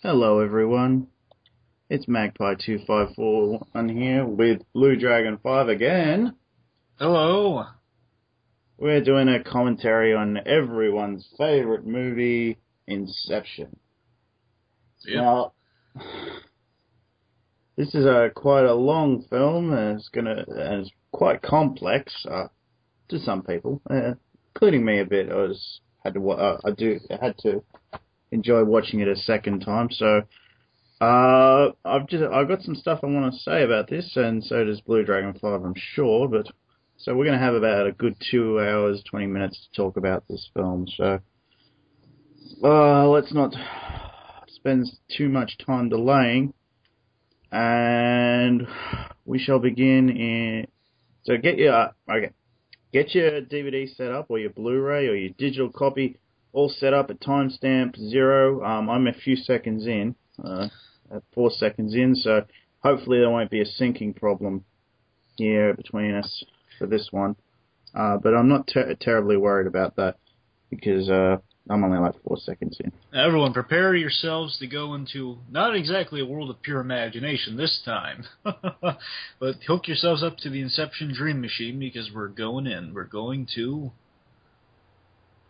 Hello everyone, it's Magpie 2541 here with BlueDragonfive again. Hello. We're doing a commentary on everyone's favourite movie, Inception. Yep. Now, this is quite a long film, and it's quite complex to some people, including me a bit. I had to enjoy watching it a second time, so I've got some stuff I want to say about this, and so does BlueDragonfive, I'm sure. But so we're going to have about a good 2 hours, 20 minutes to talk about this film. So let's not spend too much time delaying, and we shall begin in. So get your DVD set up, or your Blu-ray, or your digital copy, all set up at timestamp 0. I'm a few seconds in. At 4 seconds in, so hopefully there won't be a syncing problem here between us for this one. But I'm not terribly worried about that because I'm only like 4 seconds in. Everyone, prepare yourselves to go into not exactly a world of pure imagination this time, but hook yourselves up to the Inception dream machine because we're going in. We're going to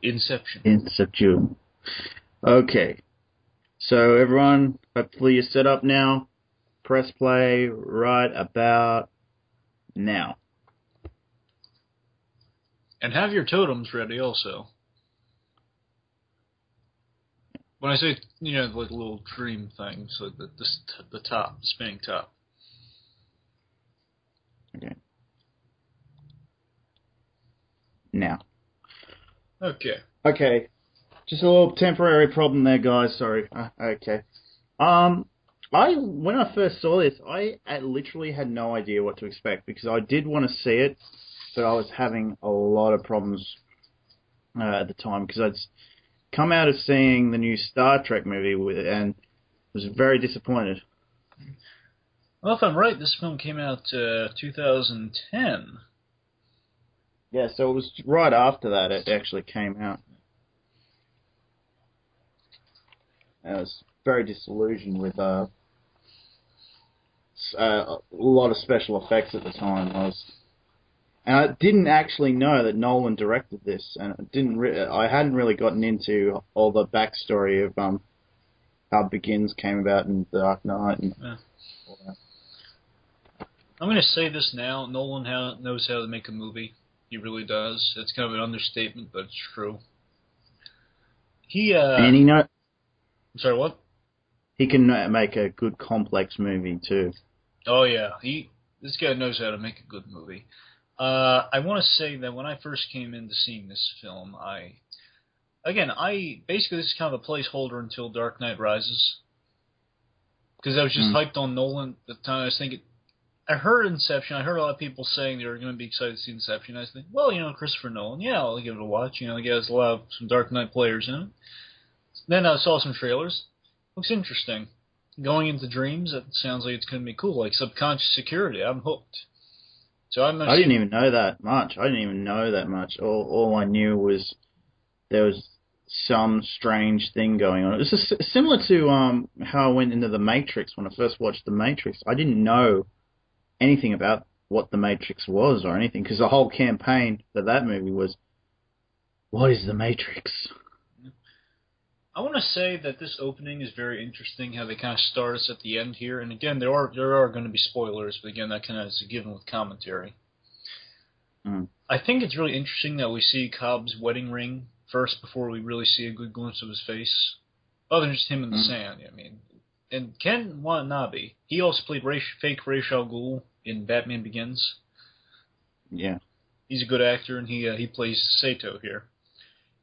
Inception. Inception. Okay. So everyone, hopefully you're set up now. Press play right about now. And have your totems ready also. When I say, like little dream things, like the top, the spinning top. Okay. Now. Okay. Just a little temporary problem there, guys. Sorry. Okay. When I first saw this, I literally had no idea what to expect because I did want to see it, but I was having a lot of problems at the time because I'd come out of seeing the new Star Trek movie and was very disappointed. Well, if I'm right, this film came out 2010. Yeah, so it was right after that it actually came out. I was very disillusioned with a lot of special effects at the time. And I didn't actually know that Nolan directed this, and I hadn't really gotten into all the backstory of how Begins came about in The Dark Knight and all that. I'm going to say this now: Nolan knows how to make a movie. He really does. It's kind of an understatement, but it's true. And he know. I'm sorry, what? He can make a good complex movie too. Oh yeah, this guy knows how to make a good movie. I want to say that when I first came into seeing this film, basically this is kind of a placeholder until Dark Knight Rises, because I was just hyped on Nolan at the time. I was thinking, I heard Inception. I heard a lot of people saying they were going to be excited to see Inception. I was thinking, well, Christopher Nolan, yeah, I'll give it a watch. He has some Dark Knight players in it. Then I saw some trailers. Looks interesting. Going into dreams, it sounds like it's going to be cool. Like subconscious security. I'm hooked. So I didn't even know that much. All I knew was there was some strange thing going on. It was just similar to how I went into The Matrix when I first watched The Matrix. I didn't know anything about what The Matrix was or anything, because the whole campaign for that movie was, what is The Matrix? I want to say that this opening is very interesting, how they kind of start us at the end here. And again, there are going to be spoilers, but again, that kind of is a given with commentary. I think it's really interesting that we see Cobb's wedding ring first before we really see a good glimpse of his face, other than just him in the sand. And Ken Watanabe, he also played fake Ra's al Ghul in Batman Begins. Yeah. He's a good actor, and he plays Sato here.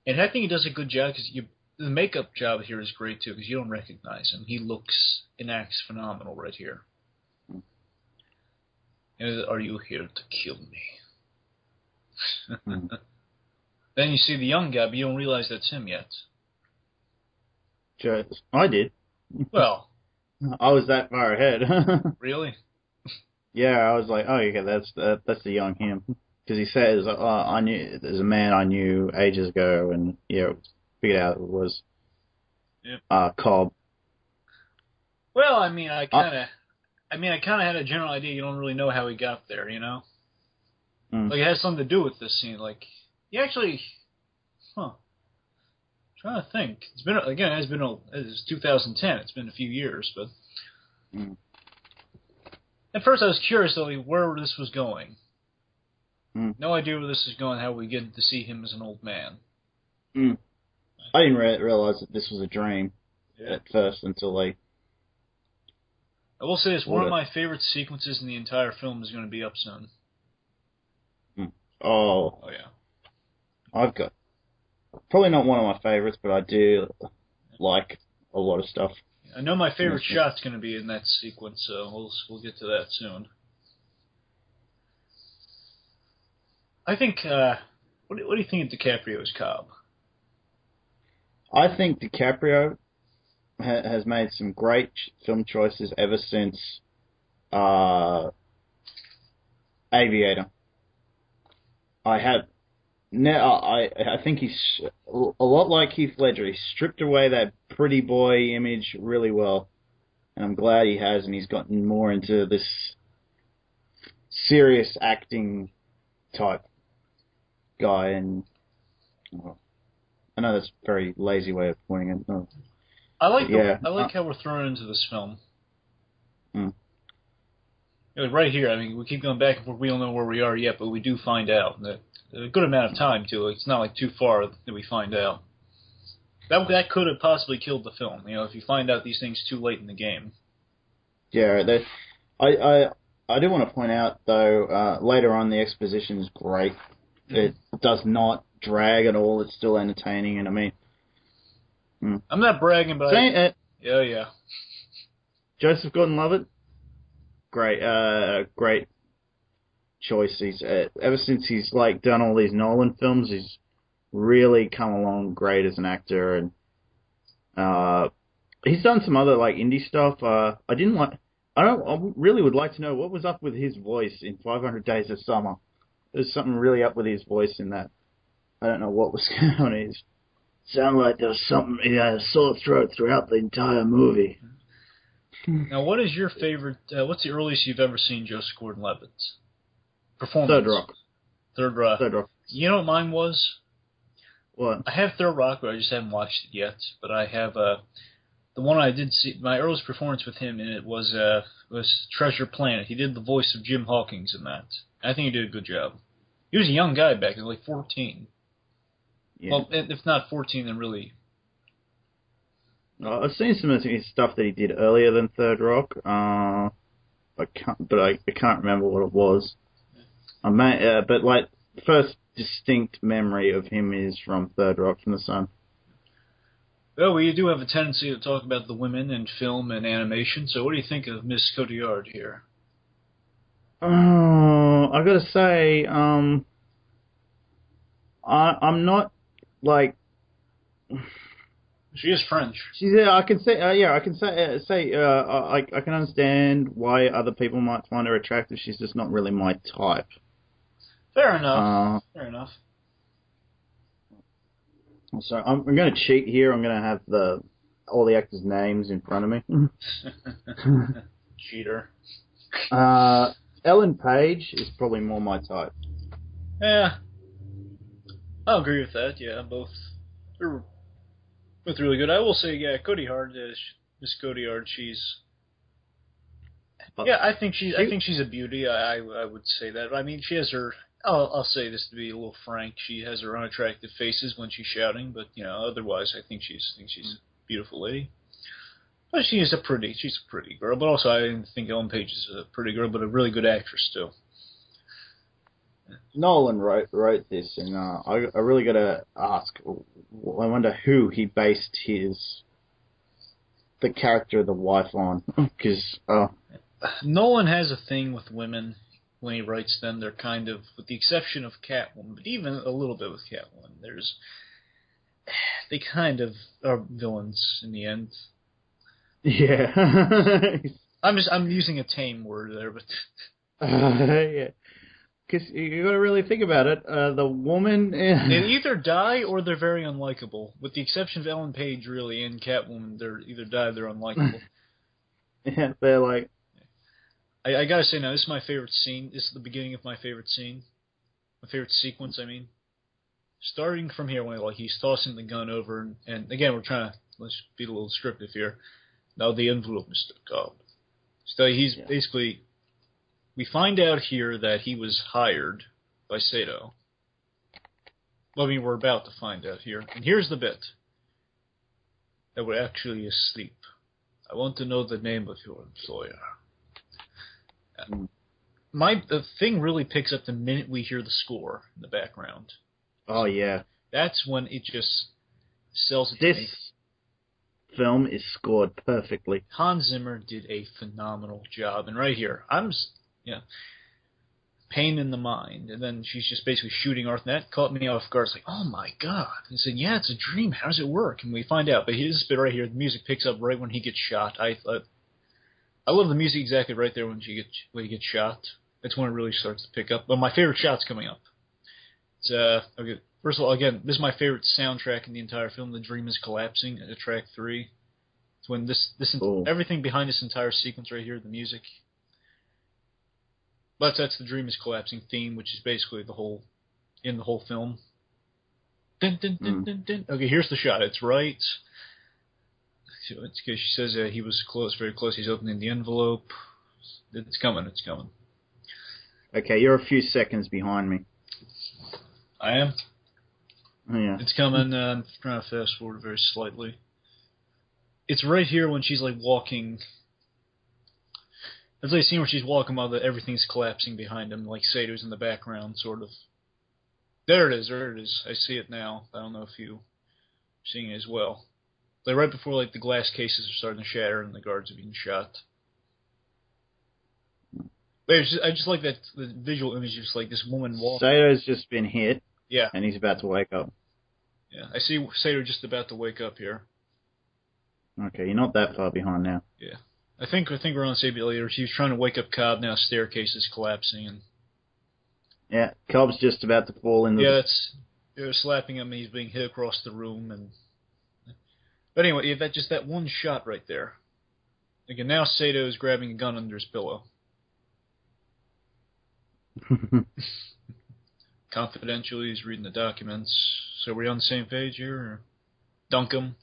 And I think he does a good job because the makeup job here is great, too, because you don't recognize him. He looks and acts phenomenal right here. And are you here to kill me? Then you see the young guy, but you don't realize that's him yet. I did. Well. I was that far ahead. Really? Yeah, I was like, oh, yeah, that's the young him. Because he says, I knew, there's a man I knew ages ago, and, figured out it was Cobb. Well, I kind of had a general idea. You don't really know how he got there, you know? Mm. Like, it has something to do with this scene. Like, he actually... Huh. Trying to think. It's been, again, it's 2010. It's been a few years, but... Mm. At first I was curious, though, where this was going. Mm. No idea where this is going, how we get to see him as an old man. Mm. I didn't realize that this was a dream at first until they... I will say this, one of my favorite sequences in the entire film is going to be up soon. Mm. Oh. Oh, yeah. I've got... Probably not one of my favorites, but I do like a lot of stuff. I know my favorite shot's going to be in that sequence, so we'll get to that soon. I think, what do you think of DiCaprio's Cobb? I think DiCaprio has made some great film choices ever since Aviator. I think he's a lot like Heath Ledger. He stripped away that pretty boy image really well, and I'm glad he has, and he's gotten more into this serious acting type guy. And I know that's a very lazy way of pointing it. No. I like how we're thrown into this film. Mm. Right here, we keep going back and forth. We don't know where we are yet, but we do find out. A good amount of time, too. It's not like too far that we find out. That could have possibly killed the film, if you find out these things too late in the game. Yeah, I do want to point out, though, later on the exposition is great. It does not drag at all. It's still entertaining, and I'm not bragging, but yeah. Joseph Gordon-Levitt, great choice. He's ever since he's done all these Nolan films, he's really come along great as an actor, and he's done some other indie stuff. I really would like to know what was up with his voice in 500 Days of Summer. There's something really up with his voice in that. I don't know what was going on. It sounded like there was something. He had a sore throat throughout the entire movie. Now, what is your favorite? What's the earliest you've ever seen Joseph Gordon-Levitt's performance? Third Rock. Third Rock. You know what mine was? What? I have Third Rock, but I just haven't watched it yet. But I have the one I did see. My earliest performance with him in it was Treasure Planet. He did the voice of Jim Hawkins in that. I think he did a good job. He was a young guy back then, 14. Yeah. Well, if not 14, then really. I've seen some of his stuff that he did earlier than Third Rock. I can't remember what it was. But first distinct memory of him is from Third Rock from the Sun. Well, we do have a tendency to talk about the women in film and animation. So, what do you think of Miss Cotillard here? I gotta say, I'm not She is French. I can say. I can say. I can understand why other people might find her attractive. She's just not really my type. Fair enough. Fair enough. So I'm going to cheat here. I'm going to have all the actors' names in front of me. Cheater. Ellen Page is probably more my type. Yeah, I'll agree with that. Yeah, they're both really good. I will say, yeah, Cotillard, Miss Cotillard, I think she's a beauty. I would say that. She has her. I'll say this to be a little frank. She has her unattractive faces when she's shouting, but otherwise, I think she's a beautiful lady. But she's a pretty girl. But also, I think Ellen Page is a pretty girl, but a really good actress too. Nolan wrote this, and I really got to ask. I wonder who he based the character of the wife on, because Nolan has a thing with women. When he writes them, they're kind of, with the exception of Catwoman, but even a little bit with Catwoman, they kind of are villains in the end. Yeah. I'm using a tame word there, but yeah. Because you got to really think about it. The woman, they either die or they're very unlikable. With the exception of Ellen Page, really, and Catwoman, they're either die or they're unlikable. Yeah, they're like, I gotta say now, this is my favorite scene. This is the beginning of my favorite scene. My favorite sequence, I mean. Starting from here, when he's tossing the gun over, and again, let's be a little descriptive here. Now the envelope, Mr. Cobb. So he's basically, we find out here that he was hired by Sato. Well, I mean, we're about to find out here. And here's the bit. That we're actually asleep. I want to know the name of your employer. The thing really picks up the minute we hear the score in the background. oh yeah. That's when it just sells it to me. This film is scored perfectly. Hans Zimmer did a phenomenal job. And right here, pain in the mind. And then she's just basically shooting Arthur. And that caught me off guard. It's like, oh my God. And said, yeah, it's a dream. How does it work? And we find out. But here's this bit right here. The music picks up right when he gets shot. I love the music exactly right there when he gets shot. That's when it really starts to pick up. But my favorite shot's coming up. It's okay. First of all, again, this is my favorite soundtrack in the entire film. The Dream is Collapsing at track 3. It's when everything behind this entire sequence right here, the music. But that's the Dream is Collapsing theme, which is basically the whole film. Dun, dun, dun, dun, dun. Okay, here's the shot. It's right. She says he was close, very close. He's opening the envelope. It's coming. It's coming. Okay, you're a few seconds behind me. I am? Oh, yeah. It's coming. I'm trying to fast forward very slightly. It's right here when she's like walking. There's like a scene where she's walking while everything's collapsing behind him, like Sato's in the background, sort of. There it is. I see it now. I don't know if you're seeing it as well. Like right before like the glass cases are starting to shatter and the guards are being shot. But I just like that the visual image, just like this woman walking. Sato's just been hit. Yeah. And he's about to wake up. Yeah, I see Sato just about to wake up here. Okay, you're not that far behind now. Yeah. I think we're on the same bit later. She was trying to wake up Cobb, now staircase is collapsing and yeah, Cobb's just about to fall in the they're slapping him, he's being hit across the room and but anyway, that one shot right there. Again, now Sato is grabbing a gun under his pillow. Confidentially, he's reading the documents. So are we on the same page here? Or dunk him?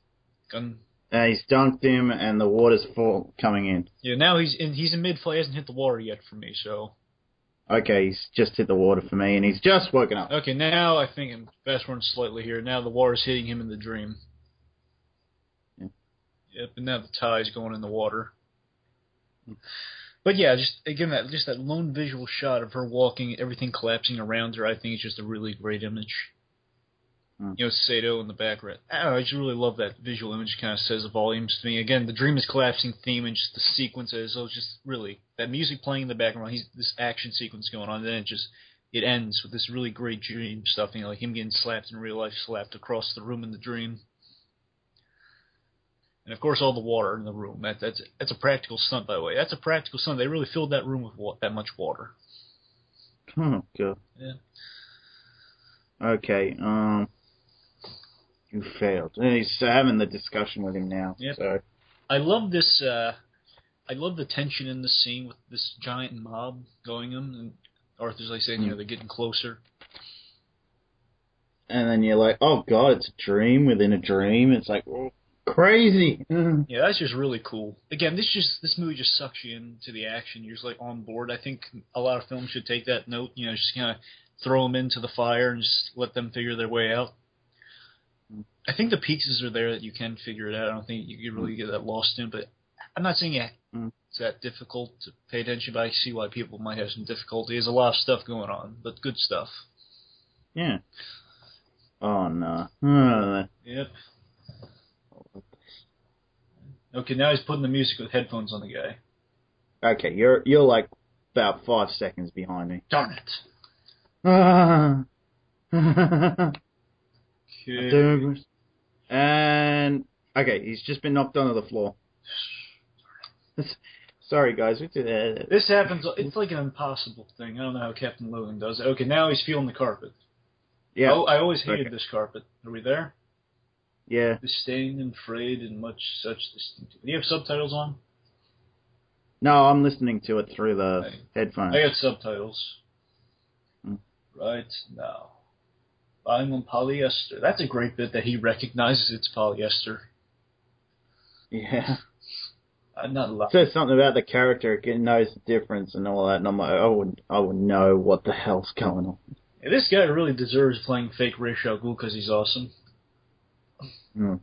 Gun? He's dunked him, and the water's full coming in. Yeah, now he's in mid-flight. He hasn't hit the water yet for me, so... Okay, he's just hit the water for me, and he's just woken up. Okay, now I think I'm fast-forwarding slightly here. Now the water's hitting him in the dream. Yeah. Yep, and now the tide's going in the water. But yeah, that lone visual shot of her walking, everything collapsing around her, I think is just a really great image. Sato in the background. I just really love that visual image. Kind of says volumes to me. Again, the Dream is Collapsing theme and just the sequences. So it's just really that music playing in the background. This action sequence going on, and then it ends with this really great dream stuff. Like him getting slapped in real life, slapped across the room in the dream. And of course, all the water in the room. That's a practical stunt, by the way. That's a practical stunt. They really filled that room with that much water. Oh god. Yeah. Okay. You failed. And he's having the discussion with him now. Yep. So. I love this. I love the tension in the scene with this giant mob going on, and Arthur's like saying, they're getting closer. And then you're like, oh god, it's a dream within a dream. It's like, oh, crazy. Yeah, that's just really cool. Again, this movie just sucks you into the action. You're just like on board. I think a lot of films should take that note. Just kind of throw them into the fire and just let them figure their way out. I think the pieces are there that you can figure it out. I don't think you can really get that lost in, but I'm not saying it's that difficult to pay attention, but I see why people might have some difficulty. There's a lot of stuff going on, but good stuff. Yeah. Oh, no. Yep. Okay, now he's putting the music with headphones on the guy. Okay, you're like about 5 seconds behind me. Darn it. Okay. And okay, he's just been knocked onto the floor. Sorry, guys. This happens. It's like an impossible thing. I don't know how Captain Logan does it. Okay, now he's feeling the carpet. Yeah. I always hated this carpet. Are we there? Yeah. Disdained and frayed and much such distinctive. Do you have subtitles on? No, I'm listening to it through the headphones. I got subtitles. Hmm. Right now. I'm on polyester. That's a great bit that he recognizes it's polyester. Yeah. I'm not allowed. It says something about the character, it knows the difference and all that, and I'm like, I would know what the hell's going on. Yeah, this guy really deserves playing fake Ra's al Ghul because he's awesome. Hmm.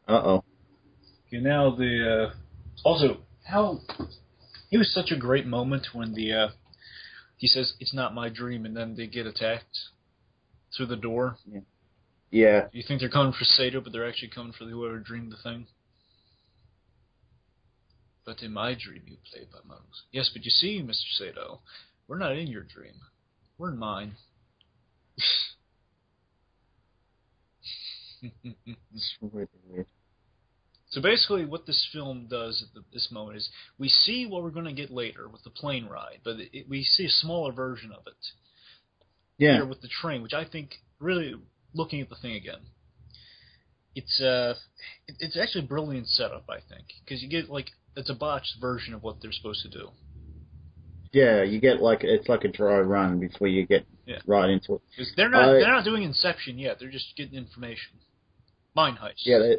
Uh-oh. Okay, now also, how... It was such a great moment when he says, "It's not my dream," and then they get attacked through the door. Yeah. You think they're coming for Sato, but they're actually coming for whoever dreamed the thing. But in my dream, you play by my rules. Yes, but you see, Mr. Sato, we're not in your dream. We're in mine. It's really weird. So basically what this film does at this moment is we see what we're going to get later with the plane ride, but we see a smaller version of it. Yeah. Here with the train, which I think, really, looking at the thing again, it's actually a brilliant setup, I think, because you get, like, it's a botched version of what they're supposed to do. Yeah, you get, it's like a dry run before you get right into it. They're not doing Inception yet, they're just getting information. Mine heist. Yeah,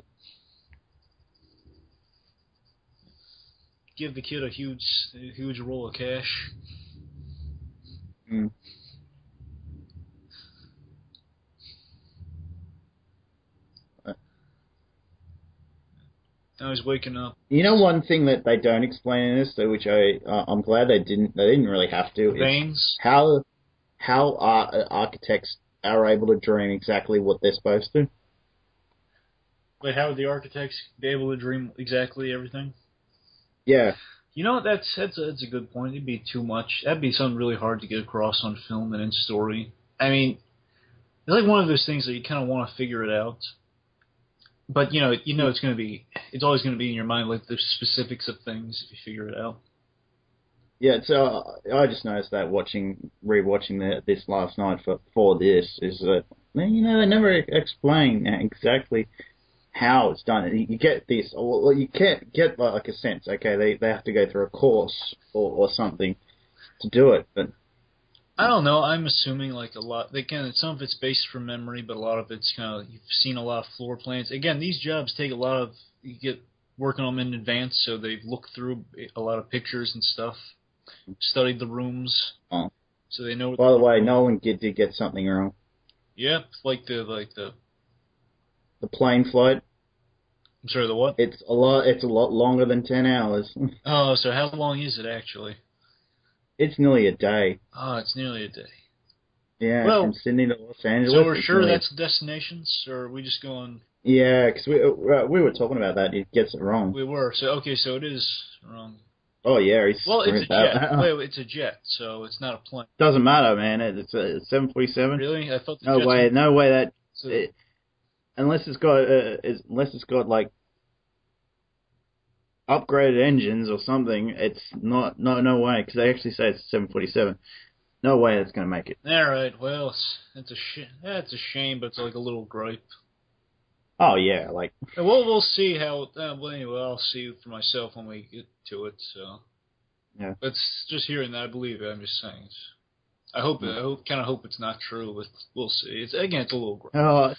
give the kid a huge roll of cash. Mm. Now he's waking up. You know, one thing that they don't explain in this, though, which I'm glad they didn't really have to, Veins. Is how architects are able to dream exactly what they're supposed to. Wait, how would the architects be able to dream exactly everything? Yeah. You know, that's a good point. It'd be too much. That'd be something really hard to get across on film and in story. I mean, it's like one of those things that you kind of want to figure it out. But, it's always going to be in your mind, like the specifics of things if you figure it out. Yeah, so I just noticed that rewatching this last night for this is that, they never explain exactly how it's done. You get this, or you can't get like a sense. Okay, they have to go through a course or something to do it, but I don't know. I'm assuming like a lot. Again, some of it's based from memory, but a lot of it's kind of you've seen a lot of floor plans. Again, these jobs take a lot of you get working on them in advance, so they've looked through a lot of pictures and stuff, studied the rooms, so they know. By the way, Nolan did get something wrong. Yep, like the plane flight. I'm sorry, the what? It's a lot longer than 10 hours. Oh, so how long is it actually? It's nearly a day. Oh, it's nearly a day. Yeah, from Sydney to Los Angeles. So we're sure that's the destinations, or are we just going? Yeah, because we were talking about that. He gets it wrong. We were. So so it is wrong. Oh yeah, it's a jet. Wait, it's a jet, so it's not a plane. Doesn't matter, man. It's a 747. Really? I thought no way that. Unless it's got like upgraded engines or something, it's no way, because they actually say it's a 747. No way it's going to make it. All right, well, it's a shame, but it's like a little gripe. Oh yeah, like. We'll see how. Well, anyway, I'll see for myself when we get to it. So. Yeah. But just hearing that, I believe it. I'm just saying. I hope it's not true, but we'll see. It's a little gripe.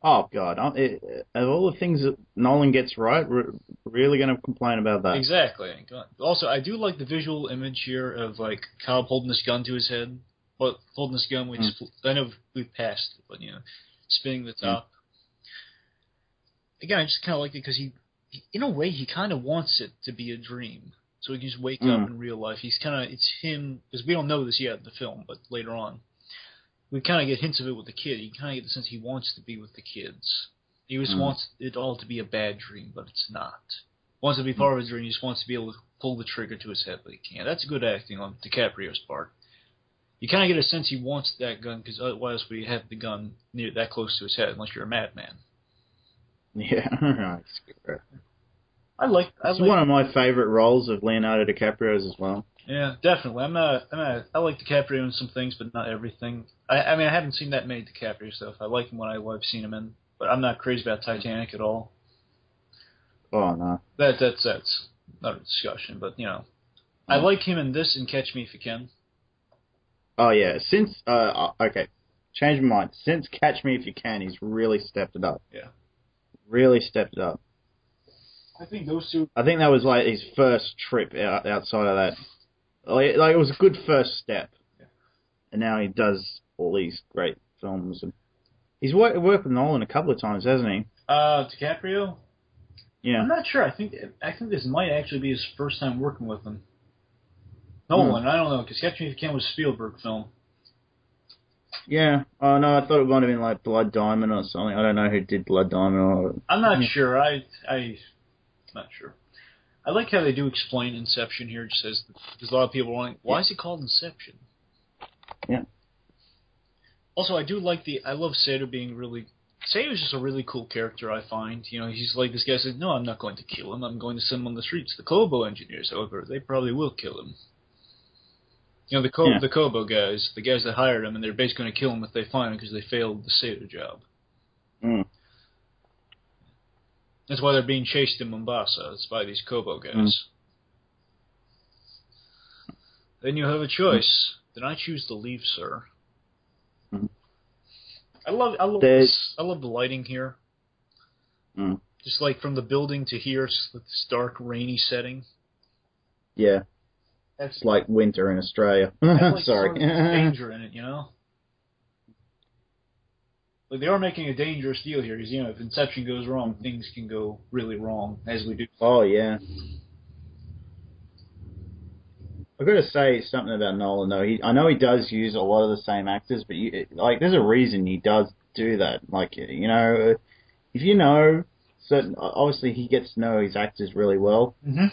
Oh, God. Of all the things that Nolan gets right, we're really going to complain about that. Exactly. Also, I do like the visual image here of, like, Cobb holding this gun to his head. Well, holding this gun, I know we've passed it, but, spinning the top. Again, I just kind of like it because he, in a way, he kind of wants it to be a dream. So he can just wake up in real life. It's him, because we don't know this yet in the film, but later on. We kind of get hints of it with the kid. You kind of get the sense he wants to be with the kids. He just wants it all to be a bad dream, but it's not. He wants to be part of a dream. He just wants to be able to pull the trigger to his head, but he can't. That's good acting on DiCaprio's part. You kind of get a sense he wants that gun, because otherwise would he have the gun near that close to his head, unless you're a madman. Yeah, It's one of my favorite roles of Leonardo DiCaprio's as well. Yeah, definitely. I like DiCaprio in some things, but not everything. I mean, I haven't seen that many DiCaprio stuff. I like him when I've seen him in, but I'm not crazy about Titanic at all. Oh no. That's not a discussion, but I like him in this and Catch Me If You Can. Oh yeah. Since okay, change my mind. Since Catch Me If You Can, he's really stepped it up. Yeah. Really stepped it up. I think those two. I think that was like his first trip outside of that. Like it was a good first step. Yeah. And now he does all these great films. And he's worked with Nolan a couple of times, hasn't he? DiCaprio. Yeah. I'm not sure. I think this might actually be his first time working with him. Nolan, I don't know, because Catch Me If You Can was a Spielberg film. Yeah. Oh no, I thought it might have been like Blood Diamond or something. I don't know who did Blood Diamond. I'm not sure. I'm not sure. I like how they do explain Inception here. It says there's a lot of people wondering why is it called Inception. Yeah. Also, I love Sato being really. Sato's just a really cool character, I find. He's like this guy says, no, I'm not going to kill him. I'm going to send him on the streets. The Kobo engineers, however, they probably will kill him. The Kobo guys, the guys that hired him, and they're basically going to kill him if they find him because they failed the Sato job. Mm. That's why they're being chased in Mombasa. It's by these Kobo guys. Mm. Then you have a choice. Then I choose to leave, sir. Mm. I love the lighting here. Mm. Just like from the building to here, it's this dark, rainy setting. Yeah. It's like winter in Australia. Like Sorry. Danger in it, Like they are making a dangerous deal here, because if Inception goes wrong, things can go really wrong, as we do. Oh yeah. I've got to say something about Nolan though. I know he does use a lot of the same actors, but there's a reason he does do that. Like if you know certain, obviously he gets to know his actors really well. Mm-hmm.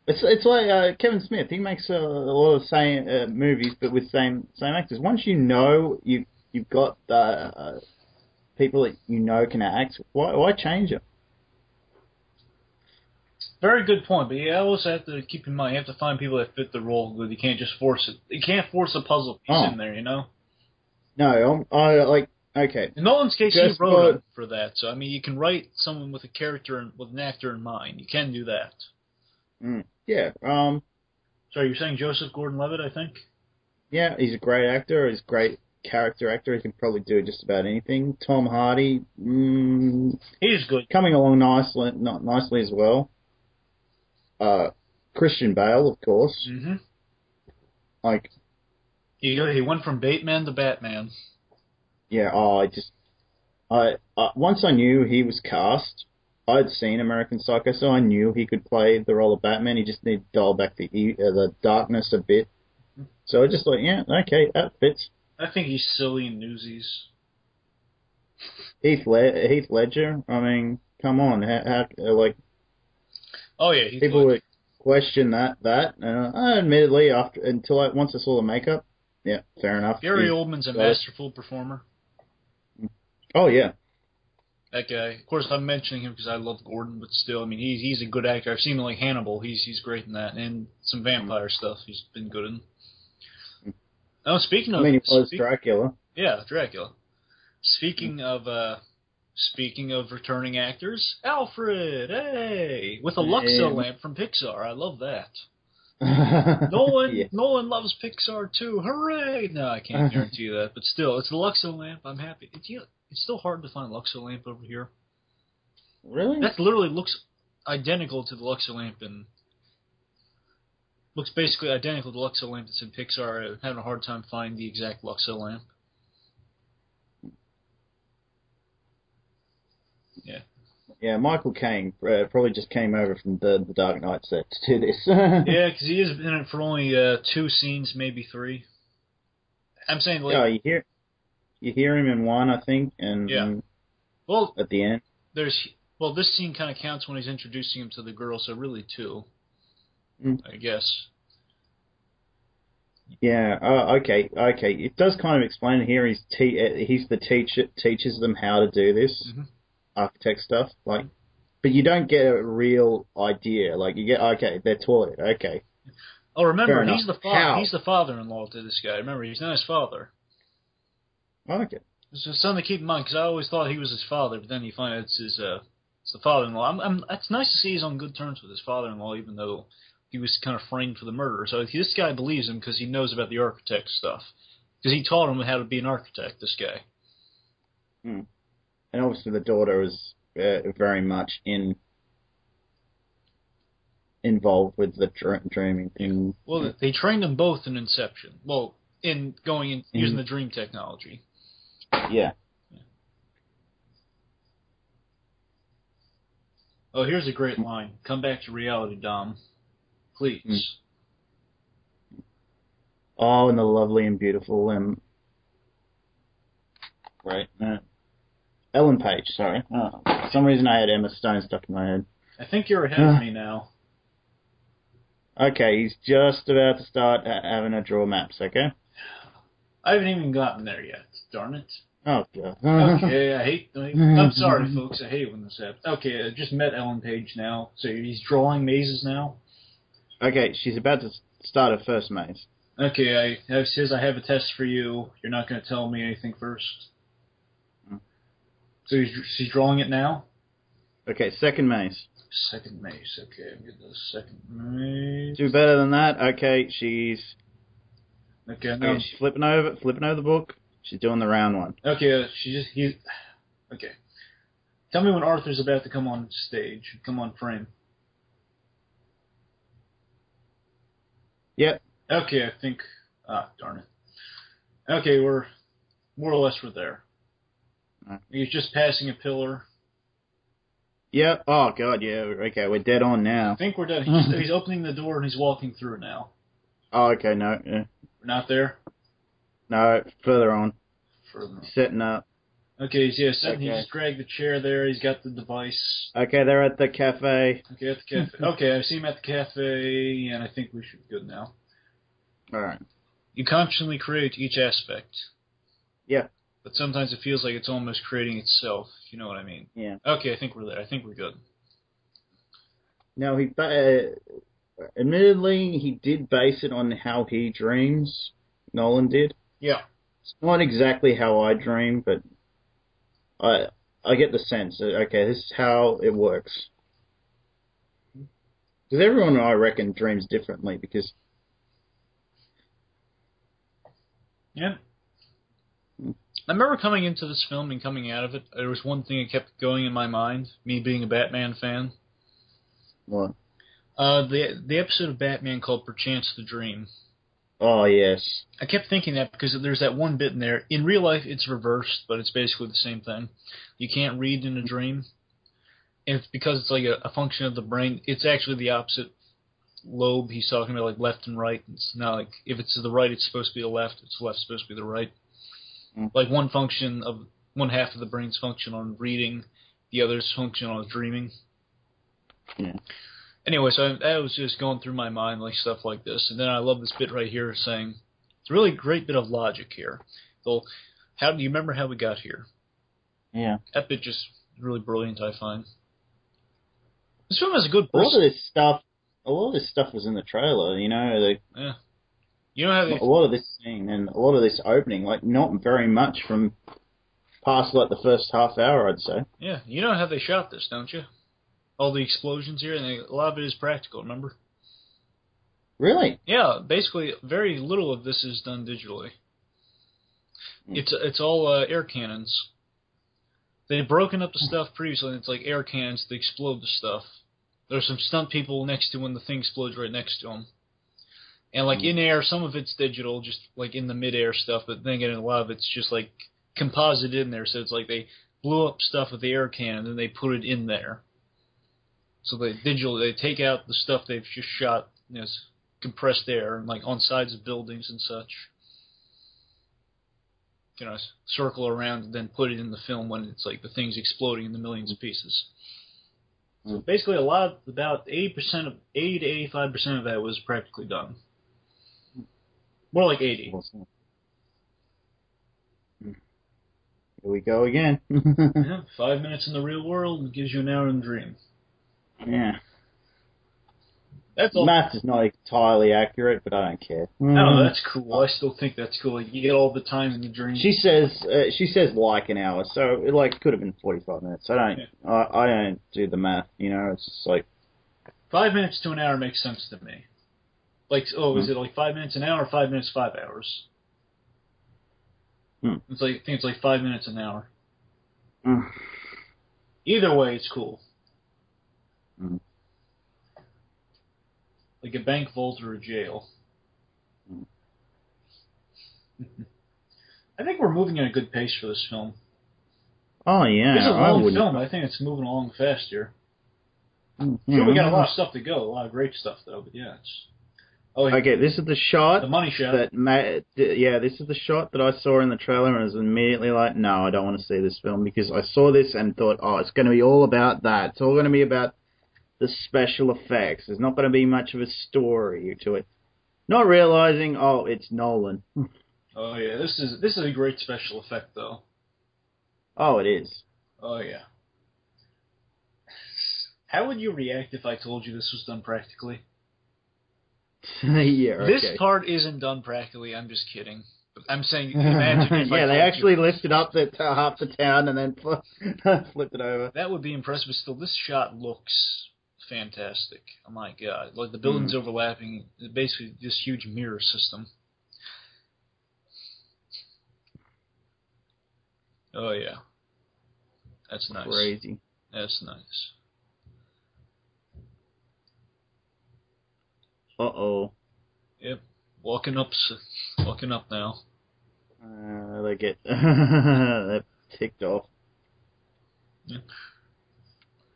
It's like Kevin Smith. He makes a lot of same movies, but with same actors. Once you know you've got people that you know can act, why change it? Very good point, but you also have to keep in mind you have to find people that fit the role. Good, you can't just force it. You can't force a puzzle piece in there, No, okay. In Nolan's case, he wrote him for that. So you can write someone with a character and with an actor in mind. You can do that. Yeah. Sorry, you're saying Joseph Gordon-Levitt, I think? Yeah, he's a great actor. He's a great character actor. He can probably do just about anything. Tom Hardy. He's good. Coming along nicely as well. Christian Bale, of course. Mm-hmm. Like he went from Bateman to Batman. Yeah. Once I knew he was cast. I'd seen American Psycho, so I knew he could play the role of Batman. He just needed to dial back the darkness a bit. So I just thought, yeah, okay, that fits. I think he's silly in Newsies. Heath Ledger. I mean, come on, how Oh yeah, people would question that. Admittedly, once I saw the makeup, yeah, fair enough. Gary Oldman's a masterful performer. Oh yeah. That guy. Of course, I'm mentioning him because I love Gordon, but still, he's a good actor. I've seen him like Hannibal. He's great in that, and some vampire stuff. He's been good in. Oh, speaking of, he was Dracula. Yeah, Dracula. Speaking of returning actors, Alfred, hey, with a Luxo lamp from Pixar. I love that. Nolan loves Pixar too. Hooray! No, I can't guarantee you that, but still, it's the Luxo lamp. I'm happy. It's still hard to find Luxo lamp over here. Really? That literally looks identical to the Luxo lamp and looks basically identical to the Luxo lamp that's in Pixar. I'm having a hard time finding the exact Luxo lamp. Yeah. Yeah, Michael Caine probably just came over from the Dark Knight set to do this. Yeah, because he is in it for only 2 scenes, maybe 3. I'm saying like... Yeah, you hear him in one, I think, and well, at the end. This scene kind of counts when he's introducing him to the girl, so really 2, I guess. Yeah. Okay. It does kind of explain it here. He's the teacher teaches them how to do this architect stuff. Like, but you don't get a real idea. Like you get they're taught it. Okay. Oh, remember he's the father. He's the father-in-law to this guy. Remember, he's not his father. Okay. It's something to keep in mind because I always thought he was his father, but then you find out it's his It's the father-in-law. It's nice to see he's on good terms with his father-in-law, even though he was kind of framed for the murder. So this guy believes him because he knows about the architect stuff. Because he taught him how to be an architect, this guy. And obviously the daughter is very much involved with the dreaming thing. Well, they trained them both in Inception. Well, in going in using the dream technology. Yeah. Oh, here's a great line. Come back to reality, Dom. Please. Oh, and the lovely and beautiful right. Ellen Page, sorry. For some reason I had Emma Stone stuck in my head. I think you're ahead of me now. Okay, he's just about to start having to draw maps, okay? I haven't even gotten there yet. Darn it. Oh, God. Okay, I'm sorry, folks. I hate when this happens. Okay, I just met Ellen Page now. So he's drawing mazes now? Okay, she's about to start her first maze. Okay, it says I have a test for you. You're not going to tell me anything first. So she's drawing it now? Okay, second maze. Second maze. Okay, I'm getting the second maze. Do better than that. Okay, she's... Okay, no. She's flipping over the book. She's doing the round one. Okay, okay. Tell me when Arthur's about to come on stage, come on frame. Yep. Okay, I think... darn it. Okay, we're more or less there. He's just passing a pillar. Yep. Oh, God, yeah. Okay, we're dead on now. I think we're dead. He's opening the door and he's walking through now. Oh, okay, no. Yeah. We're not there? No, further on. Further on. Setting up. Okay, he just dragged the chair there. He's got the device. Okay, they're at the cafe. Okay, at the cafe. Okay, I see him at the cafe, and I think we should be good now. All right. You constantly create each aspect. Yeah. But sometimes it feels like it's almost creating itself, if you know what I mean. Yeah. Okay, I think we're there. I think we're good. Now, admittedly, he did base it on how he dreams. Nolan did. Yeah. It's not exactly how I dream, but I get the sense that, okay, this is how it works. Because everyone, I reckon, dreams differently, because... Yeah. I remember coming into this film and coming out of it, there was one thing that kept going in my mind, me being a Batman fan. What? The episode of Batman called Perchance the Dream. Oh, yes. I kept thinking that because there's that one bit in there. In real life, it's reversed, but it's basically the same thing. You can't read in a dream. And it's because it's like a function of the brain. It's actually the opposite lobe. He's talking about like left and right. It's not like if it's to the right, it's supposed to be the left. It's left supposed to be the right. Like one half of the brain's function on reading, the other's function on dreaming. Yeah. Anyway, so that was just going through my mind, like stuff like this, and then I love this bit right here saying, it's a really great bit of logic here. So, do you remember how we got here? Yeah. That bit just really brilliant, I find. This film has a good. A lot of this stuff was in the trailer, you know. Yeah. You know how a lot of this scene and a lot of this opening, like not very much from past like the first half hour, I'd say. Yeah, you know how they shot this, don't you? All the explosions here, and a lot of it is practical, remember? Really? Yeah, basically, very little of this is done digitally. It's all air cannons. They've broken up the stuff previously, and it's like air cannons that explode the stuff. There's some stunt people next to when the thing explodes right next to them. And like in air, some of it's digital, just like in the mid-air stuff, but then again, a lot of it's just like composite in there, so it's like they blew up stuff with the air cannon, and they put it in there. So they take out the stuff they've just shot, you know, compressed air, and like on sides of buildings and such. You know, circle around and then put it in the film when it's like the thing's exploding into millions of pieces. So basically, about 80 to 85% of that was practically done. More like 80. Here we go again. Yeah, 5 minutes in the real world gives you an hour in the dream. Yeah. That's all. Math is not entirely accurate, but I don't care. I don't know, that's cool. I still think that's cool. Like, you get all the time in the dream. She says like an hour, so it like could have been 45 minutes. I don't do the math, you know. It's just like 5 minutes to an hour makes sense to me. Like, is it like 5 minutes an hour or 5 minutes 5 hours? It's like, I think it's like 5 minutes an hour. Either way, it's cool. Like a bank vault or a jail. I think we're moving at a good pace for this film. Oh yeah, It's a long film. I think it's moving along fast here. Sure, we got a lot of stuff to go. A lot of great stuff though. But yeah, it's. Oh, okay, this is the shot. The money shot. This is the shot that I saw in the trailer, and I was immediately like, no, I don't want to see this film, because I saw this and thought, oh, it's going to be all about that. It's all going to be about the special effects. There's not going to be much of a story to it. Not realizing, oh, it's Nolan. Oh yeah, this is a great special effect though. Oh, it is. Oh yeah. How would you react if I told you this was done practically? Yeah, okay. This part isn't done practically. I'm just kidding. I'm saying, imagine if yeah, they actually lifted up half the town and then flipped it over. That would be impressive. But still, this shot looks fantastic. Oh my god! Like the buildings overlapping, basically this huge mirror system. Oh yeah, that's nice. Crazy. That's nice. Uh-oh. Yep. Walking up now. They get they're ticked off. Yeah.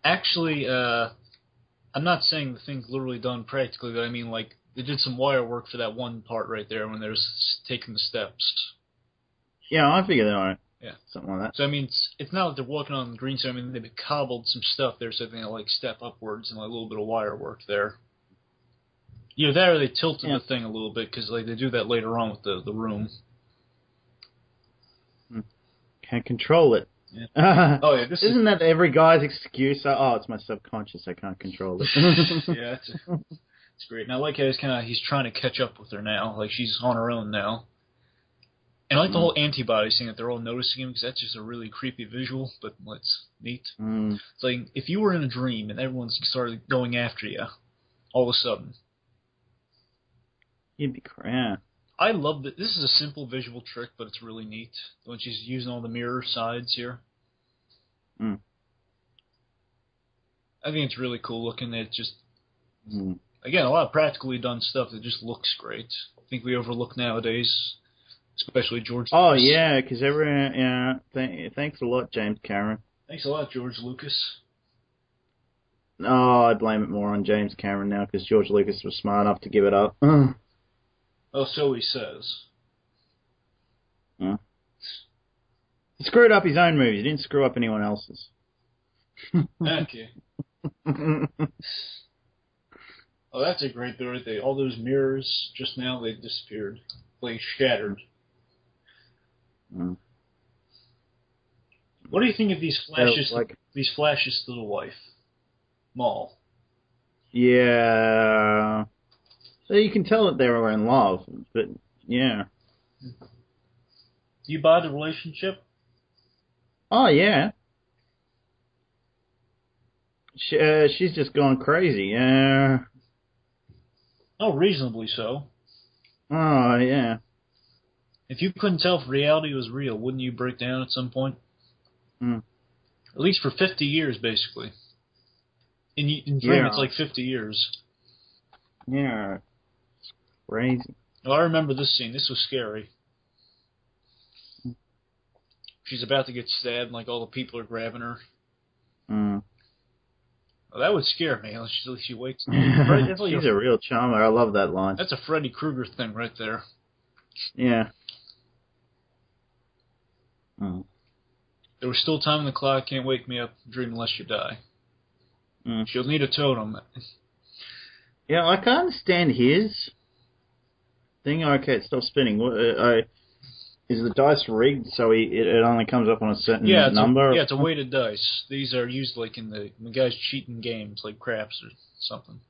Actually, I'm not saying the thing's literally done practically, but I mean, like, they did some wire work for that one part right there when they were taking the steps. Yeah, I figured that out. Yeah. Something like that. So, I mean, it's not like they're walking on the green stone. I mean, they've cobbled some stuff there so they can, like, step upwards and, like, a little bit of wire work there. Either that or they tilted the thing a little bit, because like, they do that later on with the room. Can't control it. Yeah. Oh yeah, Isn't that every guy's excuse? Oh, it's my subconscious. I can't control it. Yeah, it's great. And I like how he's trying to catch up with her now. Like, she's on her own now. And I like the whole antibodies thing that they're all noticing him, because that's just a really creepy visual, but it's neat. It's like, if you were in a dream and everyone started going after you, all of a sudden. You'd be crap. I love that. This is a simple visual trick, but it's really neat. When she's using all the mirror sides here. I think it's really cool looking. It just, again, a lot of practically done stuff that just looks great. I think we overlook nowadays, especially George Lucas. Oh, yeah, because everyone, thanks a lot, James Cameron. Thanks a lot, George Lucas. Oh, I blame it more on James Cameron now, because George Lucas was smart enough to give it up. Oh, so he says. He screwed up his own movies. He didn't screw up anyone else's. Okay. Oh, that's a great bit right there. All those mirrors, just now, they disappeared. Like, shattered. What do you think of these flashes, these flashes to the wife? Maul. Yeah. So you can tell that they were in love, but yeah. Do you buy the relationship? Oh, yeah. She's just gone crazy. Oh, reasonably so. Oh, yeah. If you couldn't tell if reality was real, wouldn't you break down at some point? At least for 50 years, basically. In dream, it's like 50 years. Yeah. It's crazy. Oh, I remember this scene. This was scary. She's about to get stabbed, and like all the people are grabbing her. Oh, that would scare me. She wakes up. She's a real charmer. I love that line. That's a Freddy Krueger thing right there. Yeah. There was still time on the clock. Can't wake me up. Dream unless you die. She'll need a totem. Yeah, I can understand his thing. Okay, it stopped spinning. Is the dice rigged so it only comes up on a certain number? It's a weighted dice. These are used like in the guy's cheating games, like craps or something.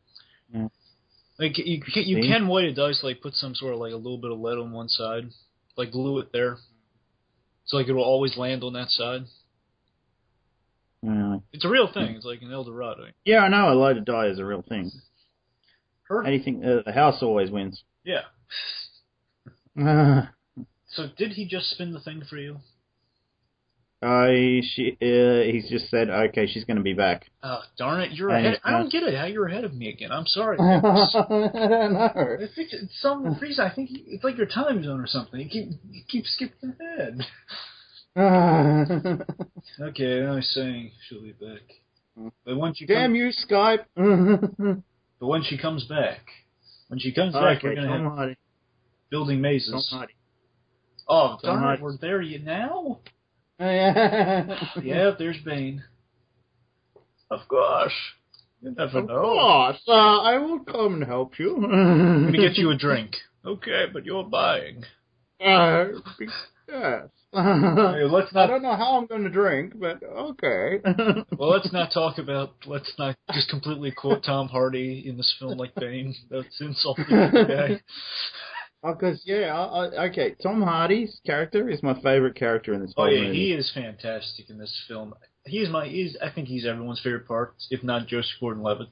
Like, you can weight a dice, like, put some sort of, like, a little bit of lead on one side. Like, glue it there. So, like, it will always land on that side. Yeah. It's a real thing. It's like an El Dorado. Yeah, I know a load of die is a real thing. Anything, the house always wins. Yeah. So, did he just spin the thing for you? He's just said, okay, she's going to be back. Oh, darn it, you're ahead. I don't get it, how you're ahead of me again. I'm sorry. I don't know. I think it's some reason, I think it's like your time zone or something. You keep skipping ahead. Okay, I was saying she'll be back. But when she Damn you, Skype. But when she comes back, back, we're going to have building mazes. Oh, darn it, we're there now? Yeah, there's Bane. Of course. You never know. Of course. I will come and help you. Let me get you a drink. Okay, but you're buying. Yes. Hey, let's not. I don't know how I'm going to drink, but okay. Well, let's not just completely quote Tom Hardy in this film like Bane. That's insulting to the guy. Because, okay, Tom Hardy's character is my favorite character in this whole movie. He is fantastic in this film. I think he's everyone's favorite part, if not Joseph Gordon-Levitt.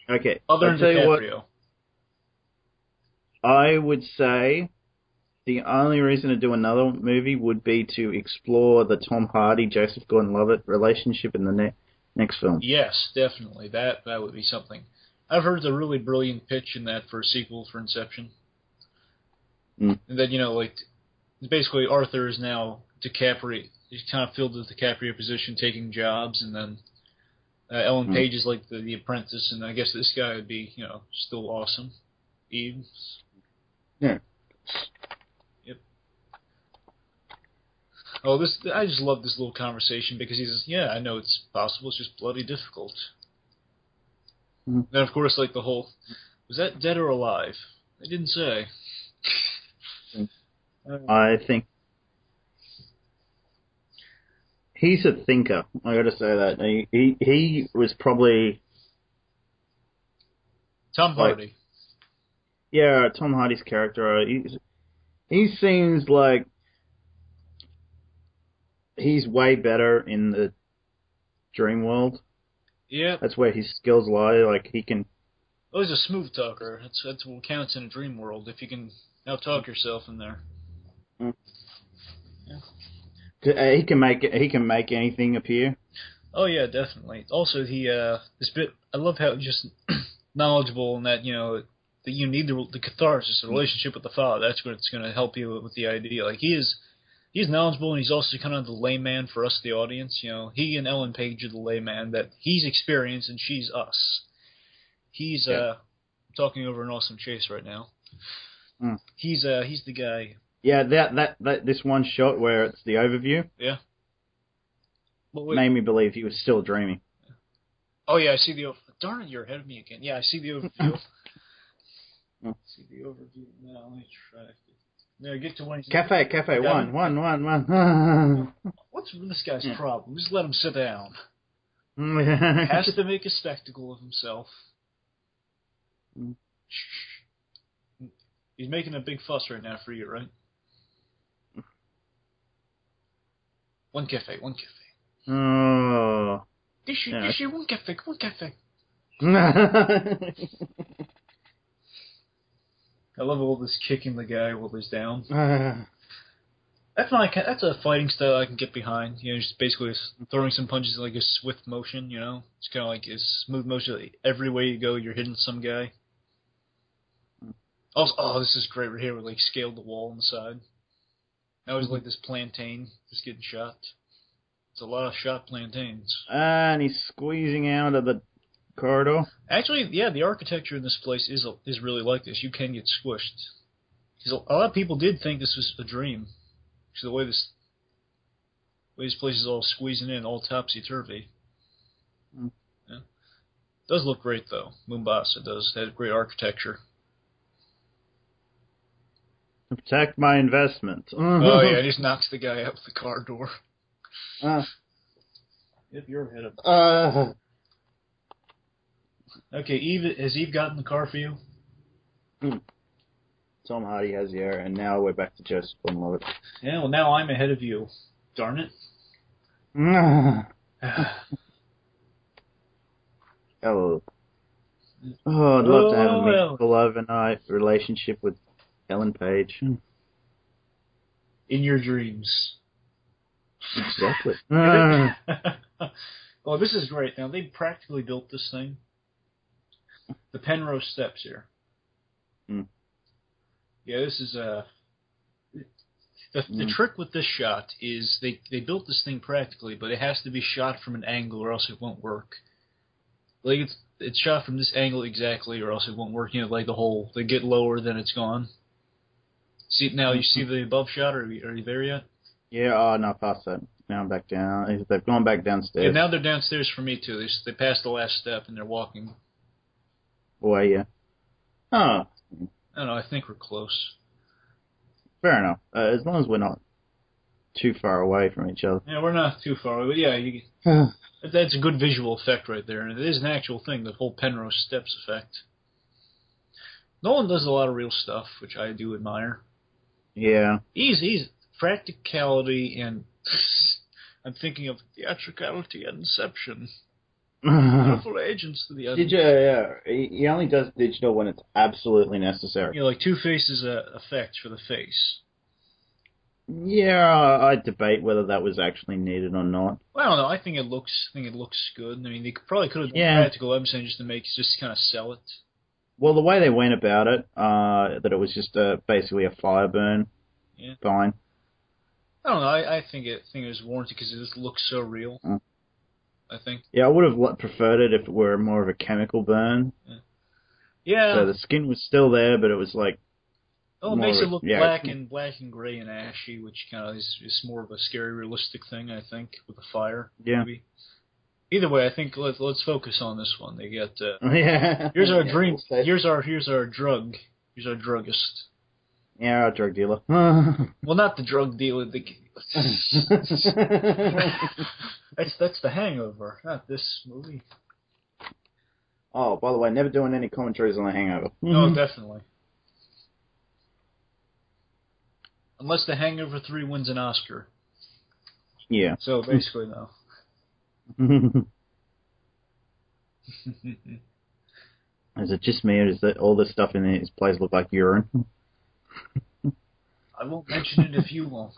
Okay. Other than DiCaprio. I would say the only reason to do another movie would be to explore the Tom Hardy-Joseph Gordon-Levitt relationship in the next film. Yes, definitely. That would be something. I've heard a really brilliant pitch in that for a sequel for Inception. And then, basically Arthur is now DiCaprio. He's kind of filled the DiCaprio position, taking jobs, and then Ellen Page is like the apprentice, and I guess this guy would be, still awesome. Eves. Yeah. Yep. Oh, I just love this little conversation because he says, yeah, I know it's possible, it's just bloody difficult. Then, of course, like the whole, was that dead or alive? They didn't say. I think he's a thinker. I got to say that he was probably Tom Hardy. Tom Hardy's character. He seems like he's way better in the dream world. Yeah, that's where his skills lie. Like he can. Oh, he's a smooth talker. That's what counts in a dream world. If you can out-talk yourself in there. Yeah. He can make anything appear. Oh yeah, definitely. Also, this bit, I love how just knowledgeable in that that you need the catharsis, the relationship with the father. That's what's going to help you with the idea. Like he's knowledgeable, and he's also kind of the layman for us, the audience. He and Ellen Page are the layman that he's experienced, and she's us. He's talking over an awesome chase right now. He's the guy. Yeah, that this one shot where it's the overview. Yeah. Made me believe he was still dreaming. Oh yeah, I see the. Darn it, you're ahead of me again. Yeah, I see the overview. See the overview now. Let me try. Now get to one. Cafe. One. What's this guy's problem? Just let him sit down. Has to make a spectacle of himself. He's making a big fuss right now for you, right? One cafe. Oh. Dishy, one cafe. I love all this kicking the guy while he's down. That's a fighting style I can get behind. Just basically throwing some punches in like a swift motion. It's kind of like a smooth motion. Like every way you go, you're hitting some guy. Also, this is great right here. We scaled the wall on the side. Now it's like this plantain just getting shot. It's a lot of shot plantains. And he's squeezing out of the corridor. Actually, yeah, the architecture in this place is really like this. You can get squished. Because a lot of people did think this was a dream. So the way this place is all squeezing in, all topsy-turvy. Yeah. It does look great, though. Mombasa does. It had great architecture. Protect my investment. Oh, yeah, he just knocks the guy out the car door. Yep, you're ahead of Okay, Eve, has Eve gotten the car for you? Tom Hardy has the air, and now we're back to Joseph Gordon-Levitt. Yeah, well, now I'm ahead of you. Darn it. Oh, I'd love to have a well. meaningful overnight relationship with Ellen Page. In your dreams. Exactly. Oh, this is great. Now, they practically built this thing. The Penrose Steps here. Yeah, this is the trick with this shot is they built this thing practically, but it has to be shot from an angle or else it won't work. Like it's shot from this angle exactly or else it won't work. You know, like they get lower, then it's gone. See now, you see the above shot, or are you there yet? Yeah, no, past that. Now I'm back down. They've gone back downstairs. Yeah, now they're downstairs for me too. They passed the last step and they're walking. Boy, yeah. Oh. I don't know. I think we're close. Fair enough. As long as we're not too far away from each other. Yeah, we're not too far away. But yeah, that's a good visual effect right there, and it is an actual thing. The whole Penrose Steps effect. Nolan does a lot of real stuff, which I do admire. Yeah. He's practicality, and I'm thinking of theatricality and Inception. Powerful agents to the end. He only does digital when it's absolutely necessary. You know, like Two-Face's effect for the face. Yeah, I debate whether that was actually needed or not. Well, I don't know. I think it looks good. I mean, they probably could have done practical evidence just to kind of sell it. Well, the way they went about it, that it was just basically a fire burn. Yeah. Fine. I don't know. I think it was warranted because it just looks so real. I think. Yeah, I would have preferred it if it were more of a chemical burn. Yeah. So the skin was still there, but it was like. Oh, it makes it look black and gray and ashy, which kind of is more of a scary, realistic thing, I think, with the fire. Yeah. Maybe. Either way, I think let's focus on this one. They get. Yeah. Here's our dream. Here's our drug. Here's our druggist. Yeah, our drug dealer. Well, not the drug dealer. That's The Hangover, not this movie. Oh, by the way, never doing any commentaries on The Hangover. No, definitely. Unless The Hangover 3 wins an Oscar. Yeah. So basically, no. Is it just me, or is that all the stuff in his place look like urine? I won't mention it if you won't.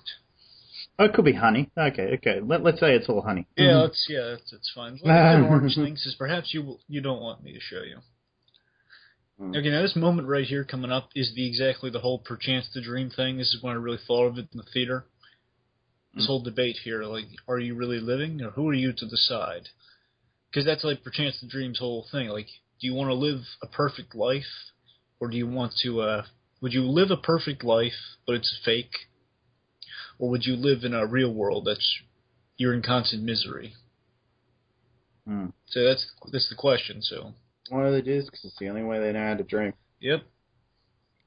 Oh, it could be honey. Okay. Let's say it's all honey. Yeah, that's fine. Well, orange things is perhaps you don't want me to show you. Okay, now this moment right here coming up is exactly the whole perchance to dream thing. This is when I really thought of it in the theater. This whole debate here, like, are you really living, or who are you to decide? Because that's like perchance to dream's whole thing. Like, do you want to live a perfect life, or do you want to? Would you live a perfect life, but it's fake, or would you live in a real world you're in constant misery? So that's the question. So. Why do they do this? Because it's the only way they know how to dream. Yep.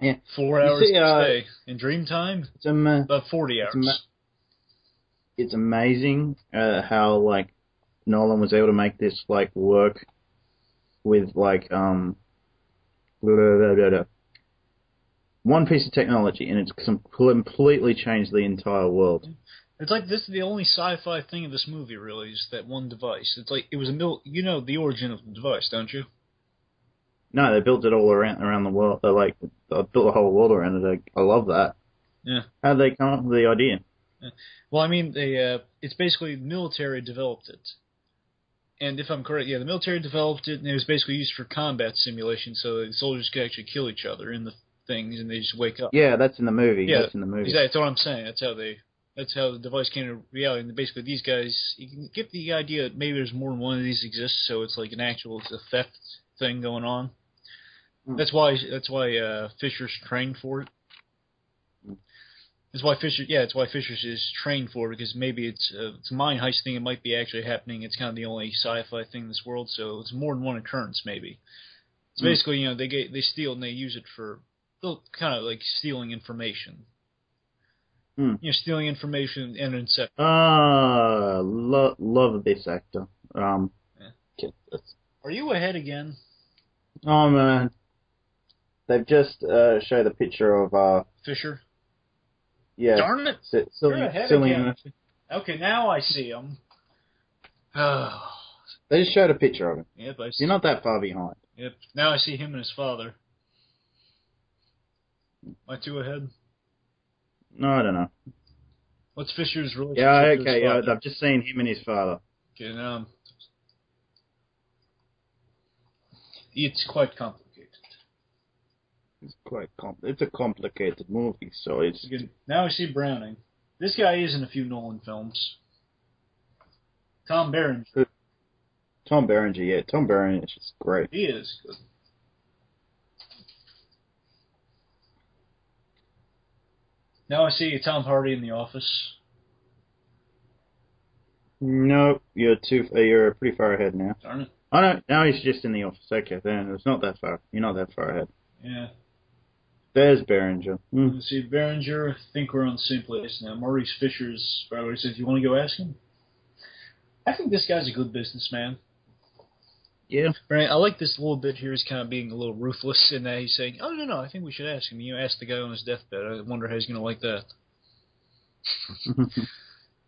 Yeah. 4 hours a day. In dream time, it's about 40 hours. It's amazing how, like, Nolan was able to make this, like, work with, like, one piece of technology, and it's completely changed the entire world. It's like this is the only sci-fi thing in this movie, really, is that one device. It's like it was you know the origin of the device, don't you? No, they built it all around the world. They built the whole world around it. I love that. Yeah. How did they come up with the idea? Yeah. Well, I mean, it's basically the military developed it. And if I'm correct, the military developed it, and it was basically used for combat simulation, so the soldiers could actually kill each other in the things, and they just wake up. Yeah, that's in the movie. Yeah, that's in the movie. Exactly, that's what I'm saying. That's how the device came to reality. And basically, these guys, you can get the idea that maybe there's more than one of these exists, so it's like a theft thing going on. That's why Fisher's trained for it. That's why Fisher's is trained for it, because maybe it's a mind heist thing. It might be actually happening. It's kind of the only sci-fi thing in this world, so it's more than one occurrence, maybe. So basically, they steal and they use it for kind of like stealing information. Stealing information and Inception. Love this actor. Are you ahead again? Oh man, they've just showed a picture of Fisher. yeah, Darn it! You're ahead Cillian. again. Okay, now I see him. Oh. They just showed a picture of him. Yep, I see. You're not that far behind. Yep. Now I see him and his father. Am I too ahead? No, I don't know. What's Fisher's relationship Yeah, to his okay, yeah, father? I've just seen him and his father. Okay, now it's quite complicated. It's a complicated movie, so it's... Again, now I see Browning. This guy is in a few Nolan films. Tom Berenger. Tom Berenger, yeah. Tom Berenger is just great. He is good. Now I see Tom Hardy in The Office. No, you're pretty far ahead now. Darn it. Oh no, now he's just in The Office. Okay, then it's not that far. You're not that far ahead. Yeah. There's Berenger. Let's see, Berenger, I think we're on the same place now. Maurice Fisher's brother says, you want to go ask him? I think this guy's a good businessman. Yeah. Right, I like this little bit here. He's kind of being a little ruthless in that he's saying, oh, no, I think we should ask him. You ask the guy on his deathbed. I wonder how he's going to like that.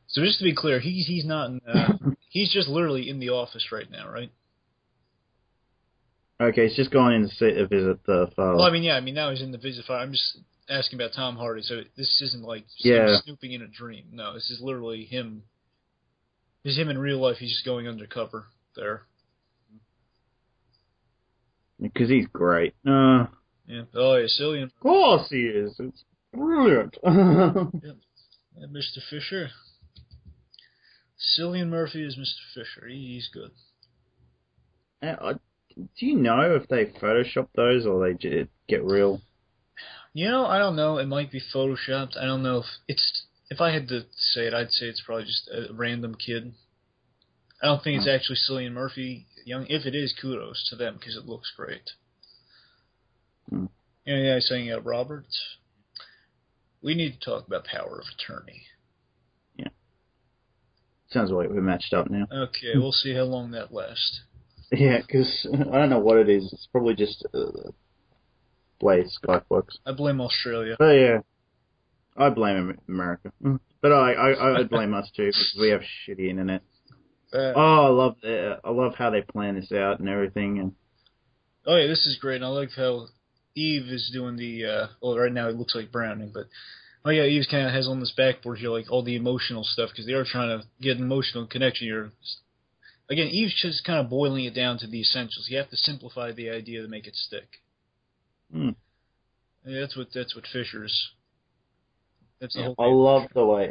So just to be clear, he's not in, he's just literally in the office right now, right? Okay, he's just gone in to visit the father. Well, now he's in the visit file. I'm just asking about Tom Hardy, so this isn't like him snooping in a dream. No, this is literally him. This is him in real life. He's just going undercover there. Because he's great. Yeah. Oh, yeah, Cillian. Of course he is. It's brilliant. Yeah, Mr. Fisher. Cillian Murphy is Mr. Fisher. He's good. Do you know if they Photoshop those or they get real? I don't know. It might be Photoshopped. I don't know if it's... If I had to say it, I'd say it's probably just a random kid. I don't think it's actually Cillian Murphy young. If it is, kudos to them because it looks great. Yeah, saying Robert, we need to talk about Power of Attorney. Yeah. Sounds like we're matched up now. Okay, we'll see how long that lasts. Yeah, because I don't know what it is. It's probably just the way Skype works. I blame Australia. But yeah, I blame America. But I blame us too because we have shitty internet. I love how they plan this out and everything. And oh yeah, this is great. And I like how Eve is doing the. Well, right now it looks like Browning, but oh yeah, Eve kind of has on this backboard here like all the emotional stuff because they are trying to get an emotional connection. Again, Eve's just kind of boiling it down to the essentials. You have to simplify the idea to make it stick. Yeah, that's what Fisher's. That's the whole thing.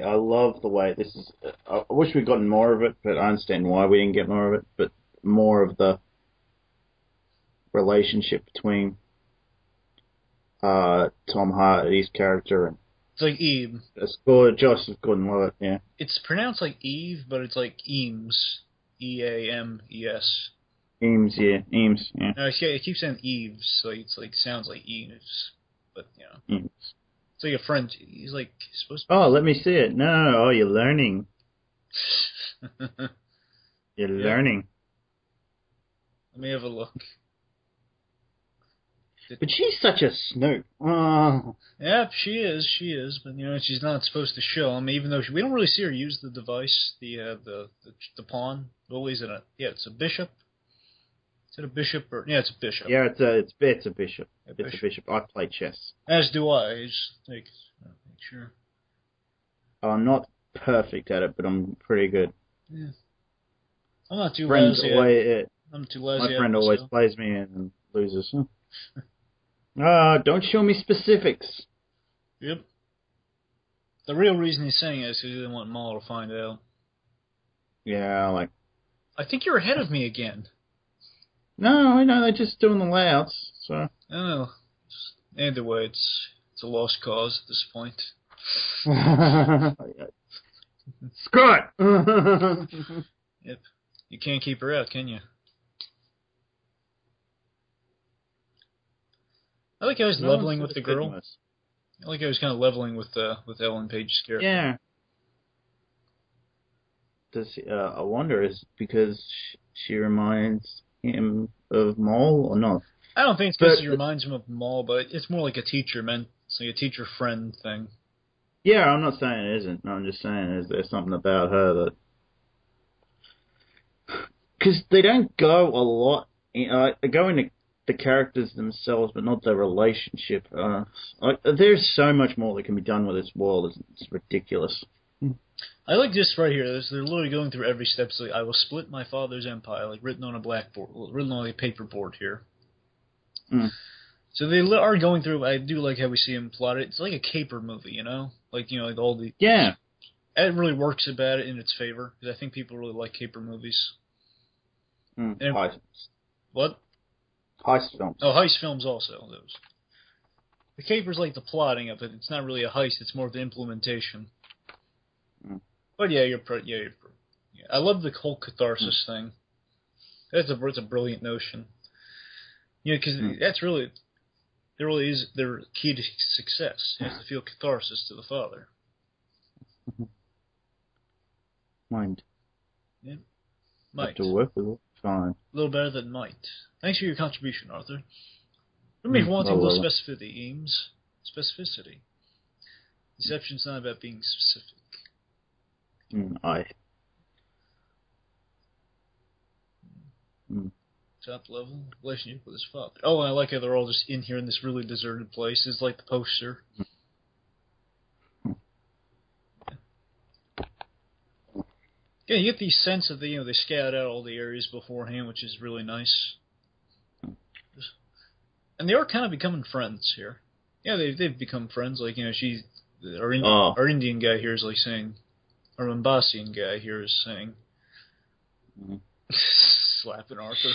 I love the way this is. I wish we'd gotten more of it, but I understand why we didn't get more of it. But more of the relationship between Tom Hardy's character and it's like Eve. Josh Gordon-Levitt. Yeah, it's pronounced like Eve, but it's like Eames. E-A-M-E-S. Eames, yeah. Eames, yeah. No, it keeps saying Eves, so it's like sounds like Eves, but Eames. It's like a friend. He's like supposed to. Oh, let me see it. No, you're learning. You're learning. Let me have a look. But she's such a snoop. Oh. Yeah, she is, but she's not supposed to show. Even though we don't really see her use the device, the pawn. Always it's a bishop. Is it a bishop or it's a bishop? Yeah, it's a bishop. It's a bishop. I play chess. As do I. Just make sure. I'm not perfect at it, but I'm pretty good. Yeah. I'm not too lazy. I'm too lazy. My friend always plays me and loses. Don't show me specifics. Yep. The real reason he's saying it is because he didn't want Maul to find out. Yeah, I think you're ahead of me again. No, I know, they're just doing the layouts, so... I don't know. Either way, it's a lost cause at this point. Scott! Yep. You can't keep her out, can you? I like how he's leveling with the girl. I like how he's kind of leveling with Ellen Page's character. Yeah. I wonder, is because she reminds him of Maul or not? I don't think it's because he reminds him of Maul, but it's more like a teacher, man. It's like a teacher-friend thing. Yeah, I'm not saying it isn't. I'm just saying there's something about her that... Because they don't go a lot... they go into the characters themselves, but not their relationship. There's so much more that can be done with this world. It's ridiculous. I like this right here. They're literally going through every step. It's like, I will split my father's empire, like written on a blackboard, written on a paperboard here. Mm. So they are going through. I do like how we see him plot it. It's like a caper movie, like like all the yeah. It really works about it in its favor because I think people really like caper movies. Heist. What? Heist films. Oh, heist films also those. The caper's like the plotting of it. It's not really a heist. It's more of the implementation. Mm. But yeah, yeah. I love the whole catharsis thing. It's a brilliant notion. Because that's really, there really is their key to success. You have to feel catharsis to the father. Mind. Yeah. Might. Have to work with it. Fine. A little better than might. Thanks for your contribution, Arthur. Remember wanting a little specificity, Eames. Specificity. Inception's not about being specific. Top level relationship with his father. Oh, and I like how they're all just in here in this really deserted place. It's like the poster. Yeah, you get the sense of they scout out all the areas beforehand, which is really nice. And they are kind of becoming friends here. Yeah, they've become friends. Like our Indian guy here is like saying, our Mombasian guy here is saying, slapping Arthur.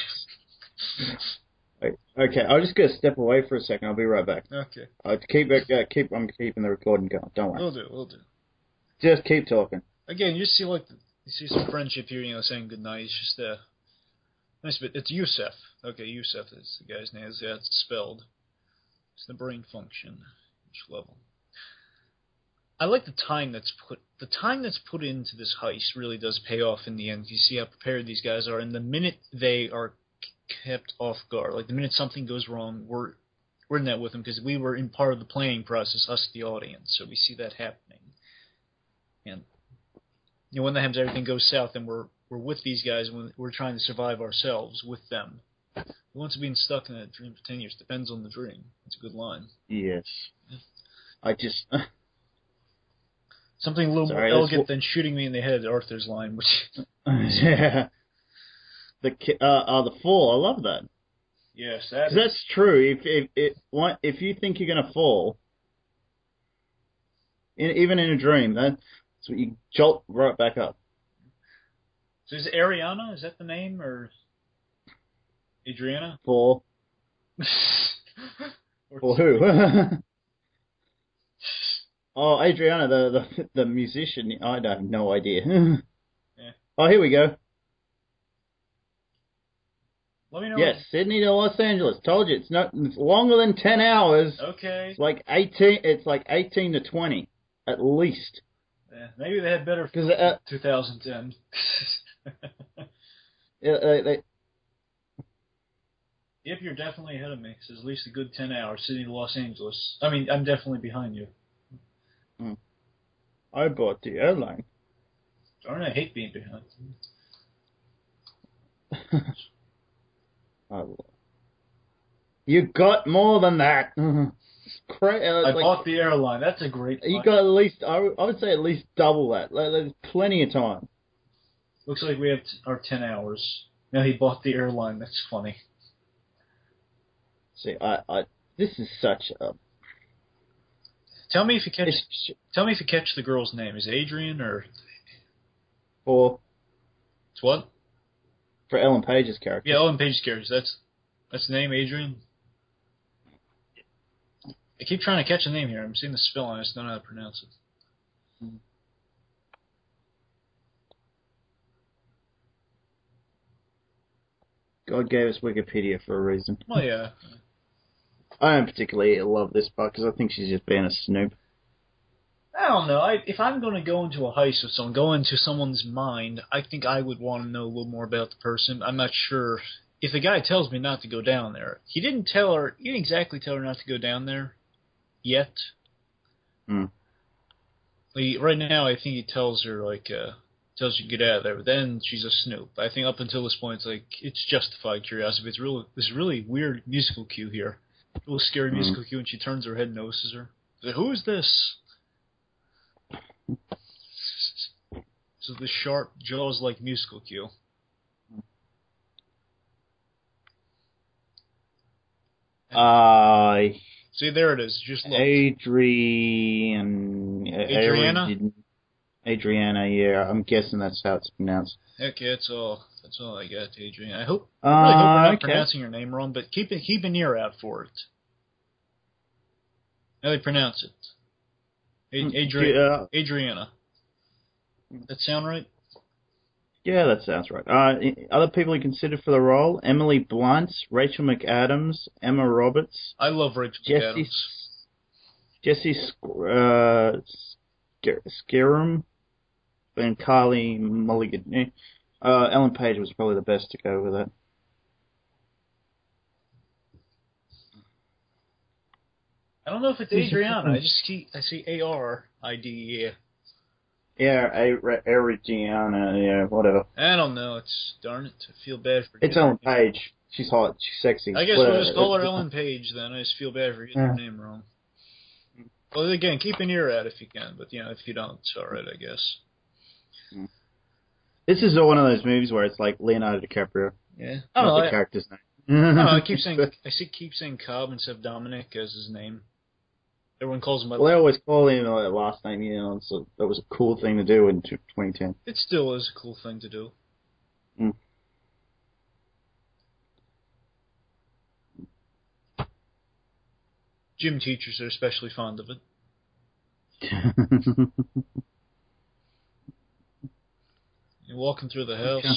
Okay, I'm just gonna step away for a second. I'll be right back. Okay. I'm keeping the recording going. Don't worry. We'll do. Just keep talking. Again, you see you see some friendship here. Saying goodnight. It's just nice bit. It's Yusef. Okay, Yusef is the guy's name. That's spelled. It's the brain function. Each level. I like the time that's put into this heist really does pay off in the end. You see how prepared these guys are, and the minute they are kept off guard, like the minute something goes wrong, we're in that with them because we were in part of the planning process, us the audience, so we see that happening. And when that happens, everything goes south, and we're with these guys when we're trying to survive ourselves with them. Who wants to be stuck in a dream for 10 years? Depends on the dream. That's a good line. Yes. I just... Something a little more elegant than shooting me in the head, Arthur's line, which... yeah. The fall, I love that. Yes, that's true. If you think you're going to fall, even in a dream, that's what you jolt right back up. So is it Ariana? Is that the name, or Adriana? For who? Oh, Adriana, the musician. I have no idea. Yeah. Oh, here we go. Let me know. Yes, Sydney to Los Angeles. Told you it's longer than 10 hours. Okay. It's like 18. It's like 18 to 20, at least. Yeah, maybe they had better 2010. Yep, you're definitely ahead of me. It's at least a good 10 hours. Sydney to Los Angeles. I mean, I'm definitely behind you. I bought the airline. Darn, I hate being behind. You got more than that. I bought the airline. That's a great line. You got at least, I would say at least double that. There's plenty of time. Looks like we have our 10 hours. Now he bought the airline. That's funny. See, this is such a... Tell me if you catch the girl's name. Is it Adrian or... It's what? For Ellen Page's character. Yeah, Ellen Page's character. That's the name, Adrian? I keep trying to catch a name here. I'm seeing the spelling. I just don't know how to pronounce it. God gave us Wikipedia for a reason. Well, yeah. I don't particularly love this part because I think she's just being a snoop. I don't know. If I'm going to go into a heist with someone, go into someone's mind, I think I would want to know a little more about the person. I'm not sure if the guy tells me not to go down there, he didn't exactly tell her not to go down there yet. Hmm. Right now, I think he tells her, tells you to get out of there, but then she's a snoop. I think up until this point, it's justified curiosity. It's this really weird musical cue here. A little scary musical cue, and she turns her head and notices her. Who is this? So the sharp, Jaws-like musical cue. See, there it is. Just look. Adriana, yeah. I'm guessing that's how it's pronounced. Heck yeah, that's all I got, Adriana. I really hope we're not pronouncing your name wrong, but keep an ear out for it. How they pronounce it? Adriana. That sound right? Yeah, that sounds right. Other people he considered for the role: Emily Blunt, Rachel McAdams, Emma Roberts. I love Rachel McAdams. Jesse Scarum, and Carly Mulligan. Ellen Page was probably the best to go with that. I don't know if it's Adriana. I see ARIDEA. Yeah, Adriana, yeah, whatever. I don't know. Darn it. I feel bad for It's Ellen Page. She's hot. She's sexy. I guess we'll just call her Ellen Page then. I just feel bad for getting her name wrong. Well, again, keep an ear out if you can, but if you don't, it's alright, I guess. This is one of those movies where it's like Leonardo DiCaprio. Yeah. Not the character's name. I keep saying Cobb instead of Dominic as his name. Everyone calls him. Well, they always call him last name, so that was a cool thing to do in 2010. It still is a cool thing to do. Gym teachers are especially fond of it. You're walking through the house. Okay.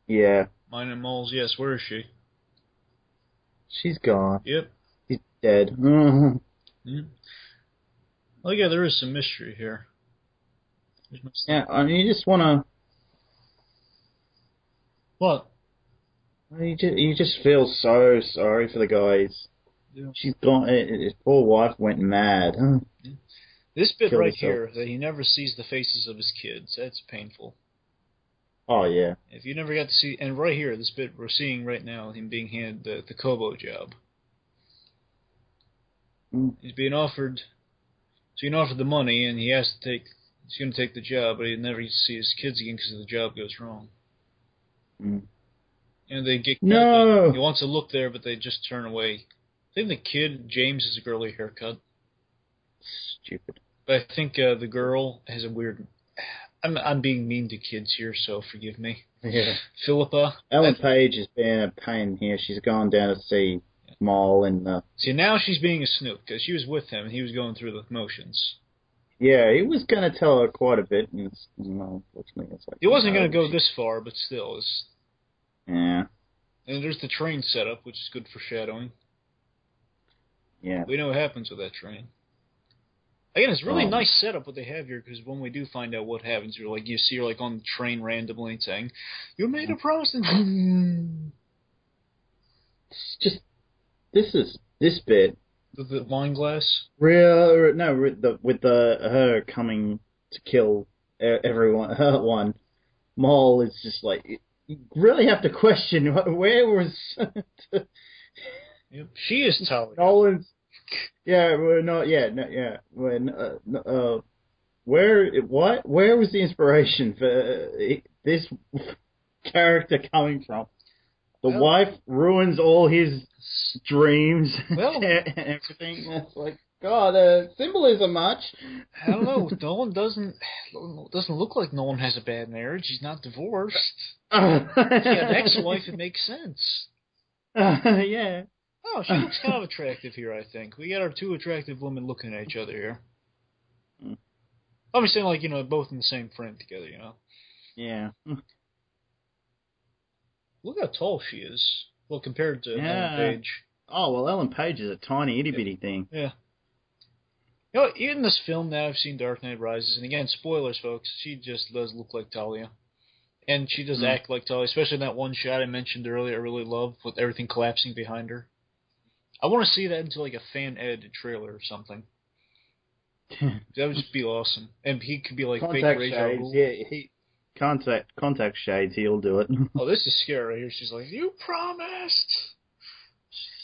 Yeah. Mining moles, yes. Where is she? She's gone. Yep. She's dead. Yeah. Well, yeah, there is some mystery here. Yeah, I mean, you just want to... What? You just feel so sorry for the guys. Yeah. She's gone. His poor wife went mad. Yeah. This bit Killed right herself. here, that he never sees the faces of his kids, that's painful. Oh, yeah. If you never got to see... And right here, this bit we're seeing right now, him being handed the Kobo job. He's being offered... So he's offered the money, and he has to take... He's going to take the job, but he never gets to see his kids again because the job goes wrong. And they get... No! He wants to look there, but they just turn away. I think the kid, James, has a girly haircut. Stupid. But I think the girl has a weird... I'm being mean to kids here, so forgive me. Yeah. Philippa. Ellen Page has been a pain here. She's gone down to see Mole and... See, now she's being a snoop, because she was with him, and he was going through the motions. Yeah, he was going to tell her quite a bit, and unfortunately it's like... He wasn't going to go this far, but still. Yeah. And there's the train setup, which is good foreshadowing. Yeah. We know what happens with that train. Again, it's really nice setup what they have here, because when we do find out what happens, you see her on the train randomly and saying, "You made a promise." It's just this bit. The wine glass. With her coming to kill everyone. Mole is just like, you really have to question where was. Yep. She is Talia. Nolan's. Yeah, we're not. Yeah, no, yeah. When where was the inspiration for this character coming from? The wife ruins all his dreams and everything. It's like, God, symbolism much. I don't know. Nolan doesn't look like Nolan has a bad marriage. He's not divorced. If he had an ex-wife, it makes sense. Yeah. Oh, she looks kind of attractive here, I think. We got our two attractive women looking at each other here. Obviously, both in the same frame together, Yeah. Look how tall she is. Well, compared to Ellen Page. Oh, well, Ellen Page is a tiny itty-bitty thing. Yeah. Even this film now, I've seen Dark Knight Rises, and again, spoilers, folks, she just does look like Talia. And she does act like Tully, especially in that one shot I mentioned earlier. I really love with everything collapsing behind her. I want to see that into like a fan-edited trailer or something. That would just be awesome. And he could be like contact fake shades. Yeah, contact shades. He'll do it. Oh, this is scary right here. She's like, "You promised."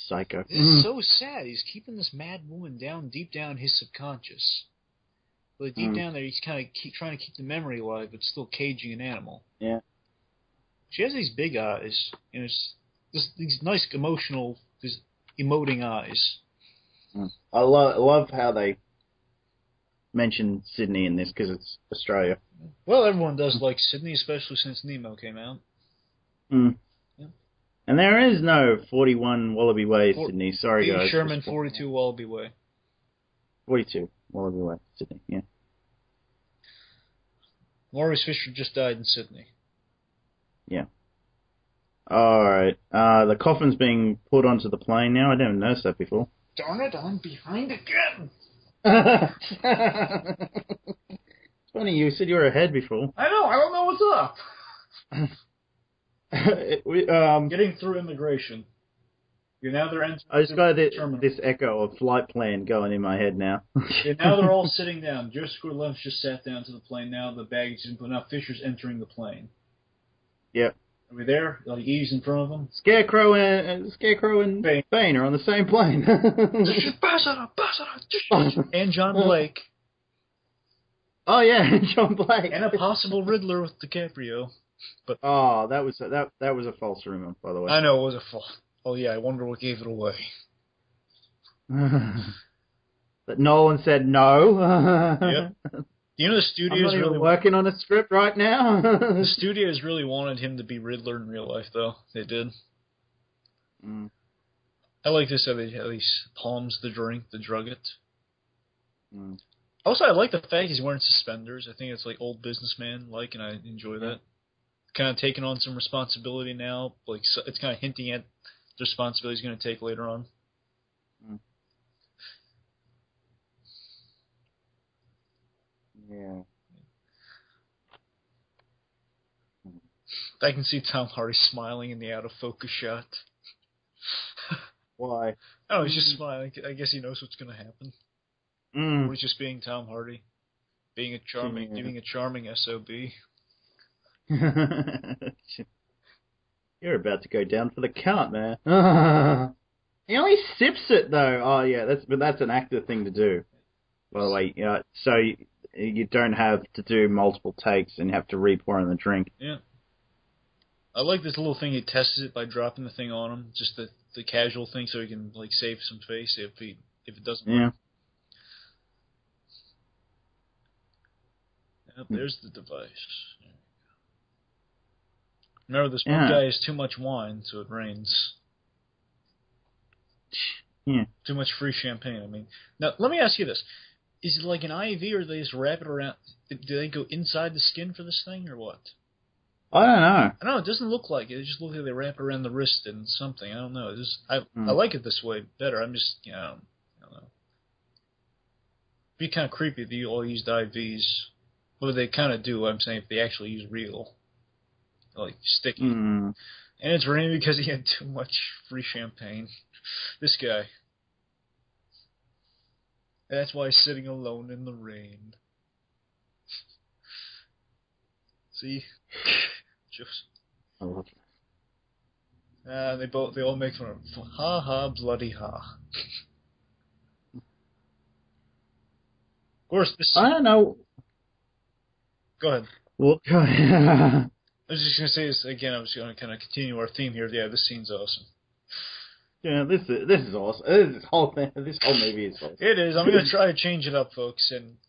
Psycho. This is so sad. He's keeping this mad woman down deep down his subconscious. Like deep down there, he's kind of trying to keep the memory alive, but still caging an animal. Yeah. She has these big eyes, and these nice emotional, these emoting eyes. I love how they mention Sydney in this because it's Australia. Well, everyone does like Sydney, especially since Nemo came out. Yeah. And there is no 41 Wallaby Way, Sydney. Sorry, guys. Sherman, 42 Wallaby Way. 42 Wallaby Way, Sydney, yeah. Maurice Fisher just died in Sydney. Yeah. Alright. The coffin's being put onto the plane now. I didn't notice that before. Darn it, I'm behind again! It's funny, you said you were ahead before. I know, I don't know what's up! Getting through immigration. Now they're entering I just got the terminal. this echo of flight plan going in my head now. Now they're all sitting down. Just Squirrel just sat down to the plane. Now the baggage is put. Now Fisher's entering the plane. Yep. Are we there? Like Eve's in front of them. Scarecrow and Bane are on the same plane. And John Blake. Oh yeah, John Blake. And a possible Riddler with DiCaprio. But that was a false rumor, by the way. I know it was a false. Oh yeah, I wonder what gave it away. But Nolan said no. Yep. You know the studio's really working on a script right now. The studios really wanted him to be Riddler in real life, though. They did. I like this how he palms the drink, the drug it. Also, I like the fact he's wearing suspenders. I think it's like old businessman-like, and I enjoy that. Kind of taking on some responsibility now. Like it's kind of hinting at the responsibility he's going to take later on. Yeah. I can see Tom Hardy smiling in the out-of-focus shot. Why? Oh, he's just smiling. I guess he knows what's going to happen. Or he's just being Tom Hardy, doing a charming SOB. You're about to go down for the count, man. He only sips it though. Oh yeah, that's an actor thing to do. By the way, so you don't have to do multiple takes and have to re-pour in the drink. Yeah. I like this little thing. He tests it by dropping the thing on him, just the casual thing, so he can like save some face if it doesn't work. Yeah. Yep, there's the device. Remember, this one guy has too much wine, so it rains. Yeah. Too much free champagne. I mean, now let me ask you this: is it like an IV, or do they just wrap it around? Do they go inside the skin for this thing, or what? I don't know. I don't know. It doesn't look like it. It just looks like they wrap it around the wrist and something. I don't know. I like it this way better. I'm just, I don't know. It'd be kind of creepy if you all used IVs. Well, they kind of do. I'm saying if they actually use real, like sticky. And it's raining because he had too much free champagne. This guy. That's why he's sitting alone in the rain. See? Just. I love it. They all make fun of him. Ha ha, bloody ha. Of course, this. I don't know. Go ahead. Well, I was just going to say this again. I was going to kind of continue our theme here. Yeah, this scene's awesome. Yeah, this is awesome. This whole movie is awesome. It is. I'm going to try to change it up, folks, and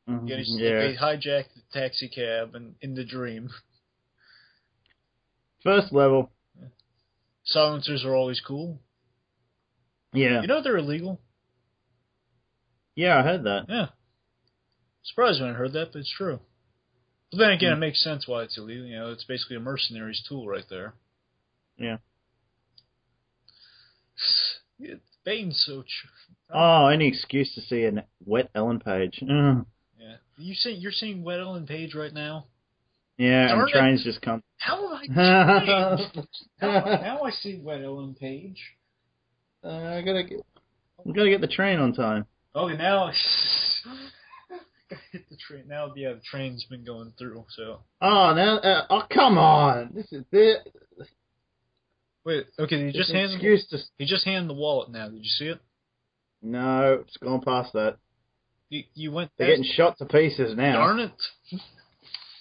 they hijack the taxi cab and in the dream. First level. Silencers are always cool. Yeah. You know they're illegal? Yeah, I heard that. Yeah. Surprised when I heard that, but it's true. But then again, it makes sense why it's illegal. You know, it's basically a mercenary's tool right there. Yeah. Bane's so any excuse to see a wet Ellen Page. Yeah. You're seeing wet Ellen Page right now? Yeah, Darn and trains just come. How have I changed? Now I see Wet Ellen Page. I gotta get the train on time. Okay, now gotta hit the train. Now, yeah, the train's been going through. So. Oh, now, come on! This is it. Wait, okay, did he just handed the wallet now. Did you see it? No, it's gone past that. You went. They're getting shot to pieces now. Darn it!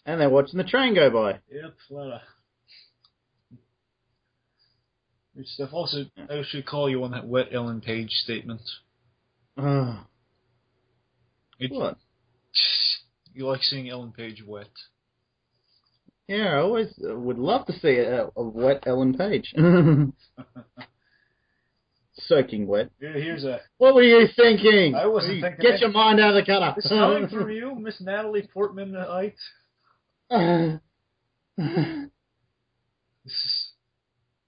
And they're watching the train go by. Yep, a lot of good stuff. Also, I should call you on that Wet Ellen Page statement. What? You like seeing Ellen Page wet? Yeah, I always would love to see a wet Ellen Page. Soaking wet. Yeah, here's a... What were you thinking? I wasn't thinking... Get your mind out of the gutter. This is coming from you, Miss Natalie Portman-Ite. Oh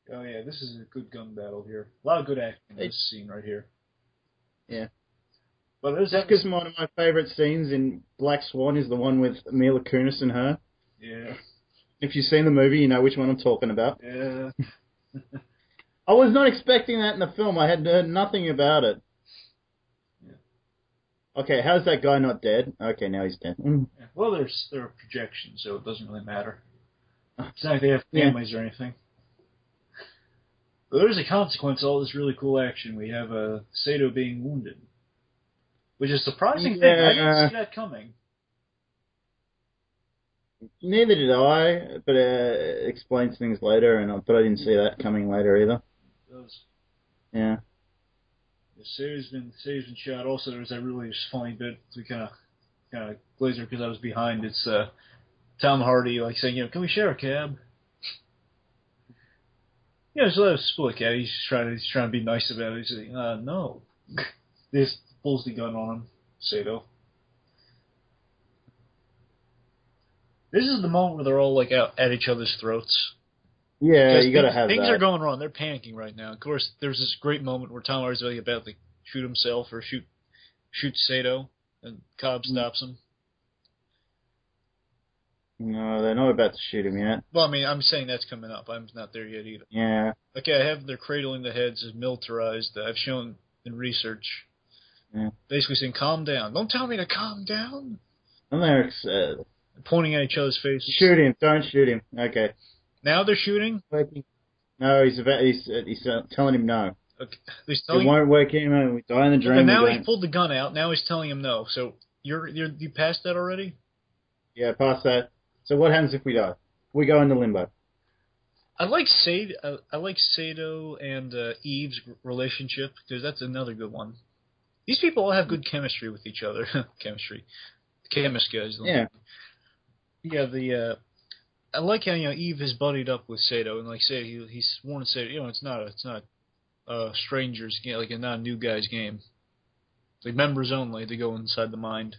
yeah, this is a good gun battle here. A lot of good acting in this scene right here. Yeah. But there's just because one of my favourite scenes in Black Swan is the one with Mila Kunis and her. Yeah. If you've seen the movie, you know which one I'm talking about. Yeah. I was not expecting that in the film. I had heard nothing about it. Yeah. Okay, how's that guy not dead? Okay, now he's dead. Yeah. Well, there are projections, so it doesn't really matter. It's not like they have families or anything. But there's a consequence to all this really cool action. We have Sato being wounded. Which is a surprising thing. I didn't see that coming. Neither did I, but it explains things later, but I didn't see that coming later either. It does. Yeah. Sato's been shot. Also, there was that really funny bit to kind of glaze her because I was behind. It's Tom Hardy saying, can we share a cab? Just let us split a cab. He's trying to be nice about it. He's saying, no. He just pulls the gun on him, Sato. This is the moment where they're all out at each other's throats. Yeah, you gotta have things that. Are going wrong. They're panicking right now. Of course, there's this great moment where Tom Hardy's about to shoot himself or shoot Sato, and Cobb stops him. No, they're not about to shoot him yet. Well, I mean, I'm saying that's coming up. I'm not there yet either. Yeah. Okay, I have their cradling the heads as militarized. I've shown in research. Yeah. Basically saying, calm down. Don't tell me to calm down. And they're pointing at each other's faces. Shoot him. Don't shoot him. Okay. Now they're shooting? No, he's telling him no. Okay. It won't wake him up. We die in the dream. But now he pulled the gun out. Now he's telling him no. So you passed that already? Yeah, past that. So what happens if we die? We go into limbo. I like Sato and Eve's relationship because that's another good one. These people all have good chemistry with each other. Chemistry. The chemist guys. Yeah. Yeah, I like how Eve has buddied up with Sato and he's warned Sato, it's not a stranger's game, not a new guy's game. It's members only to go inside the mind.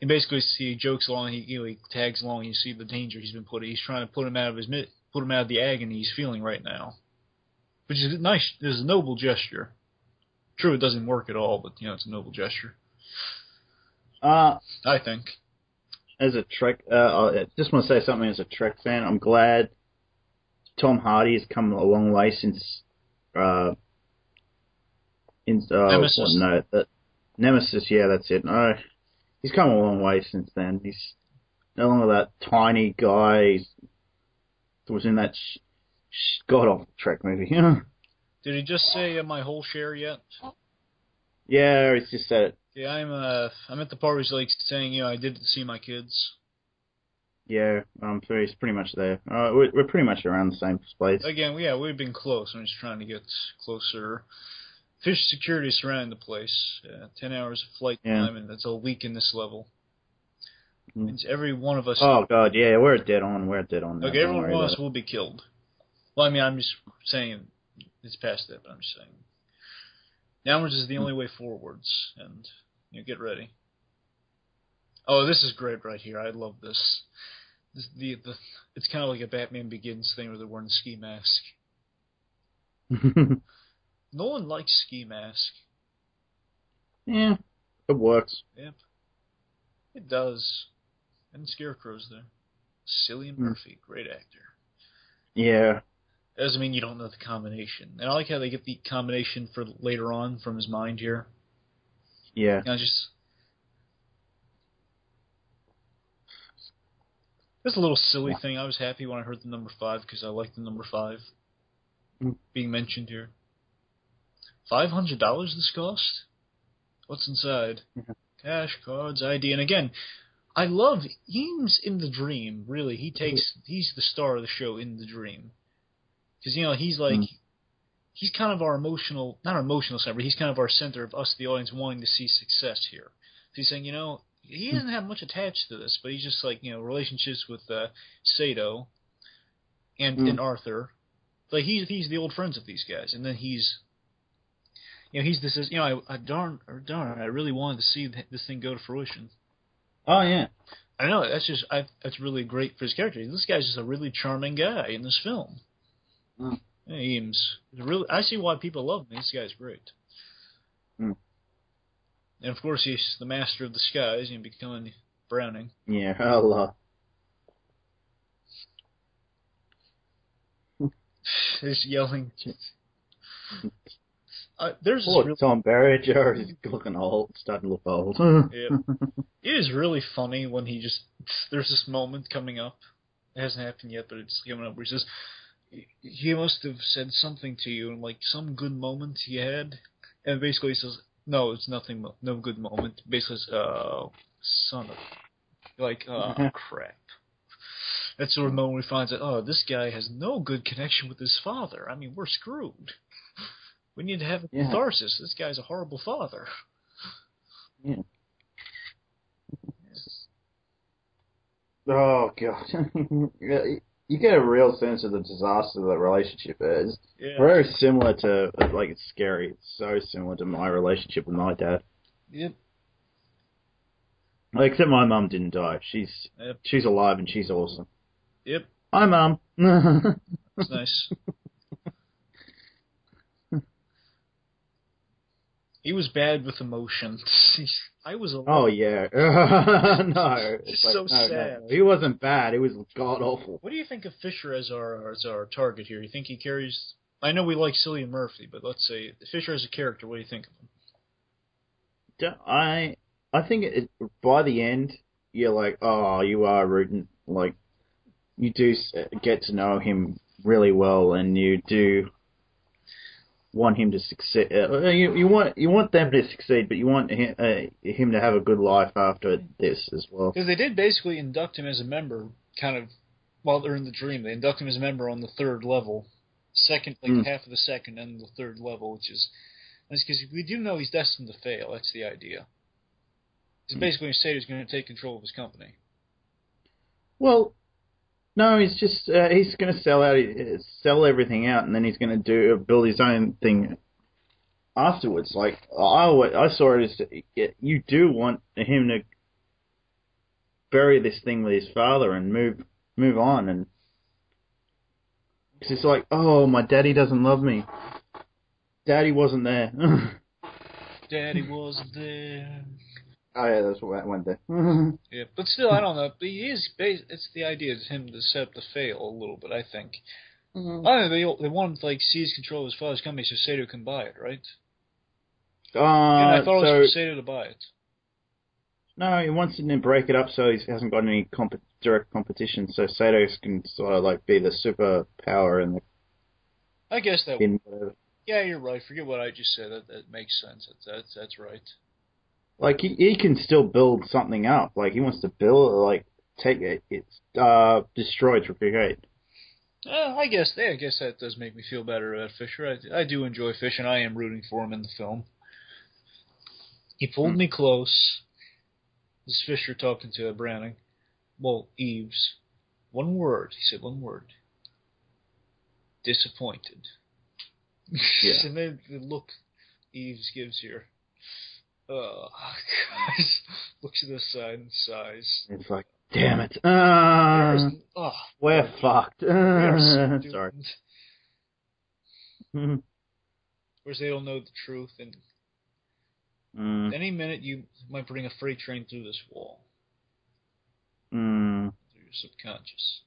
And basically, he jokes along, he tags along. You see the danger he's been put in. He's trying to put him out of the agony he's feeling right now, which is nice. It's a noble gesture. True, it doesn't work at all, but it's a noble gesture. I think. As a Trek, I just want to say something as a Trek fan. I'm glad Tom Hardy has come a long way since Nemesis. Nemesis. Yeah, that's it. No, he's come a long way since then. He's no longer that tiny guy that was in that god-awful Trek movie. Did he just say my whole share yet? Yeah, he's just said it. Yeah, I'm at the part where he's saying, I did see my kids. Yeah, he's pretty much there. We're pretty much around the same place. Again, we've been close. I'm just trying to get closer. Fish security is surrounding the place. 10 hours of flight time, and that's a week in this level. Means every one of us... Oh, God, yeah, we're dead on. We're dead on. Okay, every one of us will be killed. Well, I mean, I'm just saying it's past that, but I'm just saying. Downwards is the only way forwards, and get ready. Oh, this is great right here. I love this. It's kind of like a Batman Begins thing where they're wearing a ski mask. No one likes ski mask. Yeah, it works. Yep. It does. And Scarecrow's there. Cillian Murphy, great actor. Yeah. Doesn't mean you don't know the combination. And I like how they get the combination for later on from his mind here. Yeah. Just a little silly thing. I was happy when I heard the number 5 because I like the number 5 being mentioned here. $500 this cost? What's inside? Cash, cards, ID. And again, I love Eames in the dream, really. He's the star of the show in the dream. Because, he's like, he's kind of our not our emotional center, but he's kind of our center of us, the audience, wanting to see success here. So he's saying, he doesn't have much attached to this, but he's just like, relationships with Sato and Arthur. Like, he's the old friends of these guys. And then he's this is, darn, I really wanted to see this thing go to fruition. Oh, yeah. I know, that's really great for his character. This guy's just a really charming guy in this film. Eames. I see why people love him. This guy's great. And of course, he's the master of the skies and becoming Browning. Yeah, Allah. He's yelling. There's Tom Berenger is looking old, starting to look old. Yeah. It is really funny when there's this moment coming up. It hasn't happened yet, but it's coming up where he says, he must have said something to you, and like some good moment he had, and basically he says, no, it's nothing, no good moment. Basically, son of, like, crap. That's sort of moment where he finds out, this guy has no good connection with his father. I mean, we're screwed. We need to have a catharsis. This guy's a horrible father. Yeah. Oh, God. You get a real sense of the disaster that relationship is. Yeah. Very similar to, like, it's scary. It's so similar to my relationship with my dad. Yep. Except my mum didn't die. She's alive and she's awesome. Yep. Hi, Mum. That's nice. He was bad with emotions. I was alone. Oh, yeah. No. It's so sad. No. He wasn't bad. He was god-awful. What do you think of Fisher as our target here? You think he carries... I know we like Cillian Murphy, but let's say Fisher as a character, what do you think of him? I think by the end, you're like, oh, you are rooting. Like, you do get to know him really well, and you do want him to succeed. You want them to succeed, but you want him to have a good life after this as well. Because they did basically induct him as a member, kind of while they're in the dream. They induct him as a member on the 3rd level, half of the second and the 3rd level, which is because we do know he's destined to fail. That's the idea. Because basically, Sato's going to take control of his company. Well. No, he's just he's going to sell everything out, and then he's going to build his own thing afterwards. Like I saw it as you do want him to bury this thing with his father and move on, and it's like, oh, my daddy doesn't love me. Daddy wasn't there. Daddy wasn't there. Oh, yeah, that's what went there. Yeah, but still, I don't know. It's the idea of him to set up to fail a little bit, I think. Mm-hmm. I don't know, they want him to, seize control of his father's company so Sato can buy it, right? And I thought it was for Sato to buy it. No, he wants him to break it up so he hasn't got any direct competition, so Sato can sort of, be the superpower in the... I guess that would... Yeah, you're right. Forget what I just said. That makes sense. That's right. He can still build something up. He wants to build, take it. It's destroyed to create. I guess that does make me feel better about Fisher. I do enjoy Fisher, and I am rooting for him in the film. He pulled me close. This is Fisher talking to Browning. Well, Eves. One word. He said one word. Disappointed. Yeah. And then the look Eves gives here. Guys, looks to the side and sighs. It's like, damn it. We're fucked. Sorry. Whereas they don't know the truth, and any minute you might bring a freight train through this wall. your subconscious.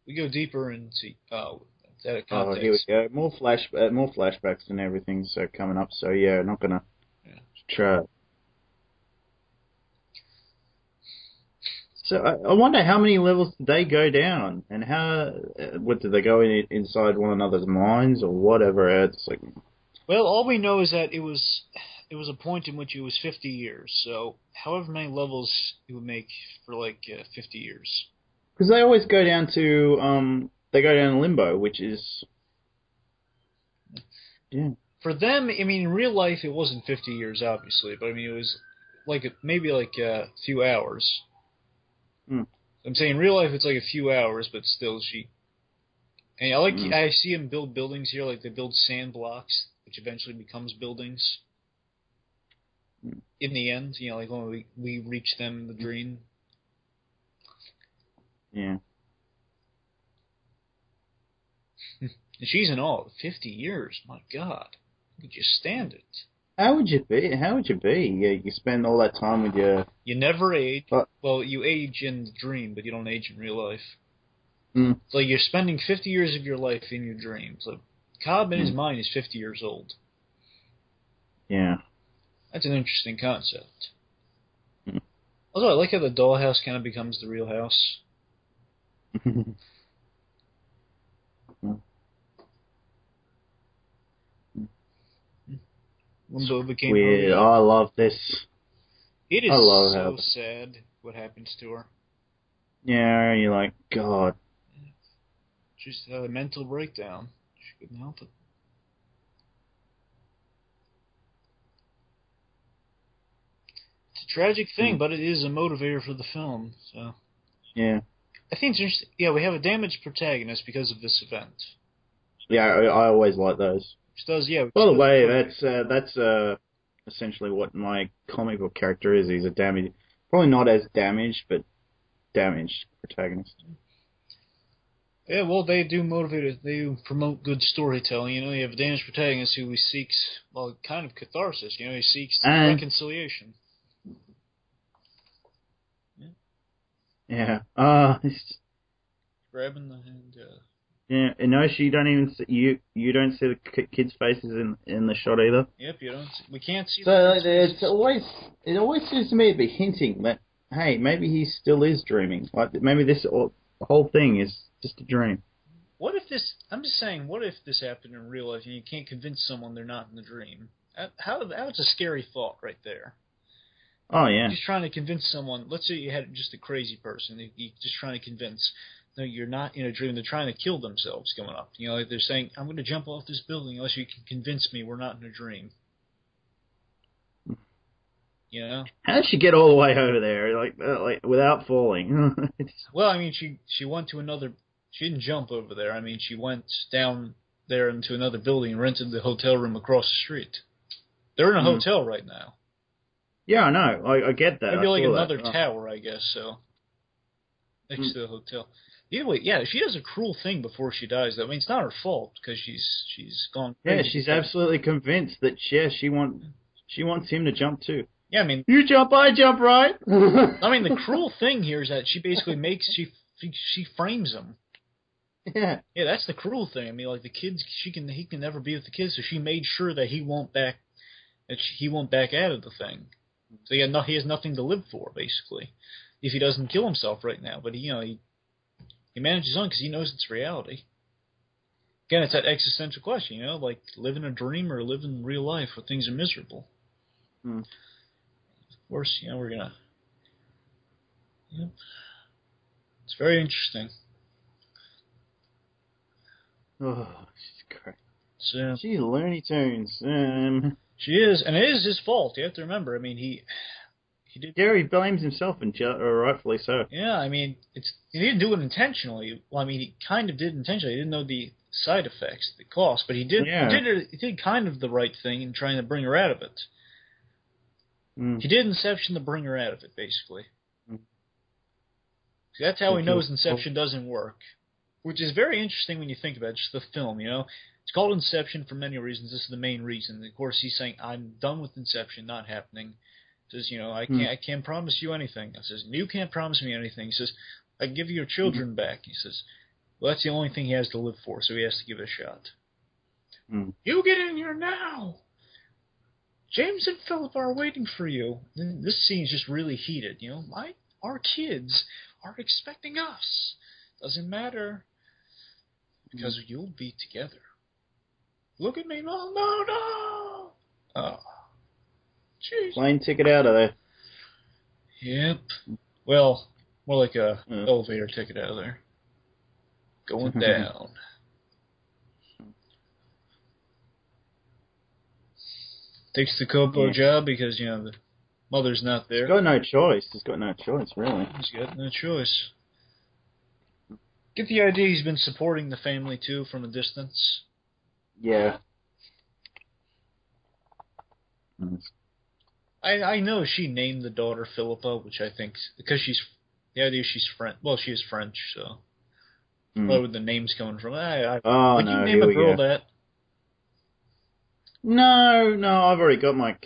We go deeper into that context. Oh, here we go. More flashbacks and everything. So coming up. So yeah, not gonna try. So I wonder how many levels did they go down, and what did they go inside one another's minds or whatever? It's like, well, all we know is that it was a point in which it was 50 years. So however many levels it would make for 50 years. Because they always go down to they go down limbo, which is For them, I mean, in real life it wasn't 50 years, obviously, but I mean it was maybe a few hours. I'm saying in real life it's like a few hours, but still And I see them build buildings here, like they build sand blocks, which eventually becomes buildings. In the end, like when we reach them in the dream. Yeah. And she's in all 50 years. My God, could you stand it? How would you be? Yeah, you spend all that time with your... You never age. Well, you age in the dream, but you don't age in real life. It's like you're spending 50 years of your life in your dreams. Like Cobb in his mind is 50 years old. Yeah. That's an interesting concept. Although I like how the dollhouse kind of becomes the real house. Limbo became weird. Oh, I love this. It is so sad what happens to her. Yeah, you're like, God. Just had a mental breakdown. She couldn't help it. It's a tragic thing, but it is a motivator for the film. So. Yeah. I think it's interesting. Yeah, we have a damaged protagonist because of this event. Yeah, I always like those. Which does, yeah. By the way, that's essentially what my comic book character is. He's a damaged, probably not as damaged, but damaged protagonist. Yeah, well, they do motivate it. They do promote good storytelling. You have a damaged protagonist who seeks, kind of catharsis. He seeks reconciliation. Yeah. Grabbing the hand. Yeah. No, you don't even see, you don't see the kids' faces in the shot either. Yep, you don't. We can't see. So it always seems to me to be hinting that hey, maybe he still is dreaming. Like maybe the whole thing is just a dream. What if this? I'm just saying. What if this happened in real life and you can't convince someone they're not in the dream? That's a scary thought right there. Oh yeah. Just trying to convince someone. Let's say you had just a crazy person. You just trying to convince. No, you're not in a dream. They're trying to kill themselves coming up. Like they're saying, "I'm going to jump off this building unless you can convince me we're not in a dream." How did she get all the way over there, like without falling? Well, I mean, she went to another. She didn't jump over there. I mean, she went down there into another building and rented the hotel room across the street. They're in a hotel right now. Yeah, I know. I get that. Maybe like another tower, I guess. So next to the hotel. Anyway, yeah, she does a cruel thing before she dies. I mean, it's not her fault because she's gone crazy. Yeah, she's absolutely convinced that she wants him to jump too. Yeah, I mean, you jump, I jump, right? I mean, the cruel thing here is that she basically she frames him. Yeah. Yeah, that's the cruel thing. I mean, like the kids, he can never be with the kids, so she made sure that he won't back out of the thing. So he has nothing to live for, basically, if he doesn't kill himself right now. But he manages on because he knows it's reality. Again, it's that existential question, like live in a dream or live in real life where things are miserable. Of course, we're gonna. Yep. It's very interesting. Oh, she's great. So, she's Looney Tunes. She is, and it is his fault. You have to remember. I mean, he did. Gary blames himself, and rightfully so. Yeah, I mean, he didn't do it intentionally. Well, I mean, he kind of did intentionally. He didn't know the side effects, the cost, but he did. Yeah. He did kind of the right thing in trying to bring her out of it. He did Inception to bring her out of it, basically. That's how he knows Inception doesn't work, which is very interesting when you think about it, just the film, It's called Inception for many reasons. This is the main reason. Of course, he's saying, I'm done with Inception, not happening. Says, I can't promise you anything. I says, you can't promise me anything. He says, I can give you your children back. He says, well, that's the only thing he has to live for, so he has to give it a shot. You get in here now! James and Philip are waiting for you. And this scene's just really heated. Our kids are expecting us. Doesn't matter. Because you'll be together. Look at me. No, no, no! Oh. Jeez. Plane ticket out of there. Yep. Well, more like a elevator ticket out of there. Going down. Takes the Kobo job because, the mother's not there. He's got no choice. He's got no choice, really. He's got no choice. Get the idea he's been supporting the family, too, from a distance. Yeah. I know she named the daughter Philippa, which I think, because the idea she's French. Well, she is French, so. Where the name's coming from. Would you name a girl that? No, I've already got my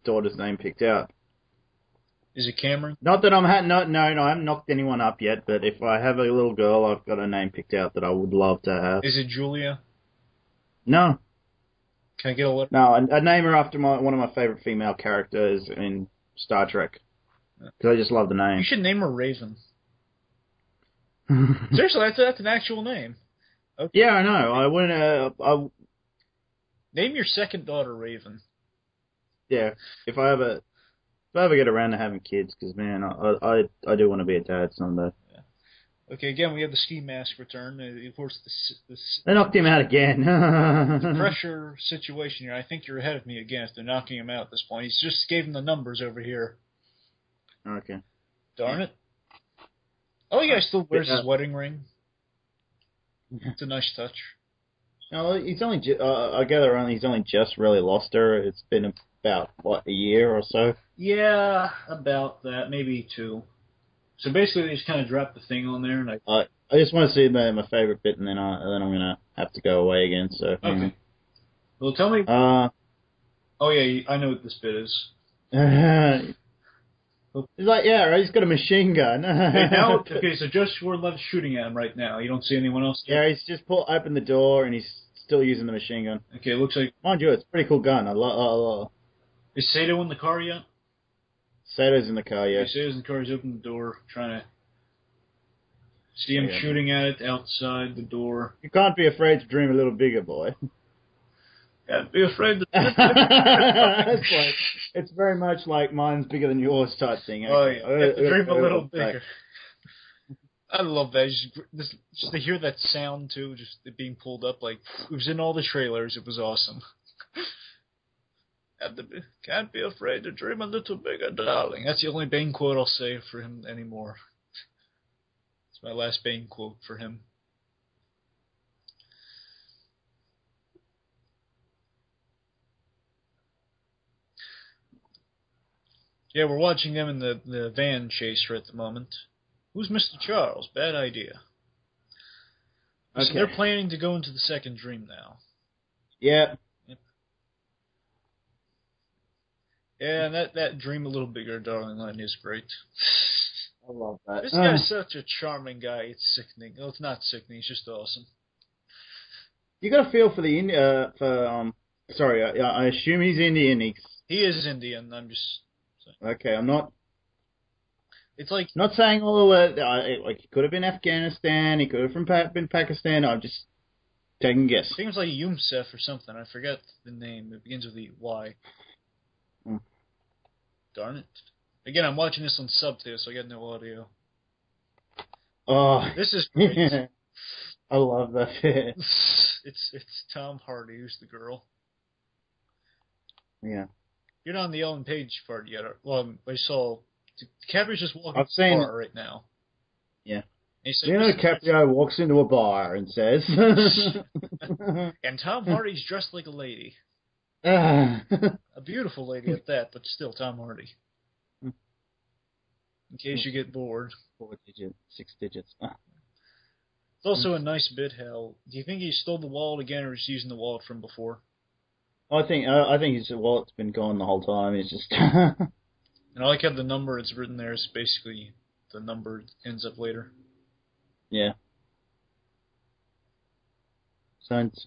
daughter's name picked out. Is it Cameron? Not that I haven't knocked anyone up yet, but if I have a little girl, I've got a name picked out that I would love to have. Is it Julia? No. Can I get a letter? No, I name her after one of my favorite female characters in Star Trek. Because I just love the name. You should name her Raven. Seriously, that's an actual name. Okay. Yeah, I know. I wouldn't. Name your second daughter Raven. Yeah, if I ever get around to having kids, because man, I do want to be a dad someday. Yeah. Okay, again, we have the ski mask return. Of course, they knocked him out again. The pressure situation here. I think you're ahead of me again if they're knocking him out at this point. He's just gave him the numbers over here. Okay. Darn it. Oh, yeah, he still wears his wedding ring. It's a nice touch. No, he's only. I gather he's only just really lost her. It's been about a year or so. Yeah, about that, maybe 2. So basically, they just kind of dropped the thing on there, and I just want to see my favorite bit, and then I'm gonna have to go away again. So. Okay. Well, tell me. Oh yeah, I know what this bit is. He's like, yeah, he's got a machine gun. Okay, so just we're left shooting at him right now. You don't see anyone else? Yeah, he's just opened the door, and he's still using the machine gun. Okay, looks like... Mind you, it's a pretty cool gun. I love. Is Sato in the car yet? Sato's in the car, yeah. Okay, Sato's in the car. He's opened the door, trying to see him shooting at it outside the door. You can't be afraid to dream a little bigger, boy. Can't be afraid to... It's very much like mine's bigger than yours type thing. Oh, yeah. Dream a little bigger. I love that. Just to hear that sound, too, just it being pulled up, like, it was in all the trailers. It was awesome. Can't be afraid to dream a little bigger, darling. That's the only Bane quote I'll say for him anymore. It's my last Bane quote for him. Yeah, we're watching them in the van chaser at the moment. Who's Mr. Charles? Bad idea. Okay. So they're planning to go into the second dream now. Yeah. Yep. Yeah, and that dream a little bigger, darling line is great. I love that. This guy's such a charming guy. It's sickening. Well, it's not sickening. It's just awesome. You got a feel for the sorry, I assume he's Indian. He is Indian. I'm just. Okay, I'm not. It's like not saying all the like he could have been Afghanistan, he could have been Pakistan. I'm just taking a guess. Seems like Yumsef or something. I forget the name. It begins with the Y. Darn it! Again, I'm watching this on subtitles, so I get no audio. Oh, this is great. I love that bit. It's Tom Hardy who's the girl. Yeah. You're not on the Ellen Page part yet. Well, I saw DiCaprio's just walking to the bar right now. Yeah. And said, DiCaprio walks into a bar and says... and Tom Hardy's dressed like a lady. A beautiful lady at that, but still Tom Hardy. In case you get bored. 6 digits. It's also a nice bit, Hal. Do you think he stole the wallet again, or is he using the wallet from before? I think his wallet's been gone the whole time. It's just And I like how the number it's written there is basically the number ends up later. Yeah. Sounds.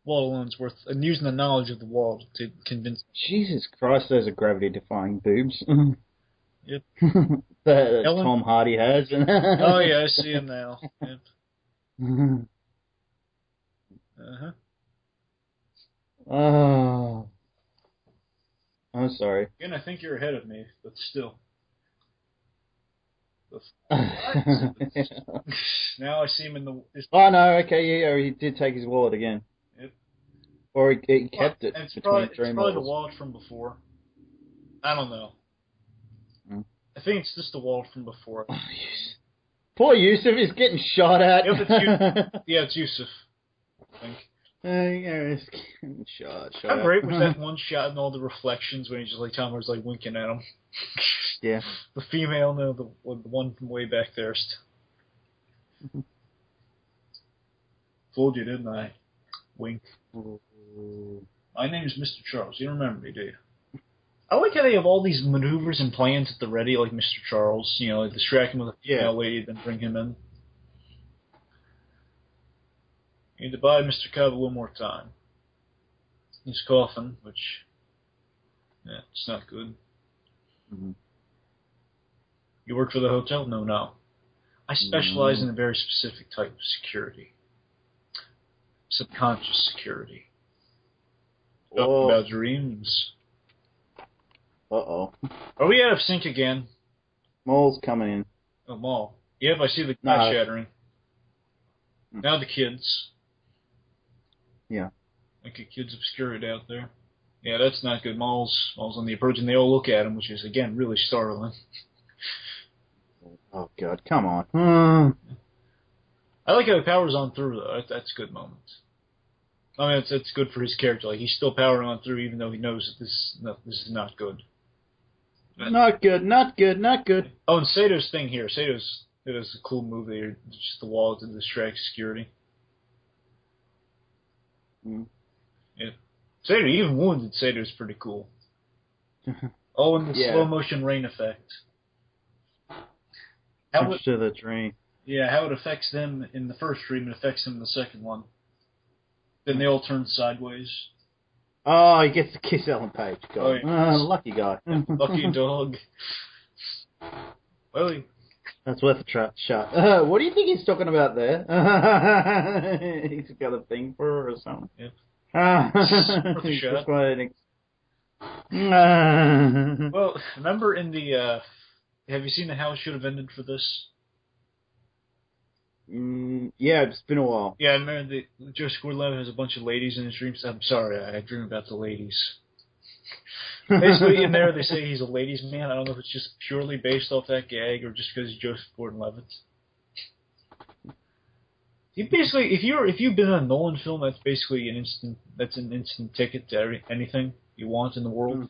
Wall alone's worth, and using the knowledge of the wall to convince. Jesus Christ, those are gravity-defying boobs. Yep. that Tom Hardy has. Oh yeah, I see him now. Yep. Uh-huh. Oh. I'm sorry. Again, I think you're ahead of me, but still. Now I see him in the. Oh no, okay, yeah, he did take his wallet again. Yep. Or he kept it it's between probably, three it's probably the wallet from before. I don't know. I think it's just the wallet from before. Oh, poor Yusuf is getting shot at. Yep, it's Yusuf, I think. Yeah, he's getting shot How great was that one shot and all the reflections when he just like Tom was like winking at him? Yeah. The female, no, the one from way back there. Fooled you, didn't I? Wink. My name is Mr. Charles. You don't remember me, do you? I like how they have all these maneuvers and plans at the ready, like Mr. Charles. You know, like distract him with a female lady, then bring him in. You need to buy Mr. Cobb a little more time. He's coughing, which, yeah, it's not good. Mm-hmm. You work for the hotel? No. I specialize in a very specific type of security. Subconscious security. Talking about dreams. Uh-oh. Are we out of sync again? Maul's coming in. Oh, Maul. Yep, I see the glass shattering. Now the kids. Yeah. Like a kid's obscured out there. Yeah, that's not good. Maul's on the approach, and they all look at him, which is, again, really startling. Oh, God, come on. I like how he powers on through, though. That's a good moment. I mean, it's good for his character. Like, he's still powering on through, even though he knows that this is not good. Not good. Oh, and Sato's thing here. Sato's a cool move there. Just the wall to distract security. Yeah. Sato, even wounded Sato's pretty cool. Oh, and the slow motion rain effect. To the train. Yeah, how it affects them in the first dream, it affects them in the second one. Then they all turn sideways. Oh, he gets to kiss Ellen Page. God. Oh, lucky guy. Lucky dog. Well, that's worth a shot. What do you think he's talking about there? He's got a thing for her or something. Yep. Worth a shot. Well, remember in the... have you seen the How It Should Have Ended for this? Yeah, it's been a while. Yeah, I remember Joseph Gordon-Levitt has a bunch of ladies in his dreams. I'm sorry, I dream about the ladies. Basically, in there they say he's a ladies' man. I don't know if it's just purely based off that gag or just because he's Joseph Gordon-Levitt. He basically, if you've been in a Nolan film, that's basically an instant ticket to anything you want in the world.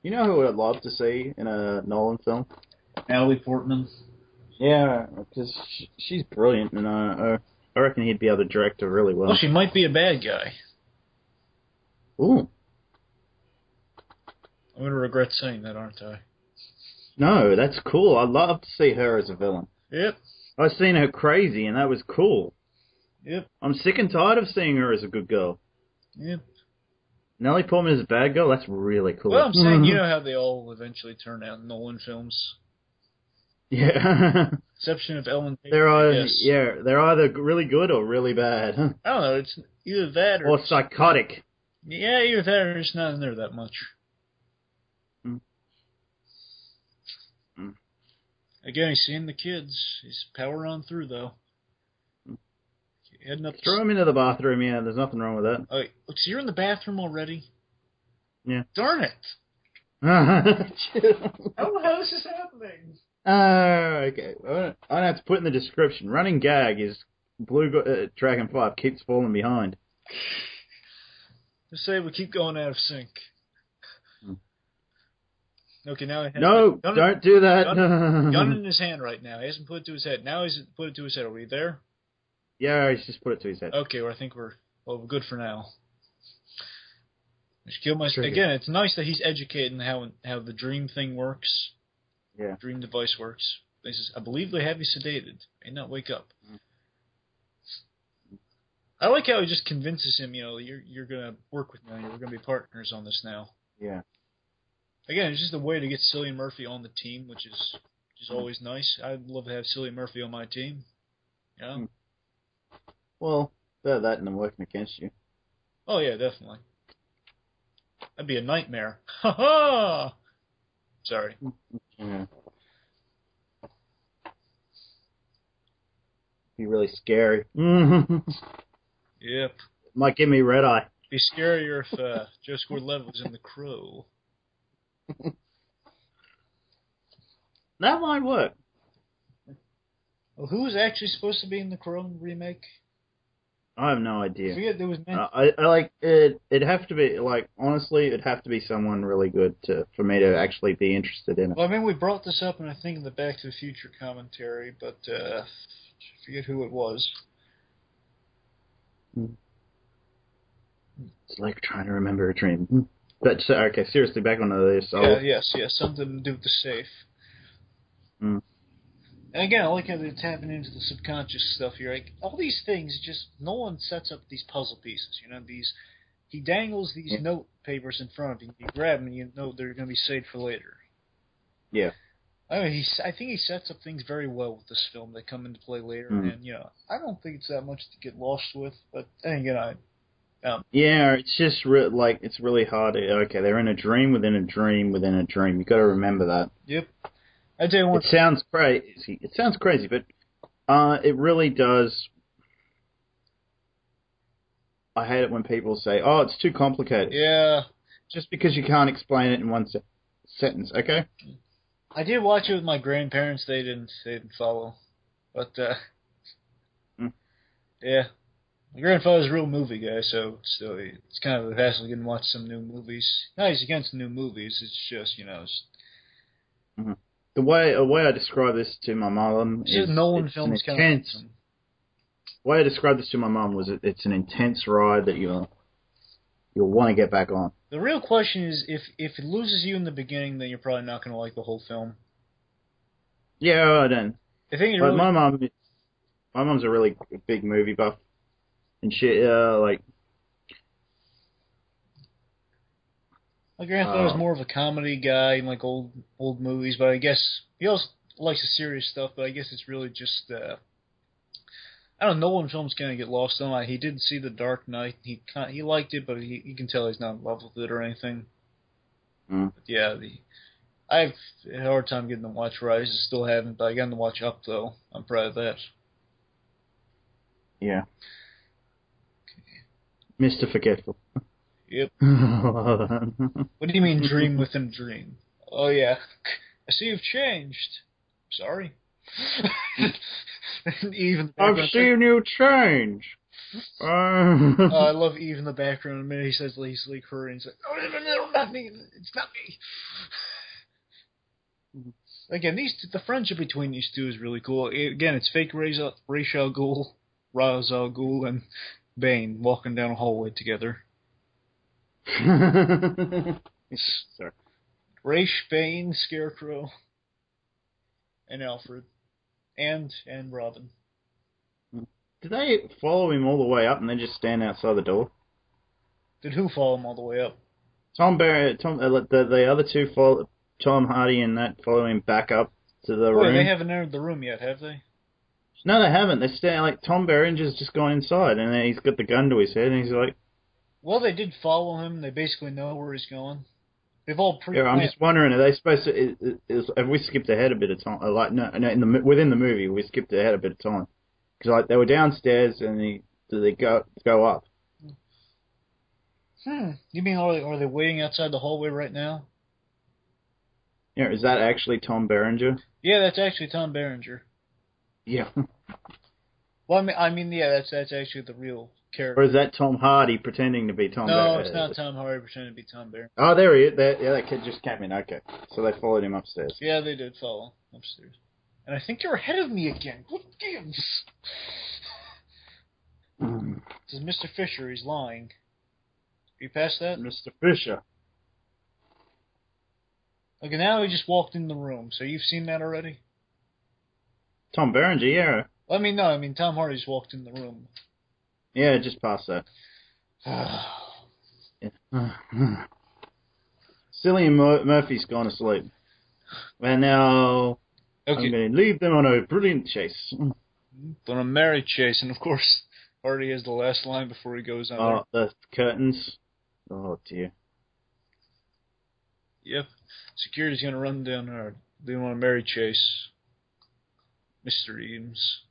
You know who I'd love to see in a Nolan film? Natalie Portman. Yeah, because she's brilliant, and I reckon he'd be able to direct her really well. Well, she might be a bad guy. Ooh. I'm going to regret saying that, aren't I? No, that's cool. I'd love to see her as a villain. Yep. I've seen her crazy, and that was cool. Yep. I'm sick and tired of seeing her as a good girl. Yep. Natalie Portman as a bad girl? That's really cool. Well, I'm saying, you know how they all eventually turn out in Nolan films. Yeah. Exception of Ellen Page, they're either really good or really bad. I don't know, it's either that or... Or psychotic. Yeah, either that or it's not in there that much. Again, he's seeing the kids. He's powering on through, though. Heading up. Throw him into the bathroom, yeah, there's nothing wrong with that. Oh, look, so you're in the bathroom already? Yeah. Darn it! How is this happening? Okay. I have to put in the description. Running gag is BlueDragonfive keeps falling behind. Just say we keep going out of sync. Okay, now don't do that. Gun in his hand right now. He hasn't put it to his head. Now he's put it to his head. Are we there? Yeah, he's just put it to his head. Okay, well, I think we're good for now. Again, it's nice that he's educating how the dream thing works. Yeah. Dream device works. He says, I believe they have you sedated. May not wake up. I like how he just convinces him, you're going to work with me. We're going to be partners on this now. Yeah. Again, it's just a way to get Cillian Murphy on the team, which is always nice. I'd love to have Cillian Murphy on my team. Yeah. Well, that and I'm working against you. Oh, yeah, definitely. That'd be a nightmare. Ha ha! Sorry. Yeah. Be really scary. Yep. Might give me red eye. Be scarier if Joe Gorden-Levitt was in The Crow. That might work. Well, who was actually supposed to be in The Crow remake? I have no idea. I forget there was. I like it. It'd have to be honestly, it'd have to be someone really good for me to actually be interested in it. Well, I mean, we brought this up, and I think in the Back to the Future commentary, but I forget who it was. It's like trying to remember a dream. But okay, seriously, back onto this. Yes, something to do with the safe. And again, I like how they're tapping into the subconscious stuff here. Like, all these things, just Nolan sets up these puzzle pieces. He dangles these note papers in front of you. You grab them, and you know they're going to be saved for later. Yeah. I mean, I think he sets up things very well with this film that come into play later. And I don't think it's that much to get lost with. But then again, yeah, it's just it's really hard. Okay, they're in a dream within a dream within a dream. You got to remember that. Yep. I tell you what. It sounds crazy. But it really does. I hate it when people say, "Oh, it's too complicated." Yeah. Just because you can't explain it in one sentence, okay? I did watch it with my grandparents. They didn't follow, but yeah. My grandfather's a real movie guy, so it's kind of a hassle getting to watch some new movies. No, he's against new movies. It's just The way I describe this to my mom is Nolan films kind of intense. The way I described this to my mom was it's an intense ride that you'll want to get back on. The real question is if it loses you in the beginning, then you're probably not going to like the whole film. Yeah, I don't. I think but my mom's a really big movie buff, and she My grandfather was more of a comedy guy and like old movies, but I guess he also likes the serious stuff. But I guess it's really just I don't know. Nolan films kind of get lost on. He didn't see The Dark Knight. He liked it, but you can tell he's not in love with it or anything. But yeah, I've had a hard time getting to watch Rise. I still haven't, but I got to watch Up though. I'm proud of that. Yeah. Mr. Forgetful. Yep. What do you mean dream within dream? Oh yeah. I see you've changed. Sorry. I've seen you change. I love Eve in the background. The minute he says Leslie Curry, he's like, "Oh no, not me! It's not me." Again, the friendship between these two is really cool. Again, it's fake Ra's al Ghul and Bane walking down a hallway together. Sorry. Ra's, Bane, Scarecrow, and Alfred. And Robin. Did they follow him all the way up and then just stand outside the door? Did who follow him all the way up? The other two follow Tom Hardy and that follow him back up to the room. They haven't entered the room yet, have they? No, they haven't. They stand Tom Berenger's just gone inside and then he's got the gun to his head and he's like. Well, they did follow him. They basically know where he's going. They've all Yeah, I'm just wondering, are they supposed to? Have we skipped ahead a bit of time? Within the movie, we skipped ahead a bit of time because they were downstairs and they go up. You mean are they waiting outside the hallway right now? Yeah, is that actually Tom Berenger? Yeah, that's actually Tom Berenger. Yeah. Well, I mean, yeah, that's actually the real character. Or is that Tom Hardy pretending to be Tom Berenger? No, it's not Tom Hardy pretending to be Tom Berenger. Oh, there he is. That kid just came in. Okay. So they followed him upstairs. Yeah, they did follow upstairs. And I think you're ahead of me again. What gives? This is Mr. Fisher. He's lying. You past that? Mr. Fisher. Okay, now he just walked in the room, so you've seen that already? Tom Berenger, yeah. I mean, Tom Hardy just walked in the room. Yeah, just past that. Cillian Murphy's gone to sleep. And now I'm going to leave them on a brilliant chase. On a merry chase, and of course, Hardy has the last line before he goes on. Oh, the curtains. Oh, dear. Yep. Security's going to run down hard. Leave him on a merry chase. Mr. Eames.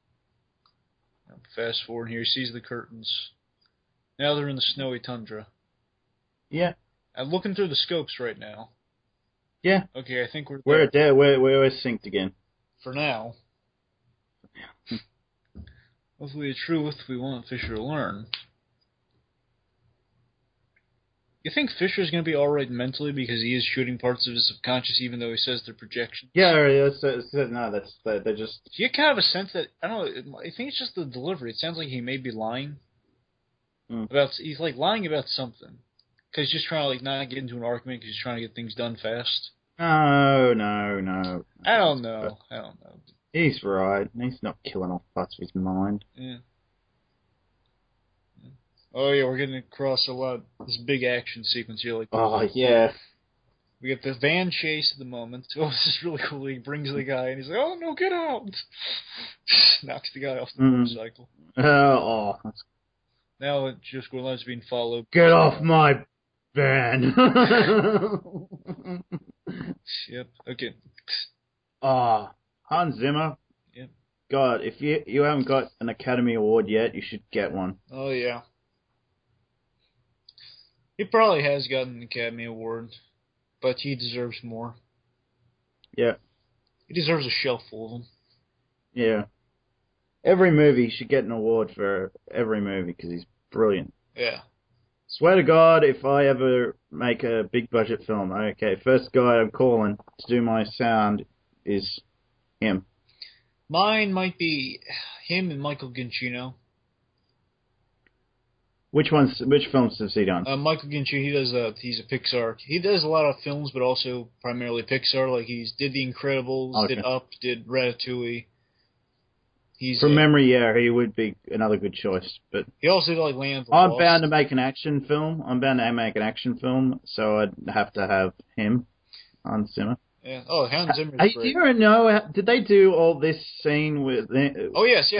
Fast forward here, he sees the curtains. Now they're in the snowy tundra. Yeah. I'm looking through the scopes right now. Yeah. Okay, I think we're there. We're synced again. For now. Hopefully the truth we want Fisher to learn. You think Fisher's going to be alright mentally because he is shooting parts of his subconscious even though he says they're projections? Yeah, they're just... You kind of have a sense that, I don't know, I think it's just the delivery. It sounds like he may be lying. He's like lying about something. Because he's just trying to like not get into an argument because he's trying to get things done fast. No. I don't know. He's right. He's not killing off parts of his mind. Yeah. Oh yeah, we're getting across a lot. This big action sequence here, like. Oh yeah. We get the van chase at the moment. Oh, this is really cool. He brings the guy and he's like, "Oh no, get out!" Knocks the guy off the motorcycle. That's... Now it just Gorden-Levitt's being followed. Get off my van! Yep. Okay. Hans Zimmer. Yep. God, if you haven't got an Academy Award yet, you should get one. Oh yeah. He probably has gotten an Academy Award, but he deserves more. Yeah. He deserves a shelf full of them. Yeah. Every movie should get an award for every movie because he's brilliant. Yeah. Swear to God, if I ever make a big budget film, okay, first guy I'm calling to do my sound is him. Mine might be him and Michael Giacchino. Which films has he done? Michael Giacchino, he's a Pixar. He does a lot of films, but also primarily Pixar. Like he did The Incredibles, did Up, did Ratatouille. From memory, yeah, he would be another good choice. But he also did like Land of the I'm Lost. bound to make an action film. So I'd have to have him, Hans Zimmer. Yeah. Oh, Hans Zimmer's great. Do you know? Did they do all this scene with? Oh yes.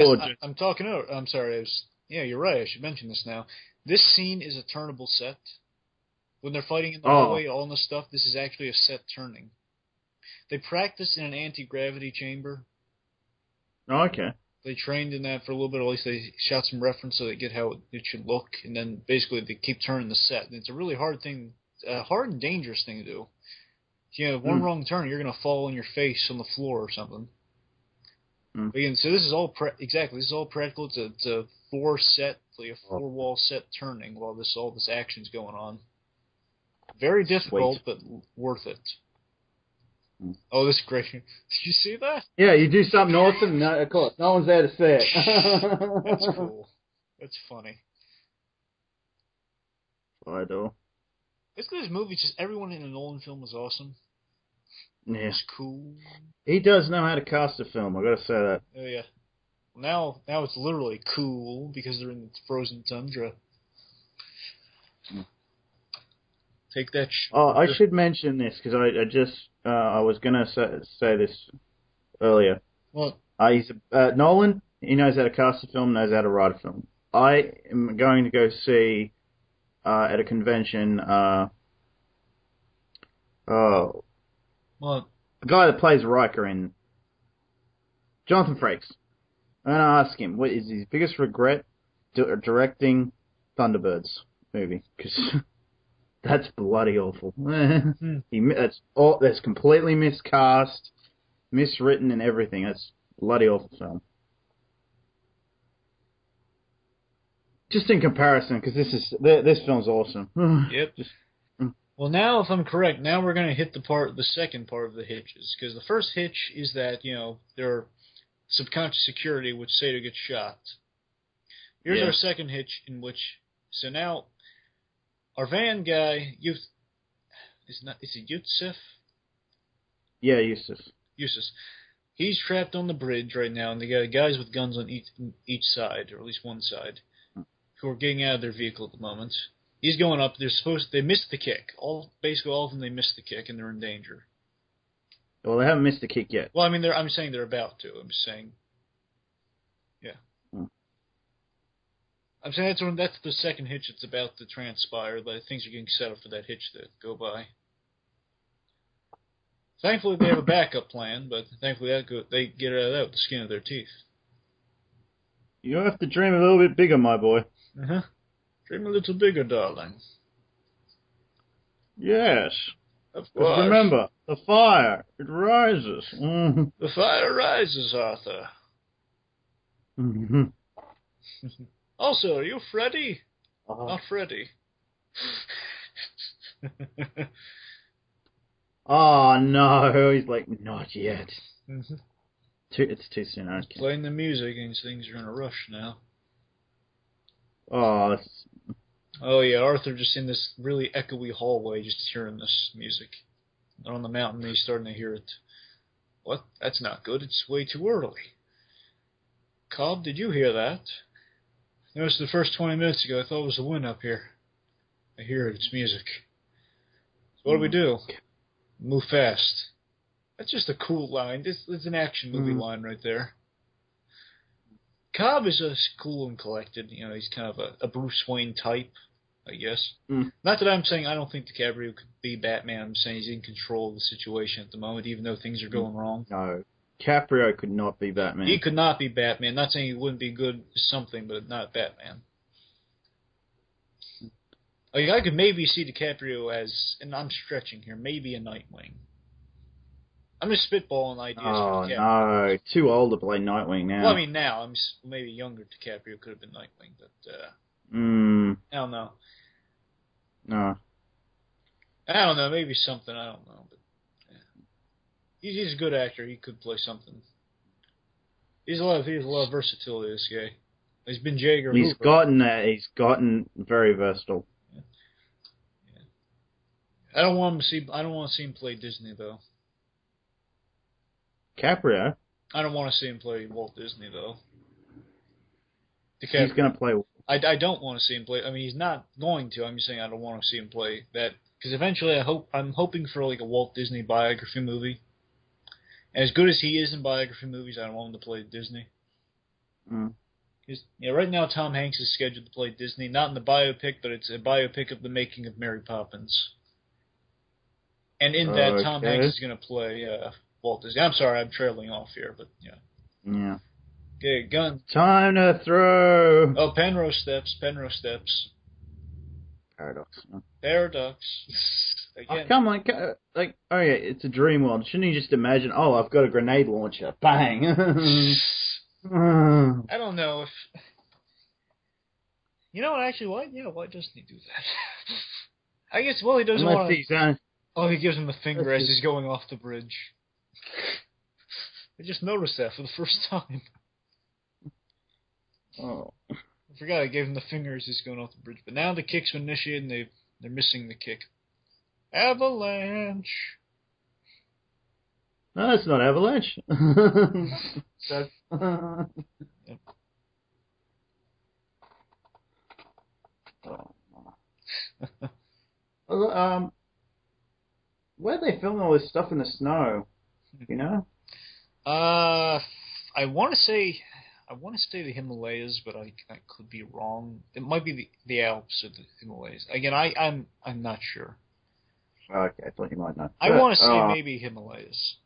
I'm talking. I'm sorry. Yeah, you're right. I should mention this now. This scene is a turnable set. When they're fighting in the hallway, all this stuff, this is actually a set turning. They practiced in an anti-gravity chamber. Oh, okay. They trained in that for a little bit, or at least they shot some reference so they get how it should look, and then basically they keep turning the set. And it's a really hard thing, a hard and dangerous thing to do. If you have one wrong turn, you're going to fall on your face on the floor or something. Again, so this is all this is all practical. It's a four-wall set turning while all this action's going on. Very difficult, but worth it. Oh, this is great. Did you see that? Yeah, you do something awesome. No, of course, no one's there to see it. That's cool. That's funny. I do. Basically, this movie, just everyone in a Nolan film is awesome. Yeah. It's cool. He does know how to cast a film, I gotta say that. Oh, yeah. Now it's literally cool because they're in the frozen tundra. Take that. I should mention this because I was gonna say this earlier. What? Nolan. He knows how to cast a film, knows how to write a film. I am going to go see at a convention. What? The guy that plays Riker in Jonathan Frakes. I'm going to ask him, what is his biggest regret directing Thunderbirds movie? Because that's bloody awful. That's completely miscast, miswritten and everything. That's bloody awful film. Just in comparison, because this film's awesome. Yep. Well, now, if I'm correct, now we're going to hit the second part of the hitches. Because the first hitch is that, their subconscious security, which Sato gets shot. Here's our second hitch, in which, so now, Our van guy, is it Yusuf? Yeah, Yusuf. Yusuf. He's trapped on the bridge right now, and they got guys with guns on each side, or at least one side, who are getting out of their vehicle at the moment. He's going up. They missed the kick. Basically all of them, they missed the kick, and they're in danger. Well, they haven't missed the kick yet. Well, I mean, I'm saying they're about to. I'm just saying, yeah. I'm saying that's the second hitch that's about to transpire. That things are getting set up for that hitch to go by. Thankfully, they have a backup plan, but thankfully they get it out with the skin of their teeth. You have to dream a little bit bigger, my boy. Uh-huh. Dream a little bigger, darling. Yes. Of course. Because remember, the fire, it rises. Mm-hmm. The fire rises, Arthur. Mm-hmm. Also, are you Freddy? Uh-huh. Not Freddy. Oh, no. He's like, not yet. Mm-hmm. It's too soon. Okay. Playing the music and things are in a rush now. Oh, yeah, Arthur just in this really echoey hallway just hearing this music. And on the mountain he's starting to hear it. What? That's not good. It's way too early. Cobb, did you hear that? Noticed the first 20 minutes ago I thought it was the wind up here. I hear it. It's music. So what do we do? Move fast. That's just a cool line. This is an action movie line right there. Cobb is cool and collected. You know, he's kind of a Bruce Wayne type, I guess. Not that I'm saying I don't think DiCaprio could be Batman. I'm saying he's in control of the situation at the moment, even though things are going wrong. No. DiCaprio could not be Batman. He could not be Batman. Not saying he wouldn't be good at something, but not Batman. Like, I could maybe see DiCaprio as, and I'm stretching here, maybe a Nightwing. I'm just spitballing ideas for DiCaprio. Oh, no. Too old to play Nightwing now. Well, I mean, now. Maybe younger DiCaprio could have been Nightwing, but, I don't know. No. I don't know. Maybe something. I don't know. But yeah. He's a good actor. He could play something. He has a lot of versatility, this guy. He's been Jaeger. He's gotten very versatile. Yeah. I don't want to see him play Disney though. DiCaprio? I don't want to see him play Walt Disney though. He's going to play. I don't want to see him play. I mean, he's not going to. I'm just saying I don't want to see him play that because eventually I'm hoping for like a Walt Disney biography movie. And as good as he is in biography movies, I don't want him to play Disney. Right now Tom Hanks is scheduled to play Disney, not in the biopic, but it's a biopic of the making of Mary Poppins. And in that, Tom Hanks is going to play Walt Disney. I'm sorry, I'm trailing off here, but yeah. Yeah. Okay, gun. Time to throw. Oh, Penrose steps. Paradox. Paradox. Again. Oh, come on. Like, oh yeah, it's a dream world. Shouldn't you just imagine, oh, I've got a grenade launcher. Bang. I don't know if... You know what, actually, why doesn't he do that? I guess, well, he doesn't want to... Oh, he gives him the finger as he's going off the bridge. I just noticed that for the first time. Oh. I forgot I gave him the finger as he's going off the bridge. But now the kick's been initiated and they're missing the kick. Avalanche! No, it's not Avalanche. That's... Yep. Where'd they film all this stuff in the snow? You know? I want to say the Himalayas, but I could be wrong. It might be the Alps or the Himalayas. Again, I'm not sure. Okay, I thought you might know. I want to say maybe Himalayas.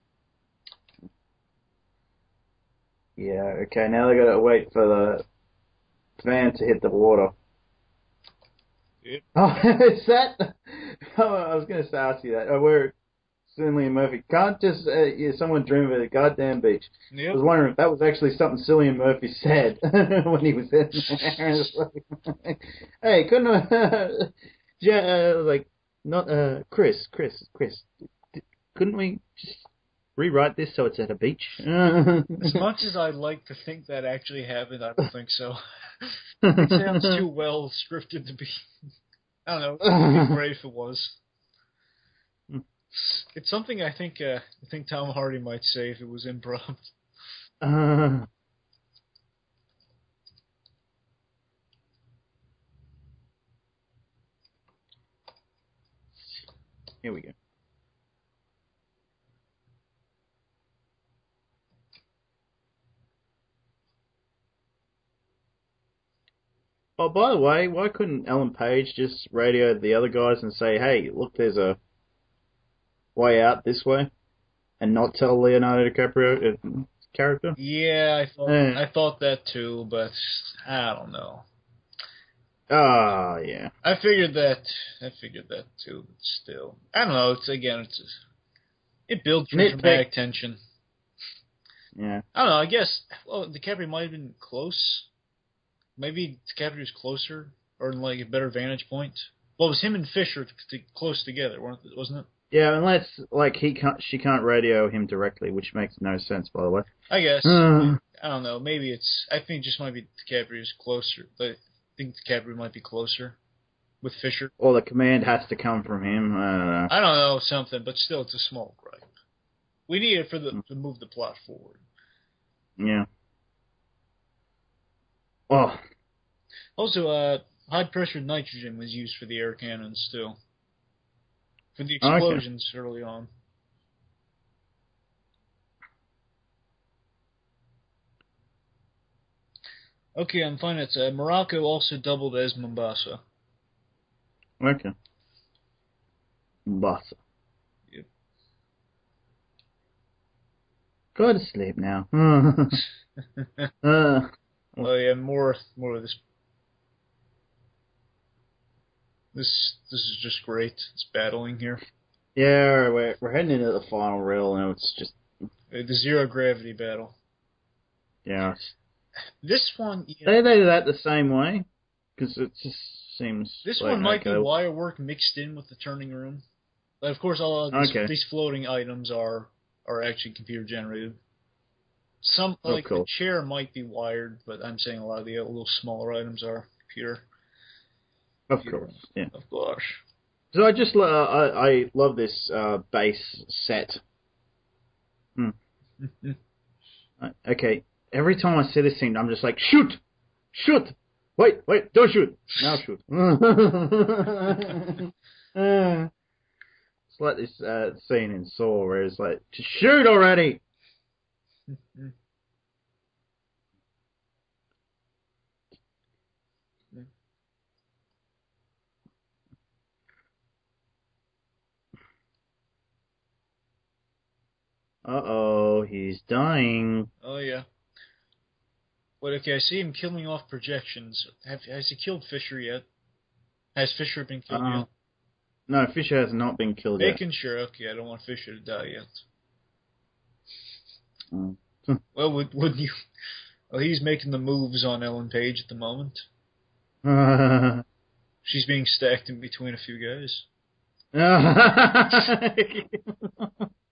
Yeah, okay, now they gotta wait for the van to hit the water. Yep. Oh, is that... Oh, I was going to ask you that. Oh, where Cillian Murphy can't just someone dream of a goddamn beach. Yep. I was wondering if that was actually something Cillian Murphy said when he was in there. Hey, couldn't Chris, couldn't we just rewrite this so it's at a beach? As much as I'd like to think that actually happened, I don't think so. It sounds too well scripted to be. I don't know. It'd be great if it was. It's something I think Tom Hardy might say if it was improv. Here we go. Oh, by the way, why couldn't Ellen Page just radio the other guys and say, "Hey, look, there's a way out this way," and not tell Leonardo DiCaprio character? Yeah, I thought that too, but I don't know. Yeah. I figured that too, but still, I don't know. It builds for dramatic tension. Yeah. I don't know. I guess DiCaprio might have been close. Maybe DiCaprio's closer, or in like a better vantage point. Well, it was him and Fisher close together, wasn't it? Yeah, unless like she can't radio him directly, which makes no sense, by the way. I guess. I don't know. Maybe I think it just might be DiCaprio's closer. I think DiCaprio might be closer with Fisher. Or the command has to come from him. I don't know, something, but still, it's a small gripe. We need it to move the plot forward. Yeah. Oh. Also, high-pressure nitrogen was used for the air cannons, too. For the explosions early on. Okay, I'm finding it. Morocco also doubled as Mombasa. Okay. Mombasa. Yep. Go to sleep now. Oh yeah, more of this. This is just great. It's battling here. Yeah, we're heading into the final reel, and it's just the zero gravity battle. Yeah. This one. They do that the same way, because it just seems. This like, one might be wire work mixed in with the turning room. But of course, all of these floating items are actually computer generated. Some the chair might be wired, but I'm saying a lot of the little smaller items are computer. Of course, yeah. Of course. So I just I love this base set. Okay, every time I see this scene, I'm just like, shoot, wait, don't shoot, now shoot. It's like this scene in Saw where it's like, just shoot already. Uh-oh, he's dying. Oh, yeah. But okay, I see him killing off projections. Has he killed Fisher yet? Has Fisher been killed yet? No, Fisher has not been killed yet. Making sure. Okay, I don't want Fisher to die yet. Mm. Well, wouldn't you? Well, he's making the moves on Ellen Page at the moment. She's being stacked in between a few guys.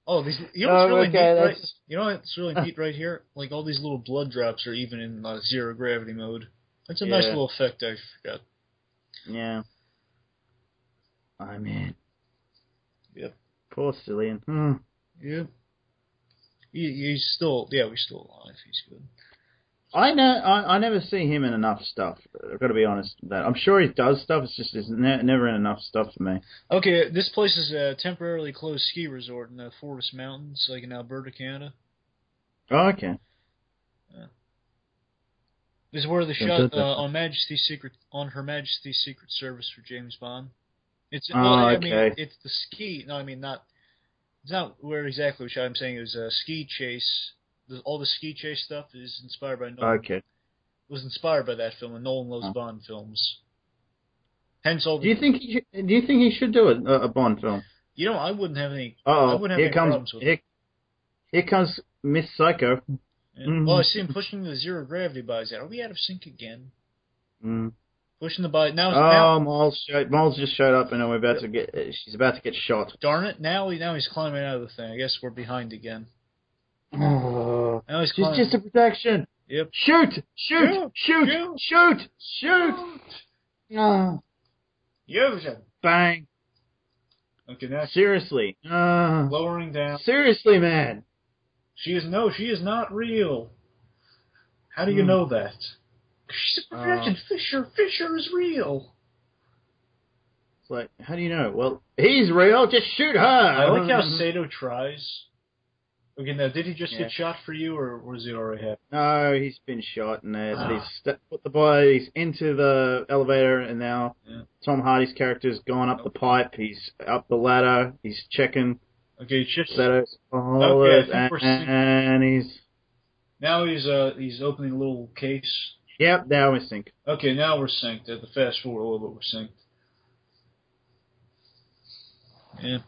Oh, you know what's really neat, right? You know what's really neat right here? Like all these little blood drops are even in zero gravity mode. That's a nice little effect I forgot. Yeah. I'm in. Yep. Poor Cillian. Yep. He's still, we're still alive. He's good. I never see him in enough stuff. I've got to be honest with that. I'm sure he does stuff. It's just never in enough stuff for me. Okay, this place is a temporarily closed ski resort in the Forest Mountains, like in Alberta, Canada. Oh, okay. Yeah. This is where they shot on Her Majesty's Secret Service for James Bond. It's okay. I mean, it's the ski. No, I mean not. It's not where exactly we shot. I'm saying it was a ski chase. All the ski chase stuff is inspired by Nolan. Okay. It was inspired by that film, and Nolan loves Bond films. Hence all. Do you think he should do a Bond film? You know, I wouldn't have any. Problems with it. Here comes Miss Psycho. Yeah. Mm-hmm. Well, I see him pushing the zero gravity buys out. Are we out of sync again? Pushing the buy now. Miles just showed up, and we're about to get. She's about to get shot. Darn it! Now he's climbing out of the thing. I guess we're behind again. Oh, she's just a protection. Yoja. Bang. Okay, now Seriously. lowering down. Seriously, man. She is not real. How do you know that? She's a projection. Fisher is real. It's like, how do you know? Well, he's real. Just shoot her. I like how Sato tries. Okay, now did he just get shot for you, or was he already hit? No, he's been shot, and he's put the bodies into the elevator, and now Tom Hardy's character's gone up the pipe. He's up the ladder. He's checking. Okay, just Sato's and he's now he's opening a little case. Yep, now we're synced. Okay, now we're synced. At the fast forward a little bit, we're synced. Yep.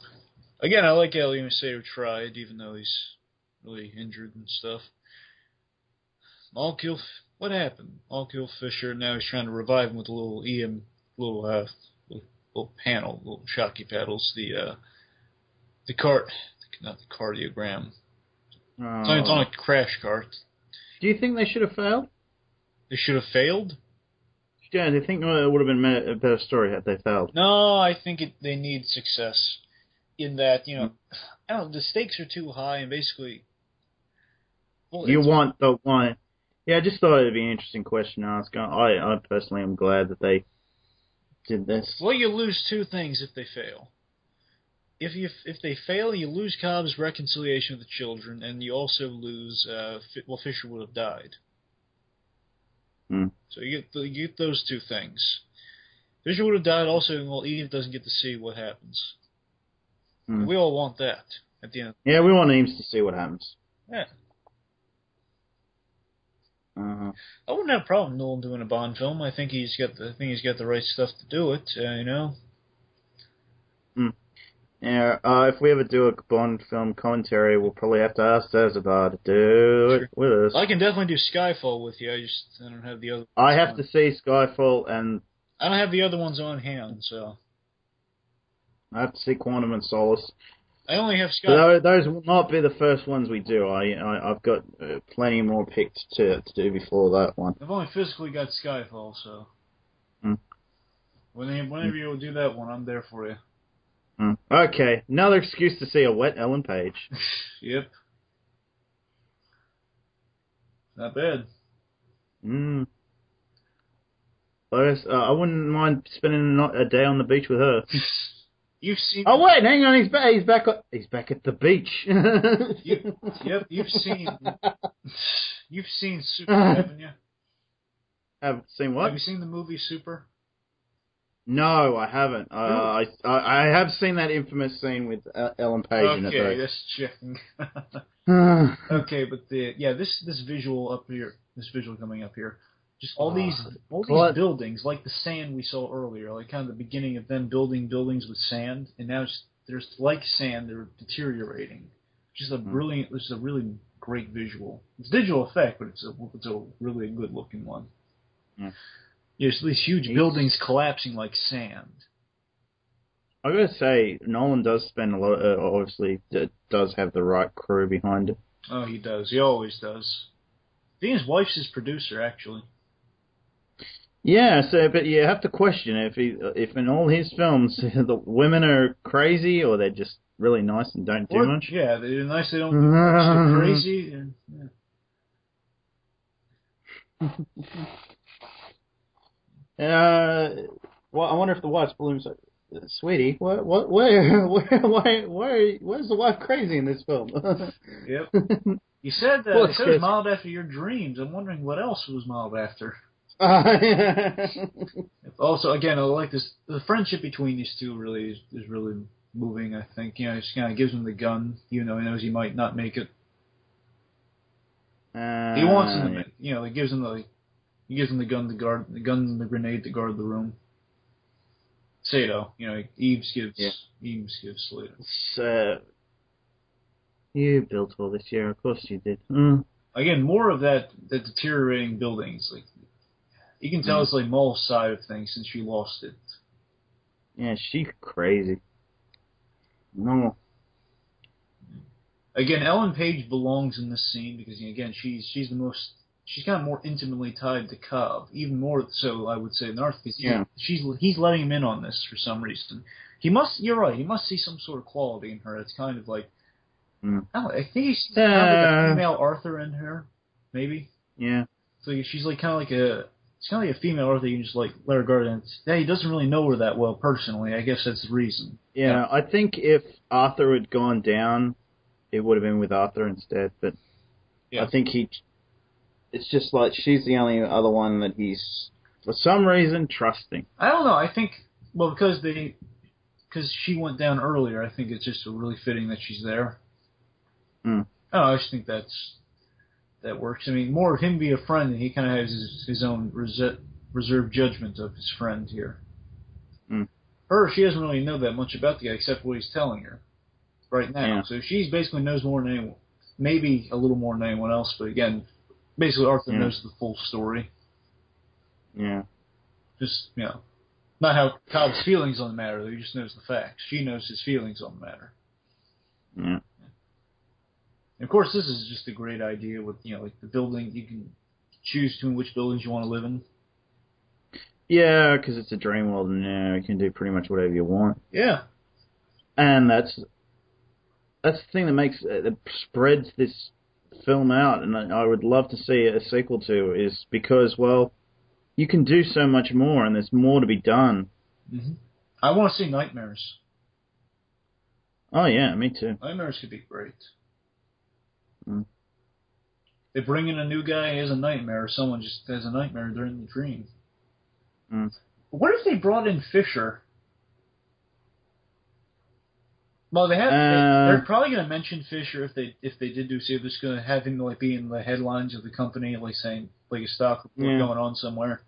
Again, I like how Sato tried, even though he's really injured and stuff. What happened? All kill Fisher. Now he's trying to revive him with a little little panel, little shocky paddles. Not the cardiogram. It's on a crash cart. Do you think they should have failed? They should have failed? Yeah, do you think it would have been a better story had they failed? No, I think they need success. In that, I don't know, the stakes are too high, and basically... Well, you want the one... Yeah, I just thought it'd be an interesting question to ask. I personally am glad that they did this. Well, you lose two things if they fail. If they fail, you lose Cobb's reconciliation with the children, and you also lose... Fisher would have died. So you get those two things. Fisher would have died also, Eve doesn't get to see what happens. We all want that at the end. Yeah, we want Eames to see what happens. Yeah. I wouldn't have a problem Nolan doing a Bond film. I think he's got the right stuff to do it. Yeah. If we ever do a Bond film commentary, we'll probably have to ask Zazabah to do it with us. I can definitely do Skyfall with you. I don't have the other. I have to see Skyfall, and I don't have the other ones on hand, so. I have to see Quantum and Solace. I only have Skyfall. Those will not be the first ones we do. I've got plenty more picked to do before that one. I've only physically got Skyfall, so. Whenever you do that one, I'm there for you. Okay, another excuse to see a wet Ellen Page. Yep. Not bad. I wouldn't mind spending a day on the beach with her. You've seen. Oh wait, hang on. He's back at the beach. You've seen Super, haven't you? Have seen what? Have you seen the movie Super? No, I haven't. I have seen that infamous scene with Ellen Page in it. Okay, just checking. Okay, but this visual up here, this visual coming up here. Just all these buildings, like the sand we saw earlier, like kind of the beginning of them building buildings with sand, and now there's like sand, they're deteriorating. Just a brilliant, it's a really great visual. It's a digital effect, but it's a really good looking one. There's these huge buildings collapsing like sand. I gotta say, Nolan does spend a lot. Obviously, does have the right crew behind it. Oh, he does. He always does. I think his wife's his producer, actually. Yeah, but you have to question if in all his films the women are crazy or they're just really nice and don't do much. Yeah, they're nice. They don't do much. They're crazy. And, well, I wonder if the wife's balloons. Sweetie, where's the wife crazy in this film? Yep. You said that it was modeled after your dreams. I'm wondering what else was modeled after. Also, again, I like this. The friendship between these two is really moving. I think he just kind of gives him the gun. He knows he might not make it. He wants him to make. He gives him the gun to guard the gun and the grenade to guard the room. Sato, Eves gives Slater. You built all this year, of course you did. Again, more of the deteriorating buildings. Like you can tell it's like Maul's side of things since she lost it. Yeah, she's crazy. No. Again, Ellen Page belongs in this scene because again she's the most she's kind of more intimately tied to Cobb, even more so, I would say, than Arthur, because Yeah. he's letting him in on this for some reason. You're right, he must see some sort of quality in her. It's kind of like, I think he's kind of like a female Arthur in her, maybe. Yeah. So she's like kind of like it's kind of like a female Arthur. You can just like let her guard, and he doesn't really know her that well personally. I guess that's the reason. Yeah, I think if Arthur had gone down, it would have been with Arthur instead. But I think it's just like she's the only other one that he's, for some reason, trusting. I don't know. I think, well, because she went down earlier, I think it's just really fitting that she's there. I just think that works. I mean, more of him be a friend, and he kind of has his own reserved judgment of his friend here. She doesn't really know that much about the guy except what he's telling her right now. Yeah. So she basically knows more than anyone, maybe a little more than anyone else, but again, basically Arthur knows the full story. Yeah. Just, not how Cobb's feelings on the matter, though. He just knows the facts. She knows his feelings on the matter. Yeah. And of course, this is just a great idea with, like the building. You can choose between which buildings you want to live in. Yeah, because it's a dream world, and you can do pretty much whatever you want. Yeah. And that's the thing that spreads this film out, and I would love to see a sequel to, is because, well, you can do so much more, and there's more to be done. Mm-hmm. I want to see Nightmares. Oh, yeah, me too. Nightmares could be great. They bring in a new guy, he has a nightmare, or someone just has a nightmare during the dream. What if they brought in Fisher? Well, they're probably going to mention Fisher if they did do so. They're just going to have him like be in the headlines of the company, like saying like a stock report going on somewhere.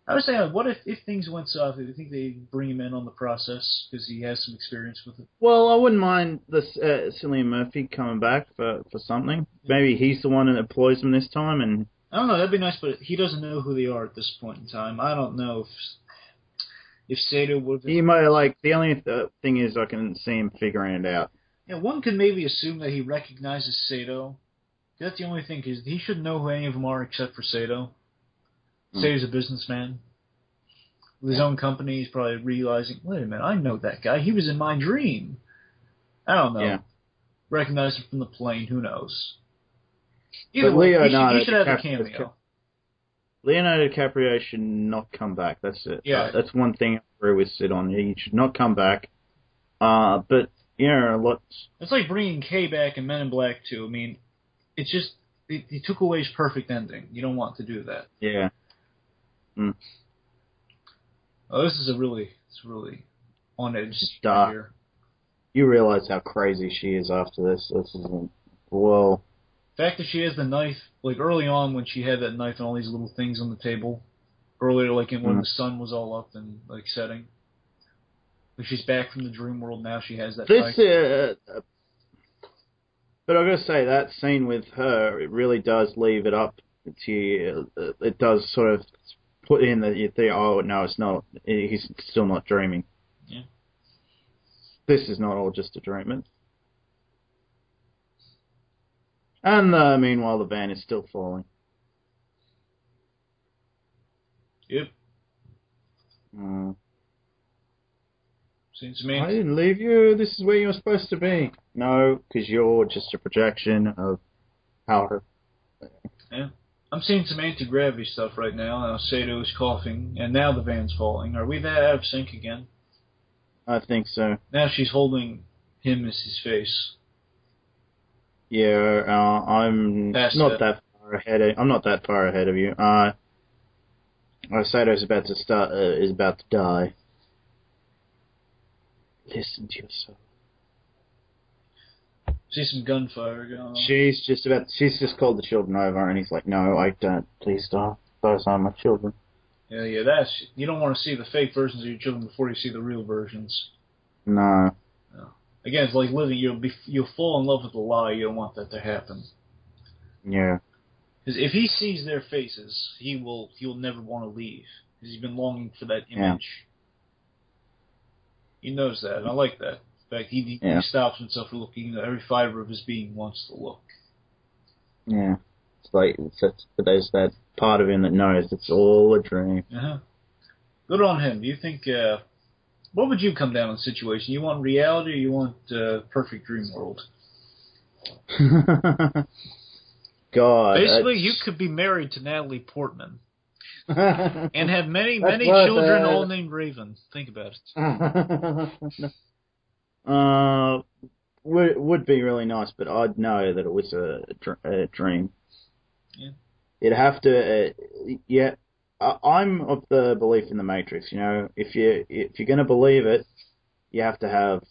I was saying, what if things went south? Do you think they bring him in on the process because he has some experience with it? Well, I wouldn't mind this Cillian Murphy coming back for something. Maybe he's the one that employs him this time, and I don't know. That'd be nice, but he doesn't know who they are at this point in time. I don't know if Sato would. He might the only thing is I can see him figuring it out. Yeah, one could maybe assume that he recognizes Sato. That's the only thing, because he should know who any of them are except for Sato. Sato's a businessman. With his own company, he's probably realizing, wait a minute, I know that guy. He was in my dream. I don't know. Yeah. Recognize him from the plane, who knows? Either way, he should have a cameo. Leonardo DiCaprio should not come back. That's it. Yeah. That's one thing I agree with Sid on. He should not come back. But, it's like bringing Kay back in Men in Black 2. I mean, it's just, he took away his perfect ending. You don't want to do that. Yeah. Oh, it's really on edge here. You realize how crazy she is after this. This isn't, well... The fact that she has the knife, like early on when she had that knife and all these little things on the table, earlier like when the sun was all up and like setting. When she's back from the dream world now, she has that knife. But I've got to say, that scene with her, it really does leave it up to it does sort of put in that you think, oh, no, it's not, he's still not dreaming. Yeah. This is not all just a dream. And meanwhile, the van is still falling. Yep. Seems to me. I didn't leave you. This is where you're supposed to be. No, because you're just a projection of power. Yeah. I'm seeing some anti-gravity stuff right now. Sato's coughing, and now the van's falling. Are we that out of sync again? I think so. Now she's holding him as his face. Yeah, I'm not that far ahead. I'm not that far ahead of you. Sato's about to die. Listen to yourself. See some gunfire going on. She's just called the children over, and he's like, "No, I don't. Please stop. Those aren't my children." Yeah. You don't want to see the fake versions of your children before you see the real versions. No. Again, it's like living. You'll fall in love with the lie. You don't want that to happen. Yeah. Because if he sees their faces, he'll never want to leave. Because he's been longing for that image. He knows that, and I like that. In fact, he stops himself from looking. Every fiber of his being wants to look. Yeah. It's like, but there's that part of him that knows it's all a dream. Uh-huh. Good on him. Do you think, what would you come down on the situation? You want reality or you want perfect dream world? God. Basically, you could be married to Natalie Portman. And have many children all named Raven. Think about it. Would be really nice, but I'd know that it was a dream. Yeah. It'd have to, yeah. I'm of the belief in the Matrix. You know, if you're going to believe it, you have to have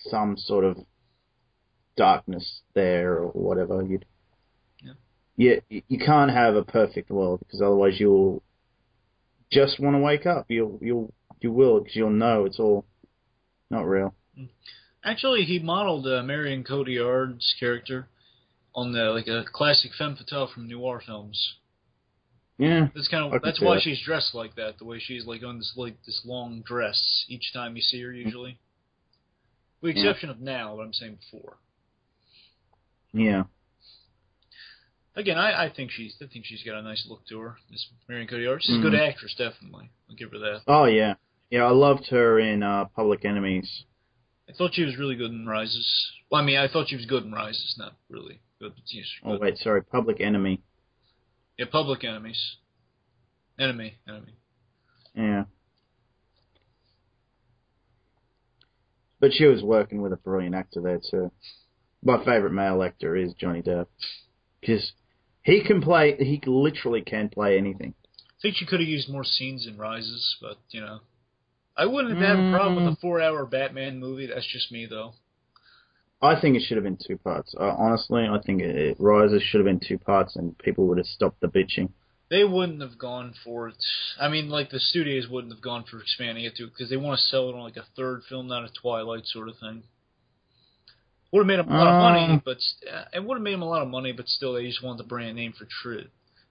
some sort of darkness there or whatever. You can't have a perfect world because otherwise you'll just want to wake up. You will because you'll know it's all not real. Actually, he modeled Marion Cotillard's character on a classic femme fatale from noir films. Yeah, that's why she's dressed like that. The way she's on this long dress each time you see her, usually, with the exception of now. What I'm saying before. Yeah. Again, I think she's got a nice look to her. This Marion Cotillard. She's a good actress, definitely. I'll give her that. Oh yeah, yeah. I loved her in Public Enemies. I thought she was really good in Rises. Well, I mean, I thought she was good in Rises, not really good. But she's good. Oh wait, sorry, Public Enemy. Yeah, Public Enemies. Enemy. Yeah. But she was working with a brilliant actor there too. My favourite male actor is Johnny Depp. Because he literally can play anything. I think she could have used more scenes in Rises, but, I wouldn't have had a problem with a 4-hour Batman movie. That's just me, though. I think it should have been 2 parts. Honestly, I think Rises should have been 2 parts and people would have stopped the bitching. They wouldn't have gone for it. I mean, the studios wouldn't have gone for expanding it, because they want to sell it on, a third film, not a Twilight sort of thing. Would have made them a lot of money, but it would have made them a lot of money. But still, they just wanted the brand name for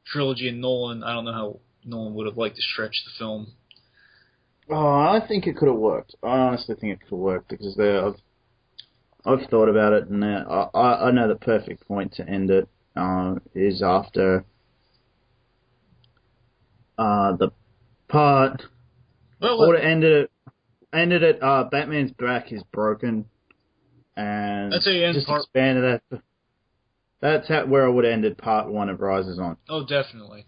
trilogy. And Nolan, I don't know how Nolan would have liked to stretch the film. Oh, I think it could have worked. I honestly think it could have worked because I've thought about it, and I know the perfect point to end it is after the part. Well, would have ended it. Batman's back is broken. And that's how you end just expanded that. That's where I would have ended part 1 of Rises on. Oh, definitely.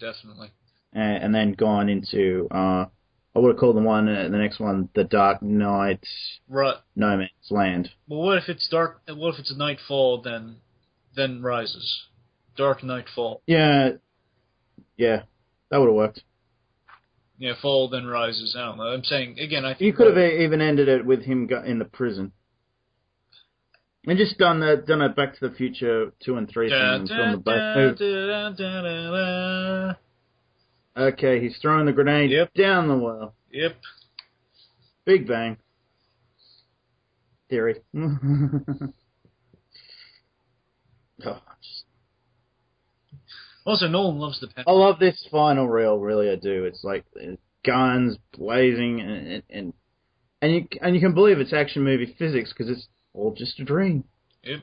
And then gone into, I would have called the next one, The Dark Knight, right. No Man's Land. Well, what if it's dark? What if it's Nightfall, then Rises? Dark Nightfall. Yeah, that would have worked. Yeah, Fall, then Rises. I don't know. I'm saying, again, I think... You could have even ended it with him in the prison. And just done a Back to the Future 2 and 3 thing. Okay, he's throwing the grenade down the well. Yep. Big Bang Theory. Also, Nolan loves the pen. I love this final reel, really, I do. It's like guns blazing, and you can believe it's action movie physics because it's all just a dream. Yep.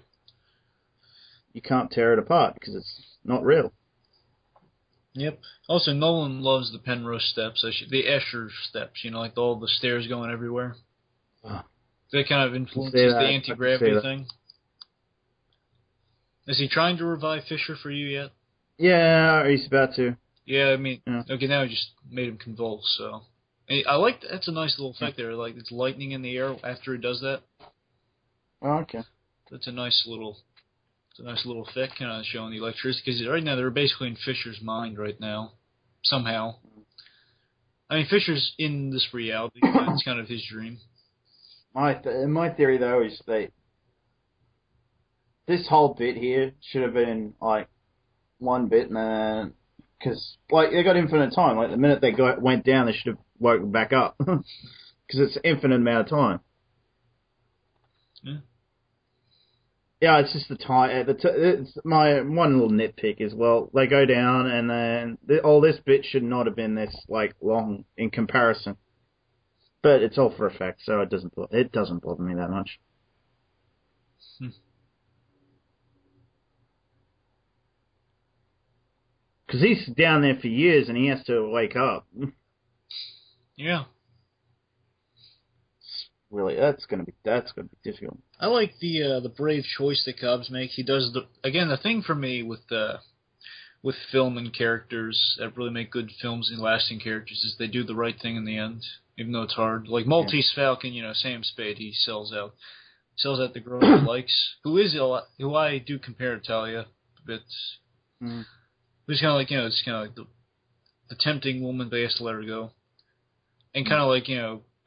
You can't tear it apart because it's not real. Yep. Also, Nolan loves the Penrose steps, the Escher steps, all the stairs going everywhere. Oh. That kind of influences the anti-gravity thing. Is he trying to revive Fisher for you yet? Yeah, he's about to. Yeah, I mean, okay, now I just made him convulse, so. I like that's a nice little effect there, it's lightning in the air after he does that. Oh, okay. That's a nice little effect, kind of showing the electricity. Because right now they're basically in Fisher's mind right now, somehow. I mean, Fisher's in this reality. It's kind of his dream. My theory though is that this whole bit here should have been one bit, and then because they got infinite time. The minute they went down, they should have woken back up because it's infinite amount of time. Yeah. Yeah, it's just the time. It's my one little nitpick is, they go down and then all this bit should not have been this long in comparison. But it's all for effect, so it doesn't bother me that much. Because he's down there for years and he has to wake up. Yeah. Really, that's gonna be difficult. I like the brave choice that Cobbs make. He does the thing for me with film and characters that really make good films and lasting characters is they do the right thing in the end, even though it's hard. Like Maltese Falcon, Sam Spade, he sells out the girl he likes, who I do compare to Talia a bit. Mm. It's kind of like it's kind of like the tempting woman, but he has to let her go, and kind of like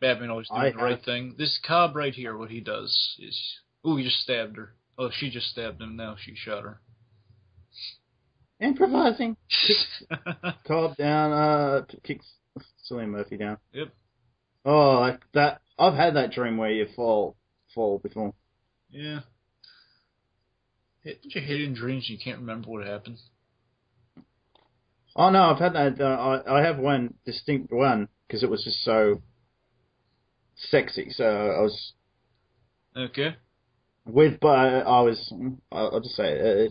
Batman always doing the right thing. This Cobb right here, what he does is, he just stabbed her. Oh, she just stabbed him. Now she shot her. Improvising. Cobb down. Kicks Cillian Murphy down. Yep. Oh, like that. I've had that dream where you fall before. Yeah. Did you hate in dreams and you can't remember what happened? Oh no, I've had that. I have one distinct one because it was just so sexy. So I was okay. I'll just say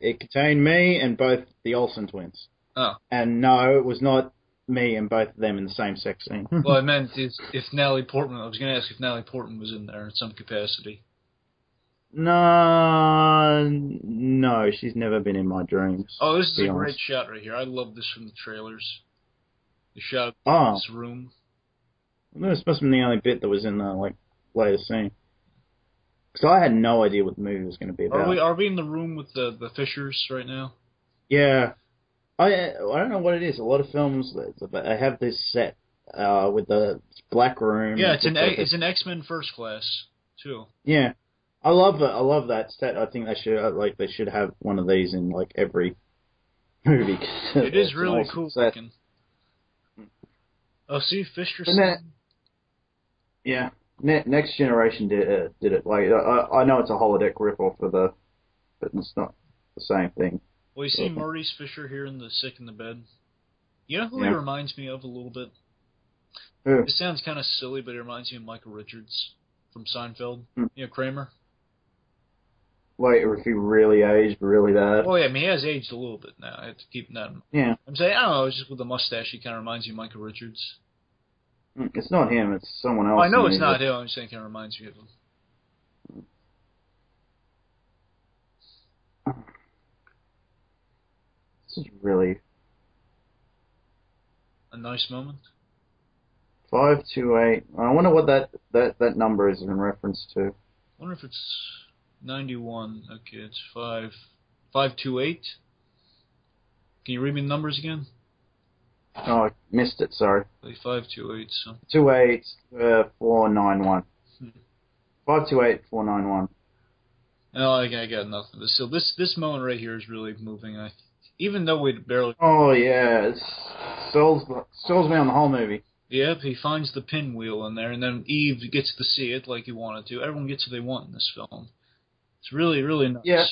it contained me and both the Olsen twins. Oh. And no, it was not me and both of them in the same sex scene. Well, I meant if Natalie Portman. I was going to ask if Natalie Portman was in there in some capacity. No, she's never been in my dreams. Oh, this is a great shot right here. I love this from the trailers. The shot of this room. This must have been the only bit that was in the later scene. Because I had no idea what the movie was going to be about. Are we in the room with the Fishers right now? Yeah. I don't know what it is. A lot of films, they have this set with the black room. Yeah, it's an X-Men First Class, too. Yeah. I love that set. I think they should have one of these in every movie. It is really cool looking. Oh, see, Fisher. Yeah. Next Generation did it. I know it's a holodeck ripoff but it's not the same thing. Well, you see Maurice Fisher here in the sick in the bed. You know who he reminds me of a little bit? Who? It sounds kind of silly, but it reminds me of Michael Richards from Seinfeld. Kramer. Wait, if he really aged really bad? Oh, yeah, he has aged a little bit now. I have to keep that in mind. Yeah. I'm saying, I don't know, it's just with the mustache, he kind of reminds you of Michael Richards. It's not him, it's someone else. Oh, I know it's not him, I'm just saying it kind of reminds you of him. This is really... a nice moment. 528. I wonder what that number is in reference to. I wonder if it's 91. Okay, it's 528. Can you read me the numbers again? Oh, I missed it, sorry. 528, so. 28491. 528491. No, I got nothing. So this moment right here is really moving. Even though we barely... Oh, yeah. It sells me on the whole movie. Yep, he finds the pinwheel in there, and then Eve gets to see it like he wanted to. Everyone gets what they want in this film. It's really, really nice. Yeah.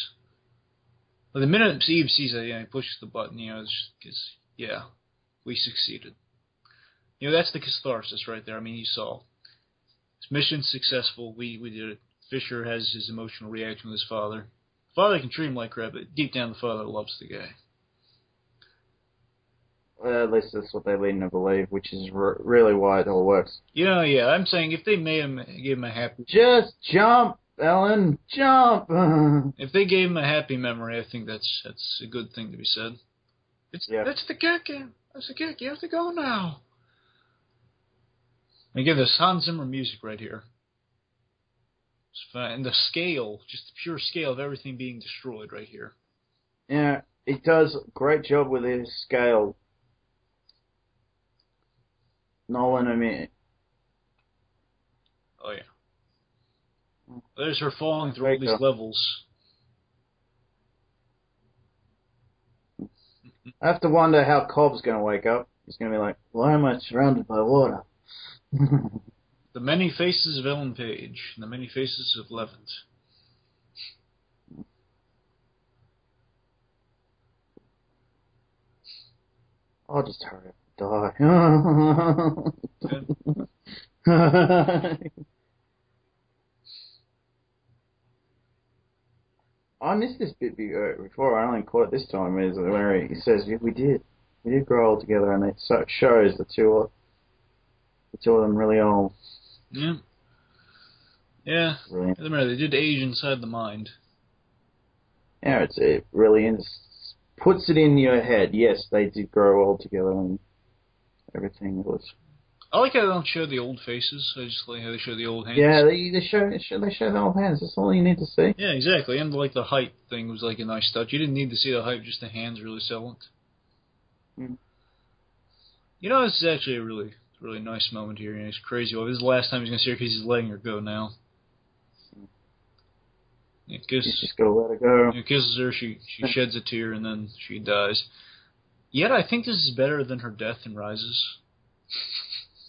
But the minute Eve sees it, he pushes the button, we succeeded. That's the catharsis right there. I mean, you saw. It's mission successful. We did it. Fisher has his emotional reaction with his father. Father can treat him like crap, but deep down the father loves the guy. At least that's what they lead him to believe, which is really why it all works. Yeah. I'm saying if they gave him a happy... Just jump, Ellen, jump! If they gave him a happy memory, I think that's a good thing to be said. That's the kick. That's the kick. You have to go now. And give this Hans Zimmer music right here. It's fine. And the scale, just the pure scale of everything being destroyed right here. Yeah, he does a great job with his scale. Nolan, I mean... Oh, yeah. There's her falling through all these levels. I have to wonder how Cobb's going to wake up. He's going to be like, why am I surrounded by water? The many faces of Ellen Page, and the many faces of Levitt. I'll just hurry up and die. I missed this bit before. I only caught it this time. Is where he says, yeah, we did grow old together, and it shows the two of them really old. Yeah. Yeah. Brilliant. They did age inside the mind. Yeah, it really puts it in your head. Yes, they did grow old together and everything. It was. I like how they don't show the old faces. I just like how they show the old hands. Yeah, they show the old hands. That's all you need to see. Yeah, exactly. And like the height thing was like a nice touch. You didn't need to see the height, just the hands really sell it. Mm. You know, this is actually a really nice moment here. It's crazy. Well, this is the last time he's going to see her because he's letting her go now. He's just got to let her go. He kisses her, she sheds a tear, and then she dies. Yet I think this is better than her death in Rises.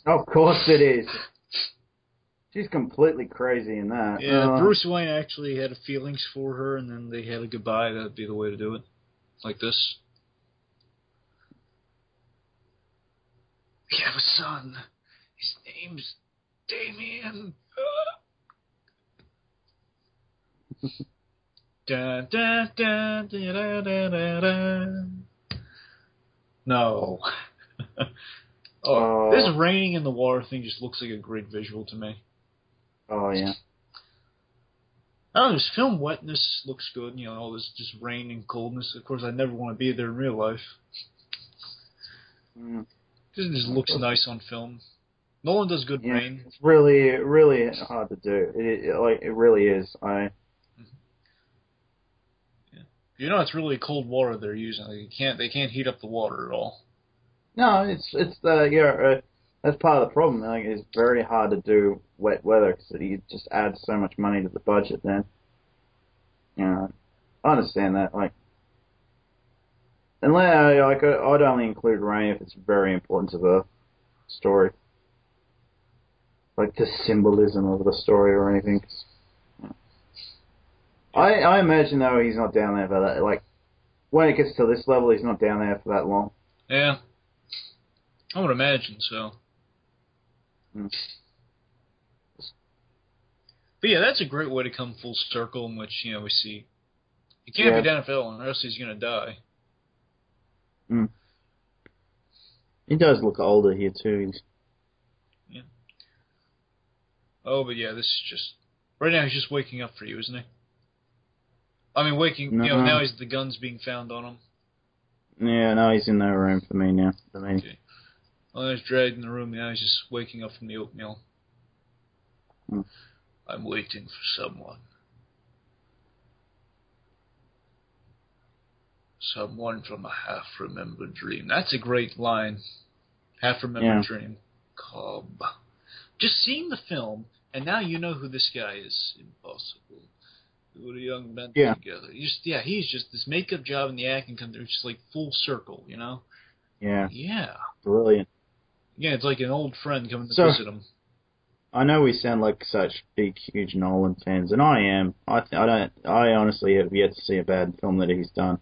Of course it is. She's completely crazy in that. Yeah, Bruce Wayne actually had feelings for her, and then they had a goodbye. That'd be the way to do it. Like this. We have a son. His name's Damien. Da, da, da, da, da, da, da. No. This raining in the water thing just looks like a great visual to me. Oh, yeah. Oh, this film wetness looks good. You know, all this just rain and coldness. Of course, I never want to be there in real life. Mm. It just looks nice on film. Nolan does good rain. It's really, really hard to do. It really is. You know, it's really cold water they're using. They can't heat up the water at all. No, that's part of the problem. Like, it's very hard to do wet weather because it just adds so much money to the budget. Then, you know, I understand that. Like, I'd only include rain if it's very important to the story, like the symbolism of the story or anything. I imagine though he's not down there for that. Like, when it gets to this level, he's not down there for that long. Yeah, I would imagine so. Mm. But yeah, that's a great way to come full circle in which, you know, we see he can't be down for long, or else he's gonna die. Mm. He does look older here too. Yeah. Oh, but yeah, this is just right now. He's just waking up for you, isn't he? I mean, No. You know, now the gun's being found on him. Yeah, no, he's in no room for me now. Okay. Well, he's dragged in the room now. He's just waking up from the oatmeal. Mm. I'm waiting for someone. Someone from a half-remembered dream. That's a great line. Half-remembered dream. Cobb. Just seeing the film, and now you know who this guy is. Impossible. Who the young men together. He's just this makeup job and the acting comes through just like full circle, you know? Yeah. Yeah. Brilliant. Yeah, it's like an old friend coming to visit him. I know we sound like such big, huge Nolan fans, and I am. I honestly have yet to see a bad film that he's done.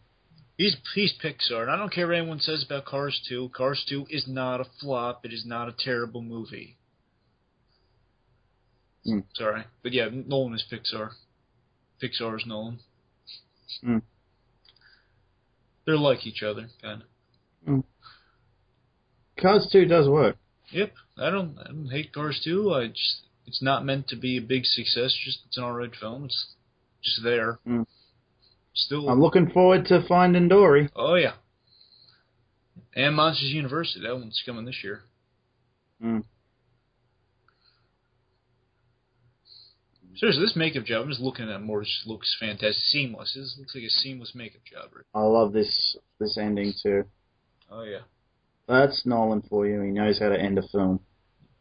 He's Pixar, and I don't care what anyone says about Cars 2. Cars 2 is not a flop. It is not a terrible movie. Mm. Sorry. But yeah, Nolan is Pixar. Pixar is Nolan. Mm. They're like each other, kind of. Mm. Cars 2 does work. Yep. I don't hate Cars 2. It's not meant to be a big success. It's an alright film. It's just there. Mm. Still. I'm looking forward to Finding Dory. Oh yeah. And Monsters University. That one's coming this year. Mm. Seriously, this makeup job, I'm just looking at it more, it just looks fantastic. Seamless. This looks like a seamless makeup job. Right? I love this ending too. Oh yeah. That's Nolan for you. He knows how to end a film.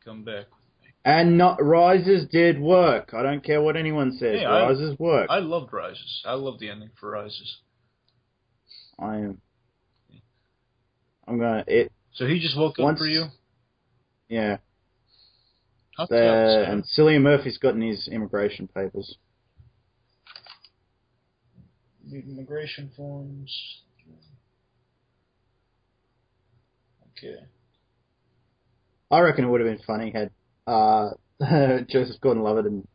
Come back with me. And Rises did work. I don't care what anyone says. Hey, Rises work. I loved Rises. I loved the ending for Rises. I'm So he just woke up for you? Yeah. And Cillian Murphy's gotten his immigration papers. Immigration forms. Okay. I reckon it would have been funny had Joseph Gordon-Levitt and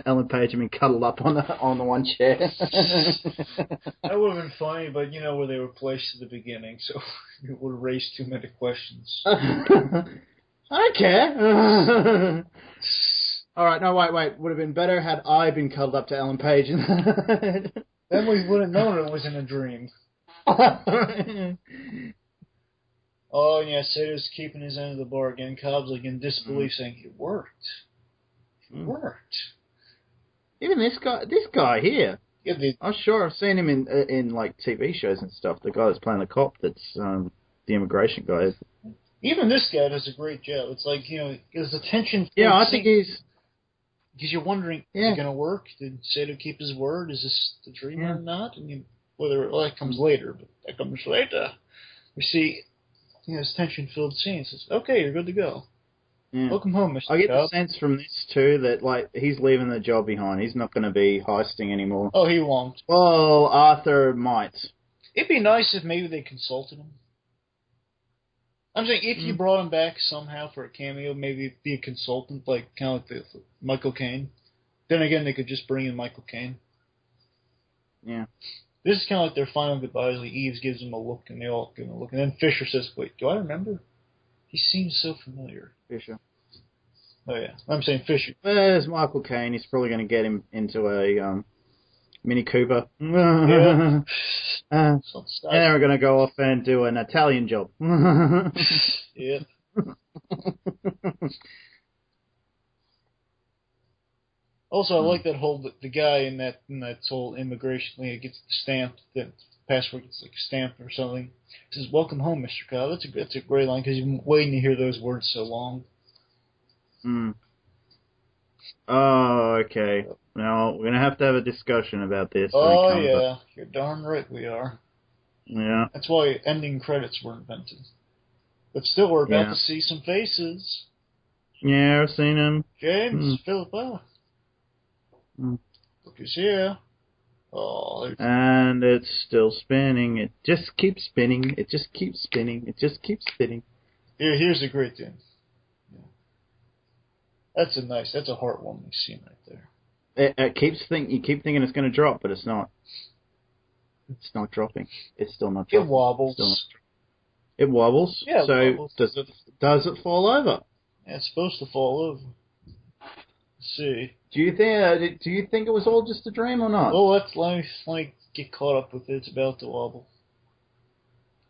Ellen Page had been cuddled up on the one chair. That would have been funny, but you know where they were placed at the beginning, so it would have raised too many questions. I don't care. All right, no, wait. Would have been better had I been cuddled up to Ellen Page. Then we wouldn't known it wasn't a dream. Oh, yeah, Sato's keeping his end of the bargain. Cobb's like in disbelief, saying, it worked. It worked. Even this guy here. Yeah, I'm sure I've seen him in like TV shows and stuff. The guy that's playing the cop, that's the immigration guy. Even this guy does a great job. It's like, you know, his attention. Yeah, I think he's. Because you're wondering, is it going to work? Did Sato keep his word? Is this the dream or not? And that comes later, but that comes later. We see, his tension-filled scene. Says, okay, you're good to go. Yeah. Welcome home, Mr. I get Cobb. the sense from this too that like he's leaving the job behind. He's not going to be heisting anymore. Oh, he won't. Well, Arthur might. It'd be nice if maybe they consulted him. I'm saying if you brought him back somehow for a cameo, maybe be a consultant, like kind of like the Michael Caine. Then again, they could just bring in Michael Caine. Yeah. This is kind of like their final goodbyes. Like Eves gives him a look, and they all give him a look. And then Fisher says, wait, do I remember? He seems so familiar. Fisher. Oh, yeah. I'm saying Fisher. There's Michael Caine. He's probably going to get him into a Mini Cooper. Yeah. And then we're going to go off and do an Italian job. Yep. Also, I like that whole the guy in that whole immigration thing gets the stamp, the passport gets like stamped or something. It says, "Welcome home, Mr. Cobb." That's a great line because you've been waiting to hear those words so long. Hmm. Oh, okay. Now we're gonna have to have a discussion about this. Oh yeah, you're darn right we are. Yeah. That's why ending credits were invented. But still, we're about to see some faces. Yeah, I've seen him. James, Philippa. Look who's here. Oh, and it's still spinning. It just keeps spinning. It just keeps spinning. It just keeps spinning. Here's a great thing. Yeah. That's a heartwarming scene right there. You keep thinking it's going to drop, but it's not. It's not dropping. It's still not dropping. It wobbles. It wobbles. Yeah, so it wobbles. Does it fall over? Yeah, it's supposed to fall over. Let's see. Do you think it was all just a dream or not? Well, let me get caught up with it. It's about to wobble.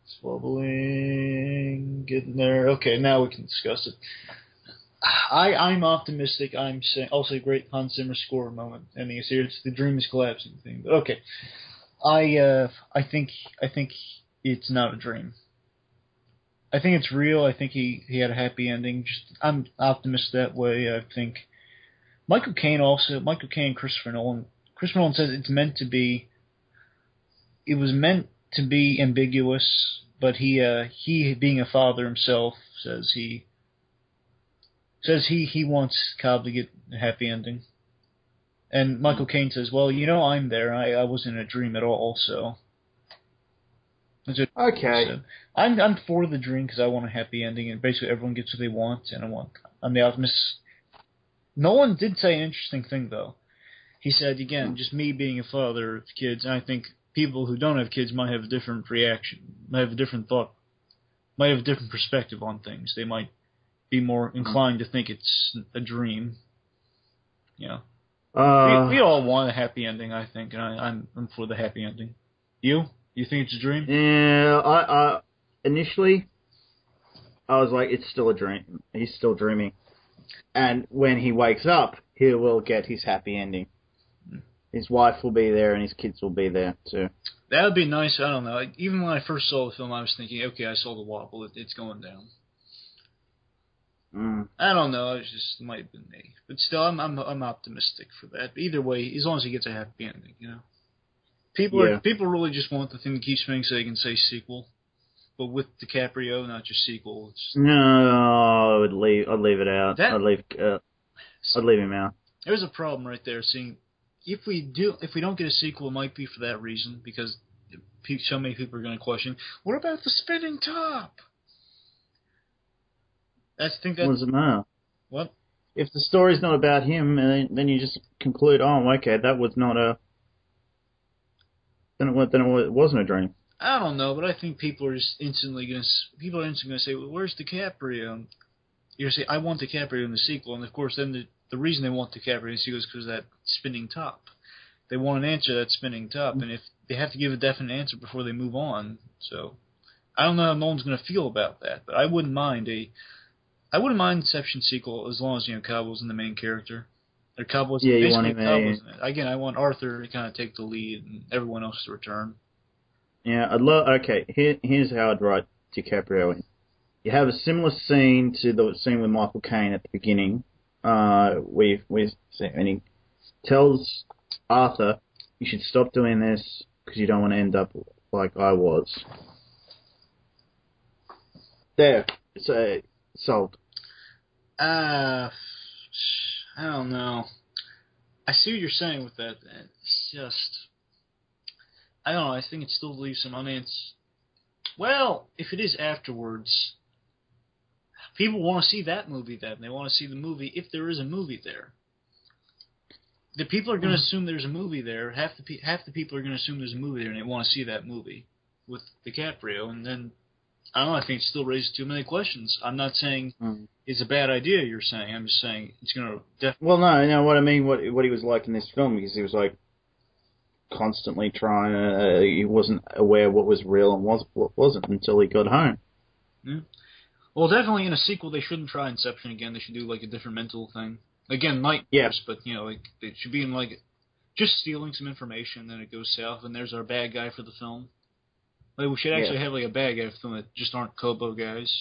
It's wobbling, getting there. Okay, now we can discuss it. I'm optimistic. I'll say great Hans Zimmer score moment. And it's the dream is collapsing thing. But okay, I think it's not a dream. I think it's real. I think he had a happy ending. I'm optimistic that way. I think Michael Caine and Christopher Nolan. Christopher Nolan says it was meant to be ambiguous, but he being a father himself says he wants Cobb to get a happy ending. And Michael Caine says, well, I'm there. I wasn't in a dream at all, so. Okay. I'm for the dream because I want a happy ending, and basically everyone gets what they want, and I'm the optimist. Nolan did say an interesting thing, though. He said, again, just me being a father of kids, and I think people who don't have kids might have a different reaction, might have a different thought, might have a different perspective on things. They might be more inclined to think it's a dream. We all want a happy ending, I think, and I'm for the happy ending. You think it's a dream? Yeah, I initially I was like, it's still a dream. He's still dreaming. And when he wakes up, he will get his happy ending. His wife will be there and his kids will be there too. That would be nice. I don't know. Even when I first saw the film, I was thinking, okay, I saw the wobble. It's going down. I don't know. It might have been me, but still, I'm optimistic for that. But either way, as long as he gets a happy ending, People really just want the thing to keep spinning so they can say sequel, but with DiCaprio, not just sequel. No, I'd leave it out. I'd leave him out. There's a problem right there. Seeing if we don't get a sequel, it might be for that reason because so many people are going to question, what about the spinning top? What does it matter? What? if the story's not about him, and then you just conclude, oh, okay, that was not a. Then it wasn't a dream. I don't know, but I think people are instantly gonna say, well, "Where's DiCaprio?" You're gonna say, "I want DiCaprio in the sequel," and of course, then the reason they want DiCaprio in the sequel is because of that spinning top. They want an answer to that spinning top, and if they have to give a definite answer before they move on, so I don't know how Nolan's gonna feel about that, but I wouldn't mind Inception sequel as long as Cowboy's in the main character. Or Cowboy's basically Cowboy's in it. Again, I want Arthur to kind of take the lead and everyone else to return. Yeah, Okay, here's how I'd write DiCaprio in. You have a similar scene to the scene with Michael Caine at the beginning, and he tells Arthur, "You should stop doing this because you don't want to end up like I was." There, it's sold. I don't know. I see what you're saying with that. It's just, I don't know. I think it still leaves some unanswered. Well, if it is afterwards, people want to see that movie then. They want to see the movie if there is a movie there. The people are going to assume there's a movie there. Half the people are going to assume there's a movie there, and they want to see that movie with DiCaprio. And then, I don't know, I think it still raises too many questions. I'm not saying it's a bad idea, you're saying. I'm just saying it's going to definitely... Well, no, what I mean, what he was like in this film, because he was like constantly trying to... he wasn't aware what was real and what wasn't until he got home. Yeah. Well, definitely in a sequel, they shouldn't try Inception again. They should do like a different mental thing. Again, nightmares, but like it should be in like just stealing some information, then it goes south, and there's our bad guy for the film. Like we should actually have like a bad guy for the film that just aren't Kobo guys.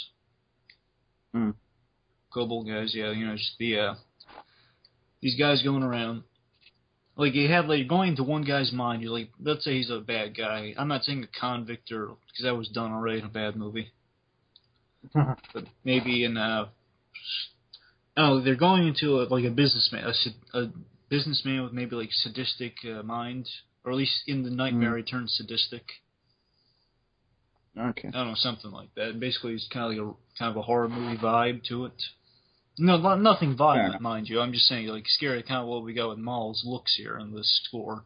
Kobo guys, yeah, just these guys going around. Like you have like going into one guy's mind, you're like, let's say he's a bad guy. I'm not saying a convict or because that was done already in a bad movie. But maybe in they're going into a businessman, a businessman with maybe like sadistic mind, or at least in the nightmare he turns sadistic. Okay. I don't know, something like that. Basically, it's kind of a horror movie vibe to it. No, nothing violent, mind you. I'm just saying, like scary, kind of what we got with Maul's looks here in the score.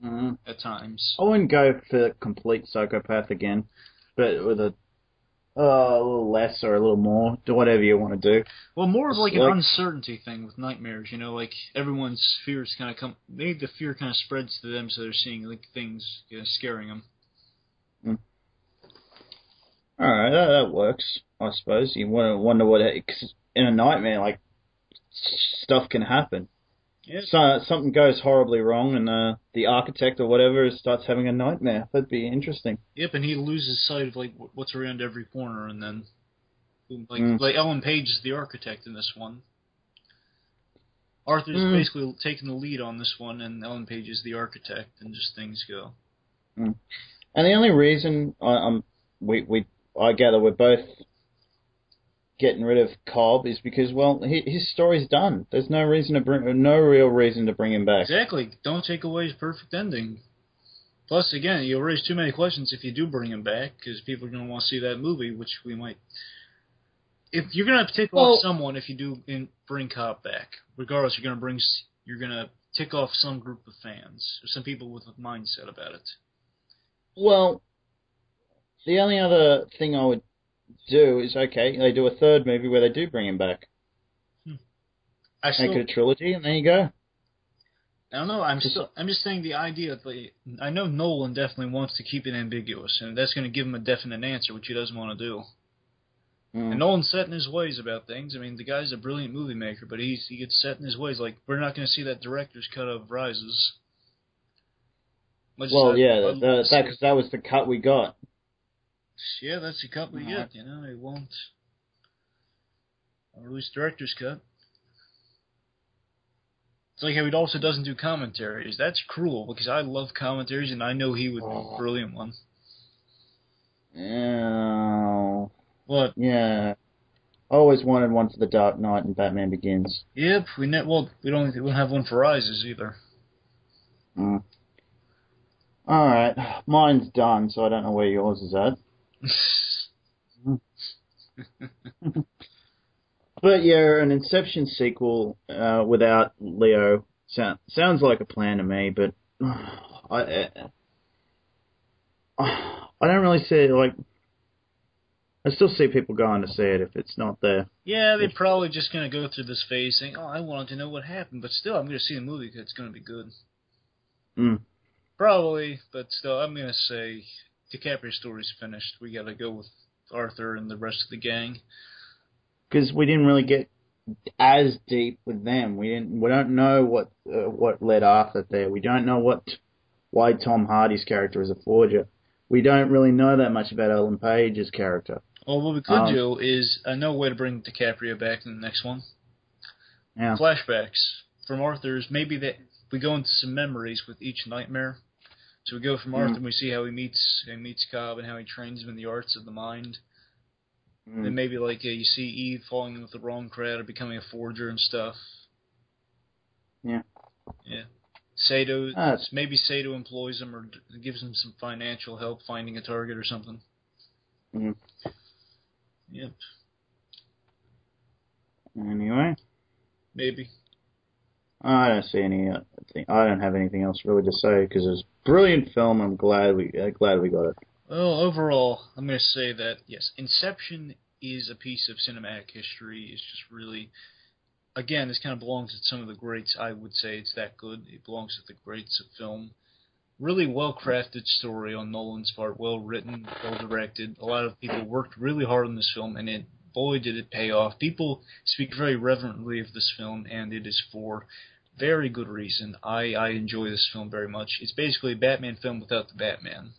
At times. I wouldn't go for complete psychopath again, but with a little less or a little more. Do whatever you want to do. Well, more of like an uncertainty thing with nightmares. Like everyone's fears kind of maybe the fear kind of spreads to them, so they're seeing like things scaring them. All right, that works. I suppose you wonder what in a nightmare like stuff can happen. Yeah. So something goes horribly wrong, and the architect or whatever starts having a nightmare. That'd be interesting. Yep, and he loses sight of like what's around every corner, and then like Ellen Page is the architect in this one. Arthur's basically taking the lead on this one, and Ellen Page is the architect, and just things go. And the only reason I gather we're both getting rid of Cobb is because, well, his story's done. There's no real reason to bring him back. Exactly. Don't take away his perfect ending. Plus, again, you'll raise too many questions if you do bring him back, because people are going to want to see that movie, which we might... If you're going to have to tick off someone if you do bring Cobb back. Regardless, you're going to tick off some group of fans, or some people with a mindset about it. Well, the only other thing I would do is, okay, they do a third movie where they do bring him back. Make it a trilogy, and there you go. I don't know. I'm just saying the idea that I know Nolan definitely wants to keep it ambiguous, and that's going to give him a definite answer, which he doesn't want to do. And Nolan's set in his ways about things. I mean, the guy's a brilliant movie maker, but he gets set in his ways. Like, we're not going to see that director's cut of Rises. That was the cut we got. Yeah, that's the cut we get. It won't release director's cut. It's like how he also doesn't do commentaries. That's cruel, because I love commentaries, and I know he would be a brilliant one. Yeah. What? Yeah. I always wanted one for The Dark Knight and Batman Begins. Yep. We don't have one for Rises either. Alright. Mine's done, so I don't know where yours is at. But yeah, an Inception sequel without Leo sounds like a plan to me. But I don't really see it, like. I still see people going to see it if it's not there. Yeah, they're probably just going to go through this phase saying, "Oh, I wanted to know what happened," but still, I'm going to see the movie because it's going to be good. Mm. Probably, but still, I'm going to say DiCaprio's story's finished. We got to go with Arthur and the rest of the gang. Because we didn't really get as deep with them. We don't know what led Arthur there. We don't know why Tom Hardy's character is a forger. We don't really know that much about Ellen Page's character. Well, what we could do is, I know a way to bring DiCaprio back in the next one. Yeah. Flashbacks from Arthur's. Maybe that we go into some memories with each nightmare. So we go from Arthur and we see how he meets Cobb and how he trains him in the arts of the mind. And maybe you see Eve falling in with the wrong crowd or becoming a forger and stuff. Yeah. Yeah. Maybe Sato employs him or gives him some financial help finding a target or something. Mm-hmm. Yep. Anyway. Maybe. I don't see any. I don't have anything else really to say because it's a brilliant film. I'm glad we got it. Well, overall, I'm going to say that yes, Inception is a piece of cinematic history. It's just really, again, this kind of belongs to some of the greats. I would say it's that good. It belongs to the greats of film. Really well-crafted story on Nolan's part, well-written, well-directed. A lot of people worked really hard on this film, and boy, did it pay off. People speak very reverently of this film, and it is for very good reason. I enjoy this film very much. It's basically a Batman film without the Batman.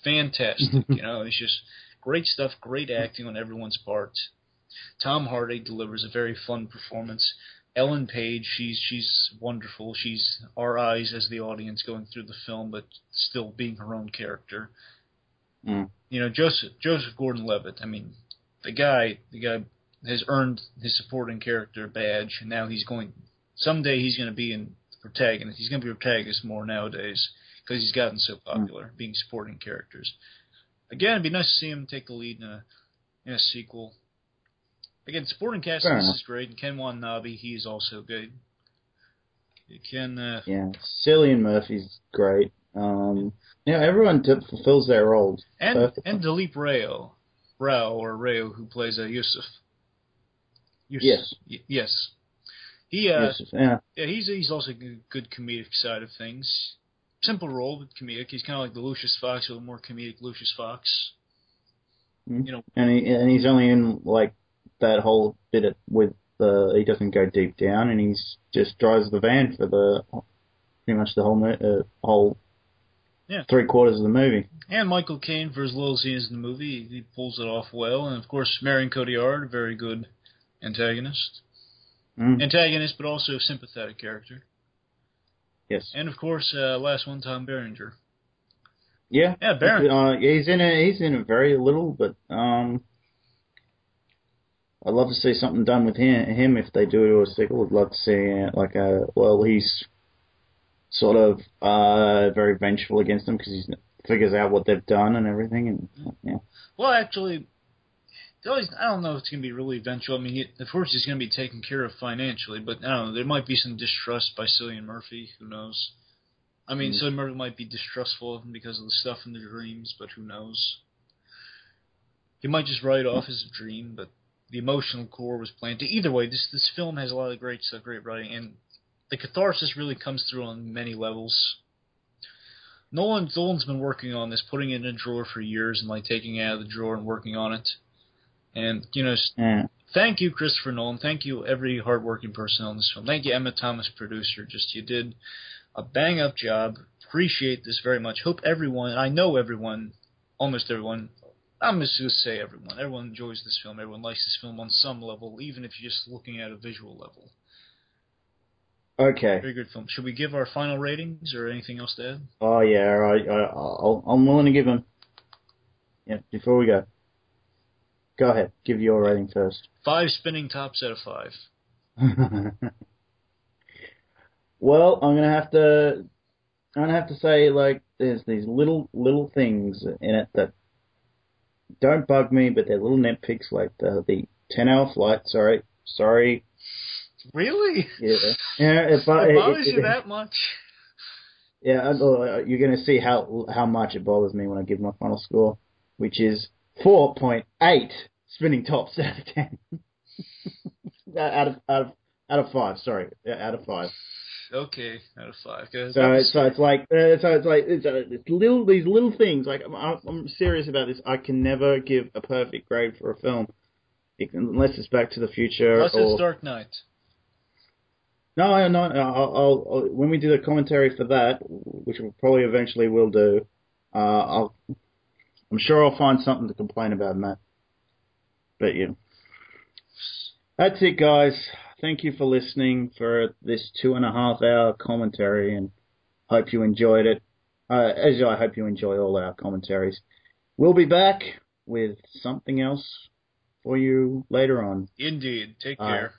Fantastic, it's just great stuff, great acting on everyone's part. Tom Hardy delivers a very fun performance. Ellen Page, she's wonderful. She's our eyes as the audience going through the film, but still being her own character. Mm. Joseph Gordon-Levitt. I mean, the guy has earned his supporting character badge, and now someday he's going to be in the protagonist. He's going to be a protagonist more nowadays because he's gotten so popular, being supporting characters. Again, it'd be nice to see him take the lead in a sequel. Again, supporting cast is great, and Ken Watanabe, he is also good. Yeah, Cillian Murphy's great. Everyone fulfills their roles. And Dilip Rao, who plays Yusuf. Yes. Yes. He's also a good comedic side of things. Simple role, but comedic. He's kind of like the Lucius Fox, a little more comedic Lucius Fox. Mm-hmm. And he's only in that whole bit with he doesn't go deep down, and he's just drives the van for pretty much the whole 3/4 of the movie. And Michael Caine, for as little as he is in the movie, he pulls it off well. And of course, Marion Cotillard, a very good antagonist. Antagonist, but also a sympathetic character. Yes. And of course, last one, Tom Berenger. Yeah. Yeah, Berenger. He's in it very little, but I'd love to see something done with him if they do a sequel. I'd love to see he's sort of very vengeful against them because he figures out what they've done and everything. And yeah. Well, actually, I don't know if it's going to be really vengeful. I mean, of course he's going to be taken care of financially, but I don't know. There might be some distrust by Cillian Murphy. Who knows? I mean, Cillian Murphy might be distrustful of him because of the stuff in the dreams, but who knows? He might just write it off as a dream, but the emotional core was planted. Either way, this film has a lot of great stuff, great writing, and the catharsis really comes through on many levels. Nolan's been working on this, putting it in a drawer for years and taking it out of the drawer and working on it. And, thank you, Christopher Nolan. Thank you, every hardworking person on this film. Thank you, Emma Thomas, producer. You did a bang-up job. Appreciate this very much. Hope everyone, I know everyone, almost everyone, I'm just going to say everyone enjoys this film. Everyone likes this film on some level, even if you're just looking at a visual level. Okay. Very good film. Should we give our final ratings or anything else to add? Oh, yeah. I'm willing to give them. Yeah, before we go. Go ahead. Give your rating first. 5 spinning tops out of 5. Well, I'm gonna have to say there's these little things in it that don't bug me, but they're little nitpicks, like the 10-hour flight. Sorry, Sorry. Really? Yeah. It bothers you that much? Yeah, you're going to see how much it bothers me when I give my final score, which is 4.8 spinning tops out of 10. out of 5. Sorry, out of 5. Okay, out of 5. Okay, it's these little things. Like I'm serious about this. I can never give a perfect grade for a film, unless it's Back to the Future unless it's Dark Knight. No. I'll when we do the commentary for that, which we'll probably eventually will do. I'm sure I'll find something to complain about in that. But yeah, that's it, guys. Thank you for listening for this 2.5 hour commentary, and hope you enjoyed it. As I hope you enjoy all our commentaries. We'll be back with something else for you later on. Indeed. Take care.